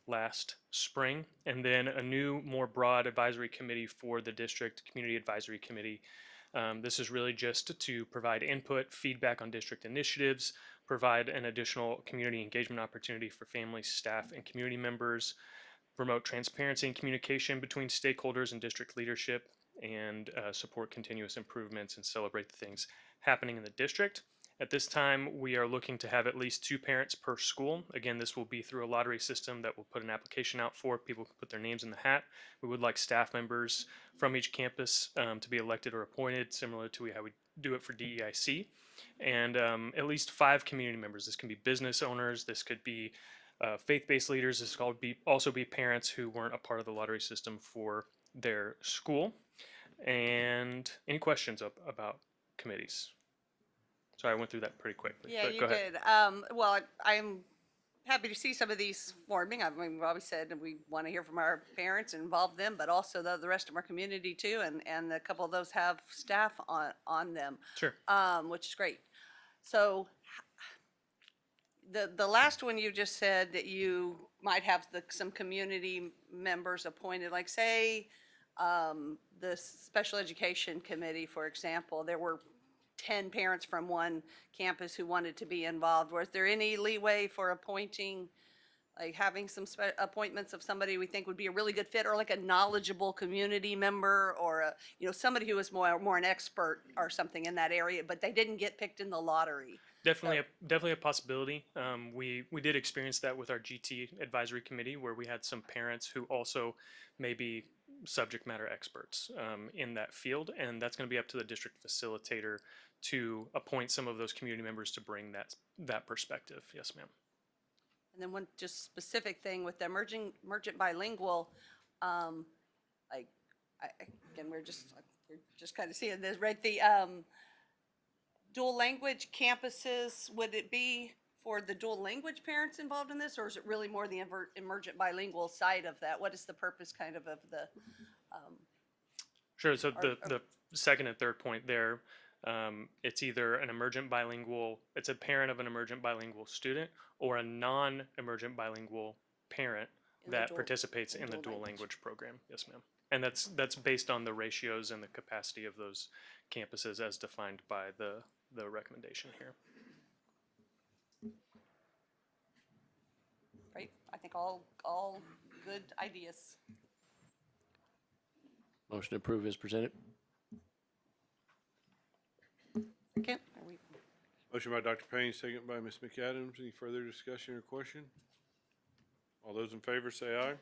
last spring. And then a new, more broad advisory committee for the District Community Advisory Committee. This is really just to provide input, feedback on district initiatives, provide an additional community engagement opportunity for families, staff, and community members, promote transparency and communication between stakeholders and district leadership, and support continuous improvements and celebrate the things happening in the district. At this time, we are looking to have at least 2 parents per school. Again, this will be through a lottery system that will put an application out for. People can put their names in the hat. We would like staff members from each campus to be elected or appointed, similar to how we do it for DEIC. And at least 5 community members. This can be business owners. This could be faith-based leaders. This could also be parents who weren't a part of the lottery system for their school. And any questions about committees? Sorry, I went through that pretty quickly. Yeah, but you go ahead. did. Well, I'm happy to see some of these forming. I mean, we've always said we want to hear from our parents and involve them, but also the rest of our community too. And a couple of those have staff on them, Sure. which is great. So the last one you just said that you might have some community members appointed, like say the special education committee, for example, there were 10 parents from one campus who wanted to be involved. Was there any leeway for appointing, like having some appointments of somebody we think would be a really good fit, or like a knowledgeable community member, or somebody who is more an expert or something in that area, but they didn't get picked in the lottery? Definitely a possibility. We did experience that with our GT advisory committee, where we had some parents who also may be subject matter experts in that field, and that's going to be up to the district facilitator to appoint some of those community members to bring that perspective. Yes, ma'am. And then one just specific thing with the emergent bilingual, like again, we're just kind of seeing this, right? The dual language campuses, would it be for the dual language parents involved in this, or is it really more the emergent bilingual side of that? What is the purpose kind of the? Sure. So the second and third point there, it's either an emergent bilingual, it's a parent of an emergent bilingual student, or a non-emergent bilingual parent that participates in the dual language program. Yes, ma'am. And that's based on the ratios and the capacity of those campuses as defined by the recommendation here. Great. I think all good ideas. Motion to approve is presented. Second. Motion by Dr. Payne, second by Ms. McAdams. Any further discussion or question? All those in favor say aye.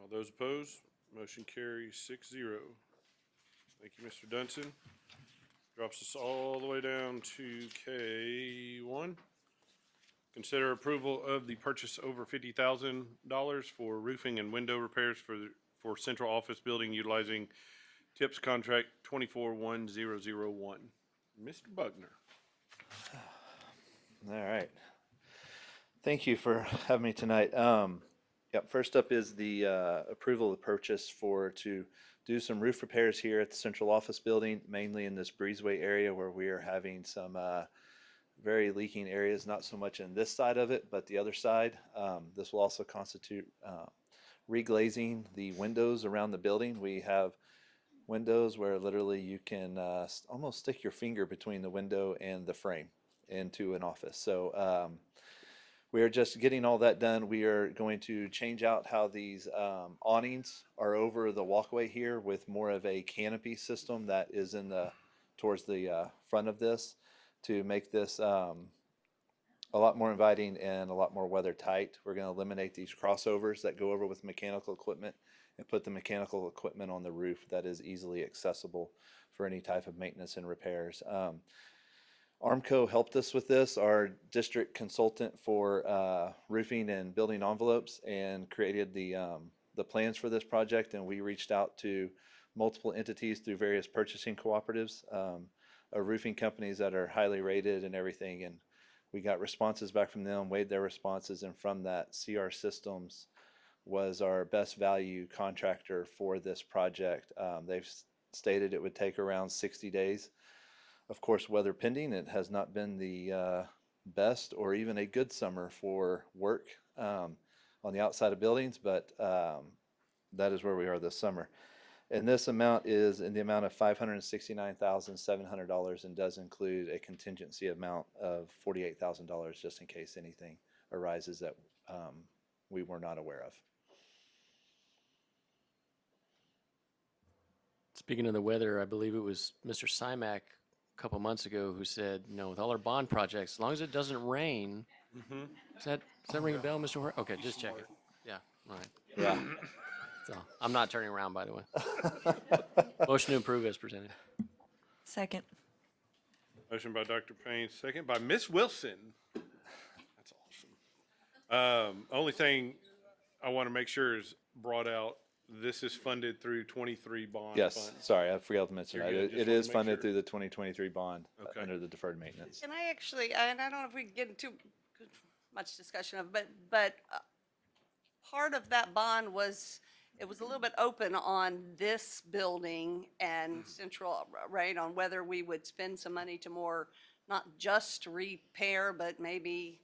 All those opposed, motion carries 6-0. Thank you, Mr. Dunson. Drops us all the way down to K1. Consider approval of the purchase over $50,000 for roofing and window repairs for central office building utilizing TIPS contract 241001. Mr. Buckner. All right. Thank you for having me tonight. Yep, first up is the approval of the purchase to do some roof repairs here at the central office building, mainly in this breezeway area where we are having some very leaking areas, not so much in this side of it, but the other side. This will also constitute reglazing the windows around the building. We have windows where literally you can almost stick your finger between the window and the frame into an office. So we are just getting all that done. We are going to change out how these awnings are over the walkway here with more of a canopy system that is towards the front of this to make this a lot more inviting and a lot more weather tight. We're going to eliminate these crossovers that go over with mechanical equipment and put the mechanical equipment on the roof that is easily accessible for any type of maintenance and repairs. Armco helped us with this, our district consultant for roofing and building envelopes, and created the plans for this project, and we reached out to multiple entities through various purchasing cooperatives of roofing companies that are highly rated and everything, and we got responses back from them, weighed their responses, and from that, CR Systems was our best value contractor for this project. They've stated it would take around 60 days. Of course, weather pending, it has not been the best or even a good summer for work on the outside of buildings, but that is where we are this summer. And this amount is in the amount of $569,700 and does include a contingency amount of $48,000 just in case anything arises that we were not aware of. Speaking of the weather, I believe it was Mr. Simak couple months ago who said, you know, with all our bond projects, as long as it doesn't rain, does that ring a bell, Mr. Hor? Okay, just check it. Yeah, all right. Yeah. So I'm not turning around, by the way. Motion to approve as presented. Second. Motion by Dr. Payne, second by Miss Wilson. That's awesome. Only thing I want to make sure is brought out, this is funded through 23 bond Yes, funds. sorry, I forgot to mention You're that. good. It Just it wanted is to make funded sure. through the 2023 bond Okay. under the deferred maintenance. Can I actually, and I don't know if we can get into much discussion of, but part of that bond was, it was a little bit open on this building and Central, right, on whether we would spend some money to more, not just repair, but maybe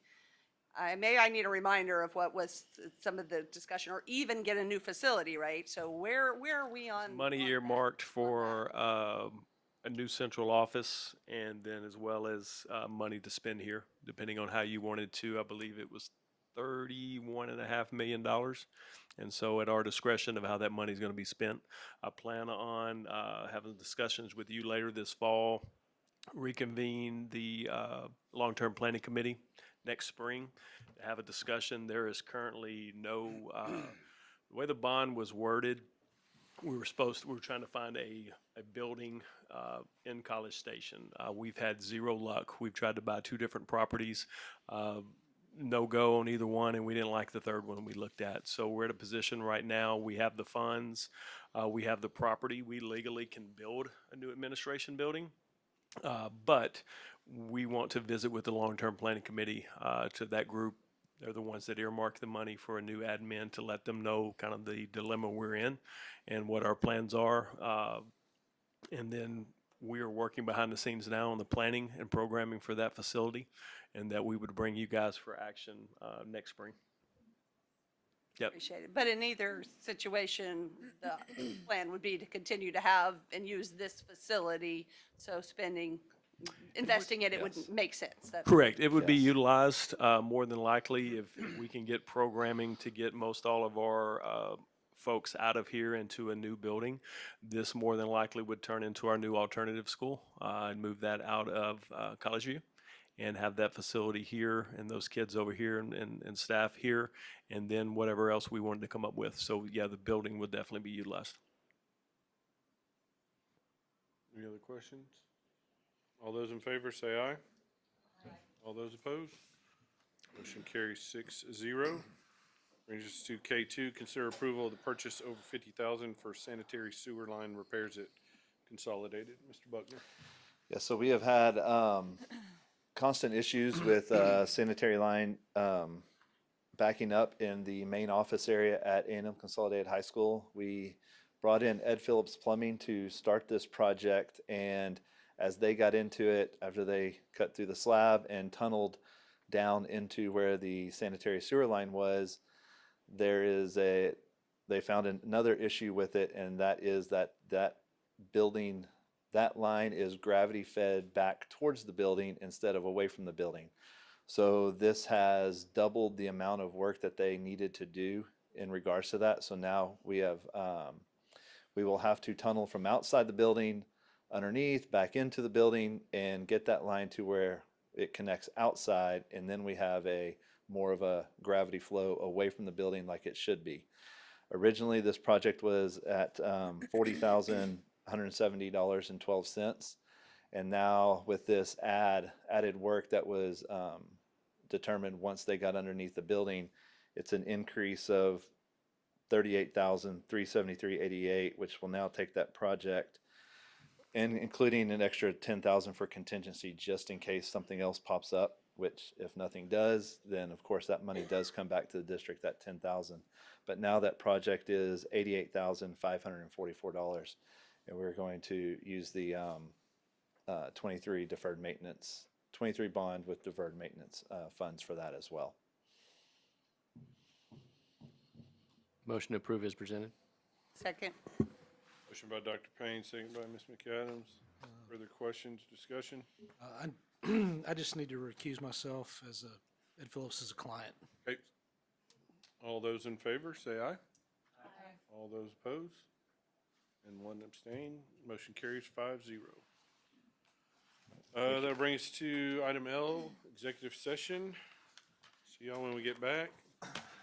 I need a reminder of what was some of the discussion, or even get a new facility, right? So where are we on? Money earmarked for a new central office, and then as well as money to spend here, depending on how you wanted to. I believe it was $31.5 million. And so at our discretion of how that money is going to be spent, I plan on having discussions with you later this fall, reconvene the long-term planning committee next spring to have a discussion. There is currently no, the way the bond was worded, we were trying to find a building in College Station. We've had zero luck. We've tried to buy 2 different properties, no go on either one, and we didn't like the third one we looked at. So we're at a position right now, we have the funds, we have the property, we legally can build a new administration building. But we want to visit with the long-term planning committee, to that group. They're the ones that earmark the money for a new admin, to let them know kind of the dilemma we're in and what our plans are. And then we are working behind the scenes now on the planning and programming for that facility, and that we would bring you guys for action next spring. Yep. Appreciate it. But in either situation, the plan would be to continue to have and use this facility, so investing in it would make sense. Correct. It would be utilized more than likely if we can get programming to get most all of our folks out of here into a new building. This more than likely would turn into our new alternative school and move that out of College View and have that facility here and those kids over here and staff here, and then whatever else we wanted to come up with. So yeah, the building would definitely be utilized. Any other questions? All those in favor say aye. All those opposed? Motion carries 6-0. Brings us to K2, consider approval of the purchase over $50,000 for sanitary sewer line repairs at Consolidated. Mr. Buckner. Yeah, so we have had constant issues with sanitary line backing up in the main office area at A&M Consolidated High School. We brought in Ed Phillips Plumbing to start this project, and as they got into it, after they cut through the slab and tunneled down into where the sanitary sewer line was, they found another issue with it, and that is that building, that line is gravity fed back towards the building instead of away from the building. So this has doubled the amount of work that they needed to do in regards to that. So now we will have to tunnel from outside the building underneath back into the building and get that line to where it connects outside, and then we have more of a gravity flow away from the building like it should be. Originally, this project was at $40,170.12, and now with this added work that was determined once they got underneath the building, it's an increase of $38,373.88, which will now take that project, and including an extra $10,000 for contingency just in case something else pops up, which if nothing does, then of course that money does come back to the district, that $10,000. But now that project is $88,544, and we're going to use the 23 deferred maintenance, 23 bond with deferred maintenance funds for that as well. Motion to approve is presented. Second. Motion by Dr. Payne, second by Ms. McAdams. Further questions, discussion? I just need to recuse myself as Ed Phillips as a client. Okay. All those in favor, say aye. Aye. All those opposed? And one abstain. Motion carries 5-0. That'll bring us to item L, executive session. See y'all when we get back.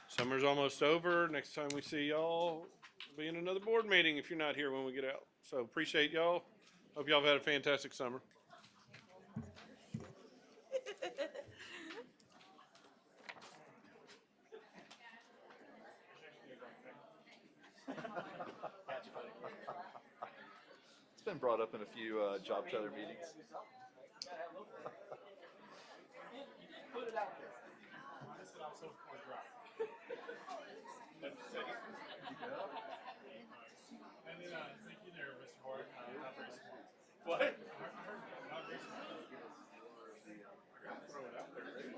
Summer's almost over. Next time we see y'all, we'll be in another board meeting if you're not here when we get out. So appreciate y'all. Hope y'all have had a fantastic summer. It's been brought up in a few job trailer meetings. Thank you there, Mr. Hart. Not very smart. What? I heard not very smart. Throw it out there, right?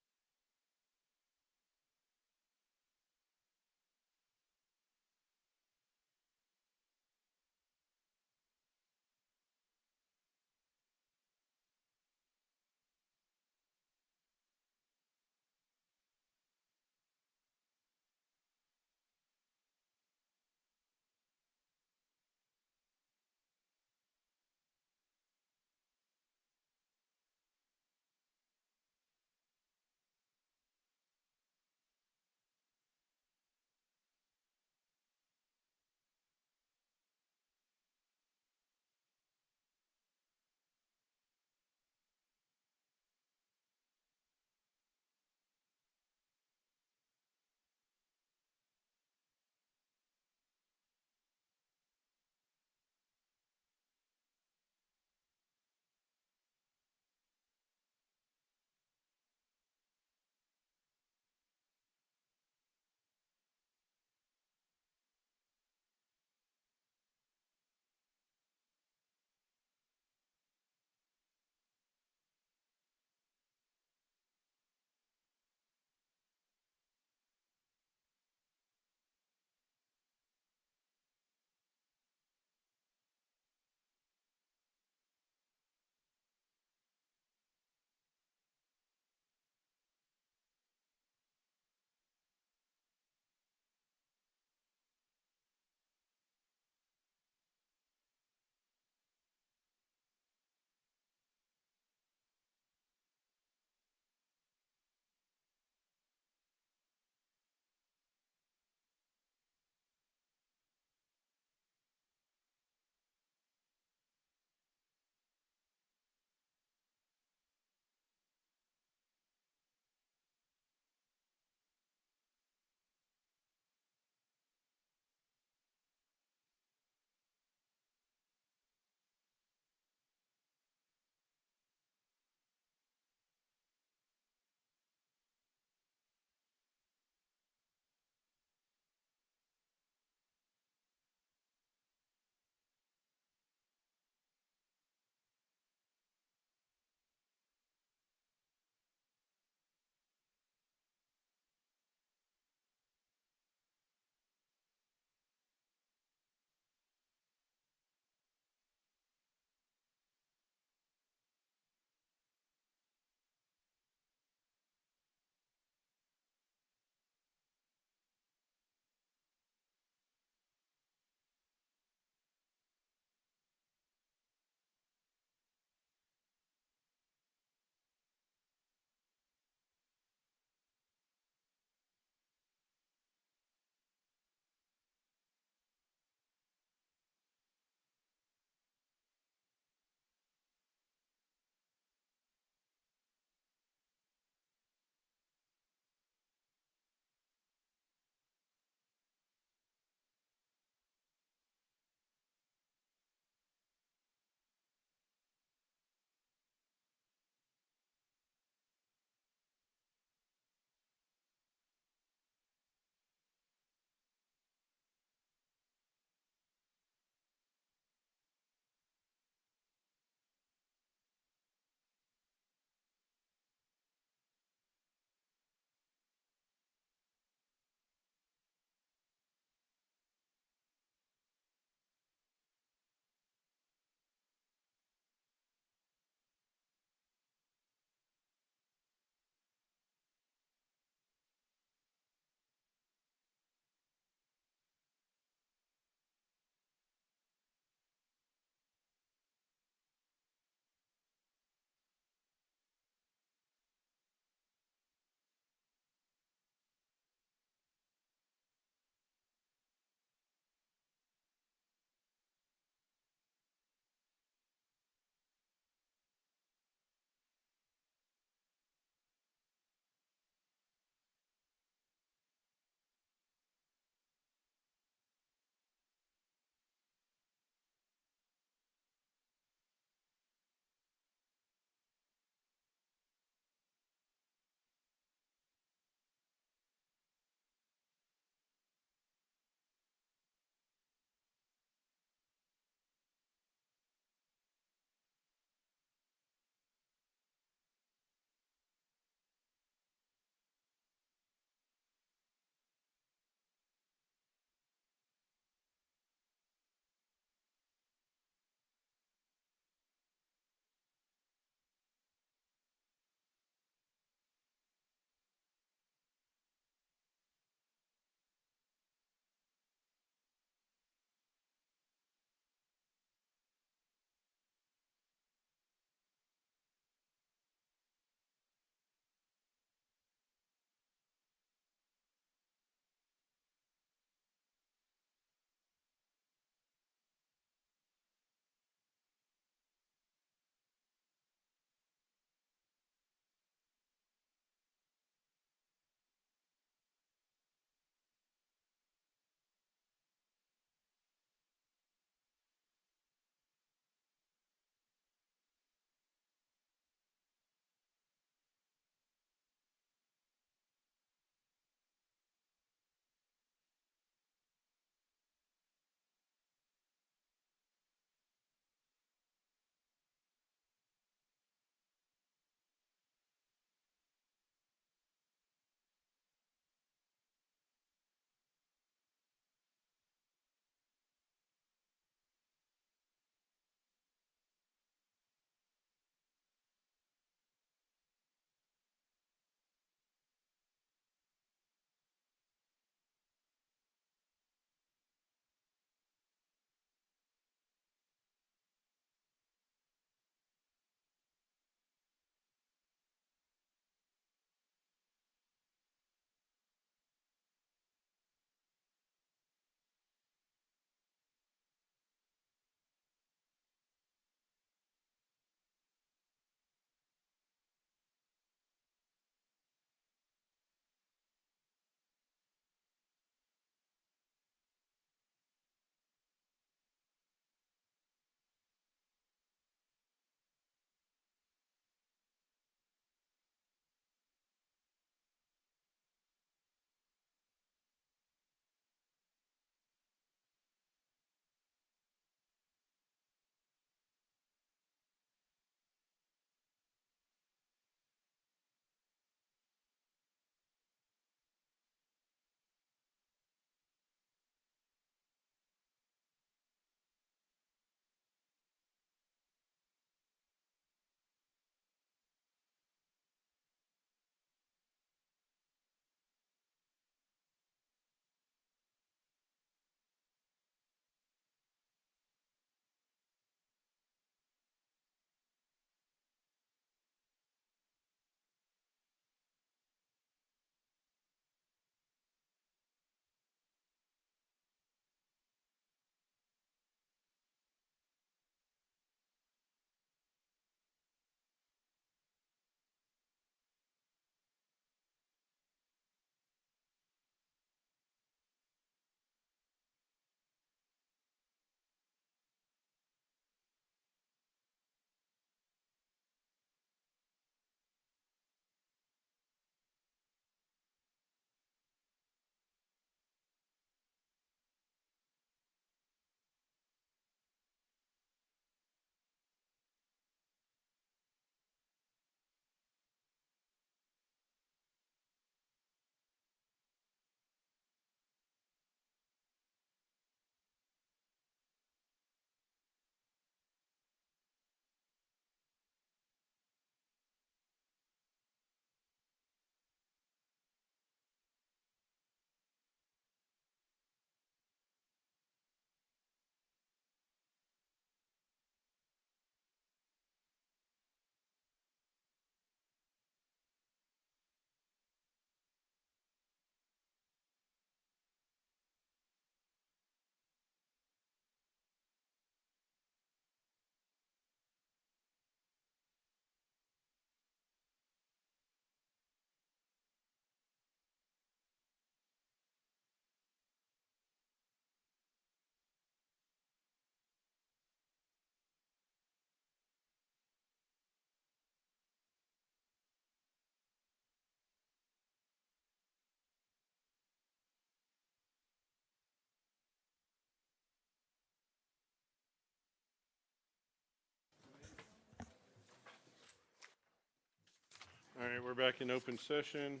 right, we're back in open session.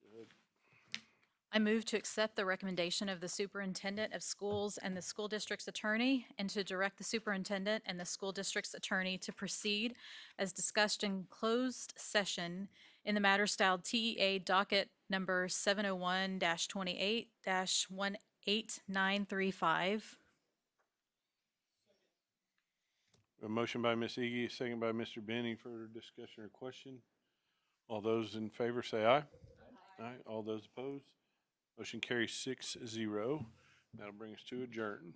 Go ahead. I move to accept the recommendation of the superintendent of schools and the school district's attorney, and to direct the superintendent and the school district's attorney to proceed as discussed in closed session in the matter styled TEA docket number 701-28-18935. A motion by Ms. Iggy, a second by Mr. Benny. Further discussion or question? All those in favor say aye. Aye. All those opposed? Motion carries 6-0. That'll bring us to adjourn.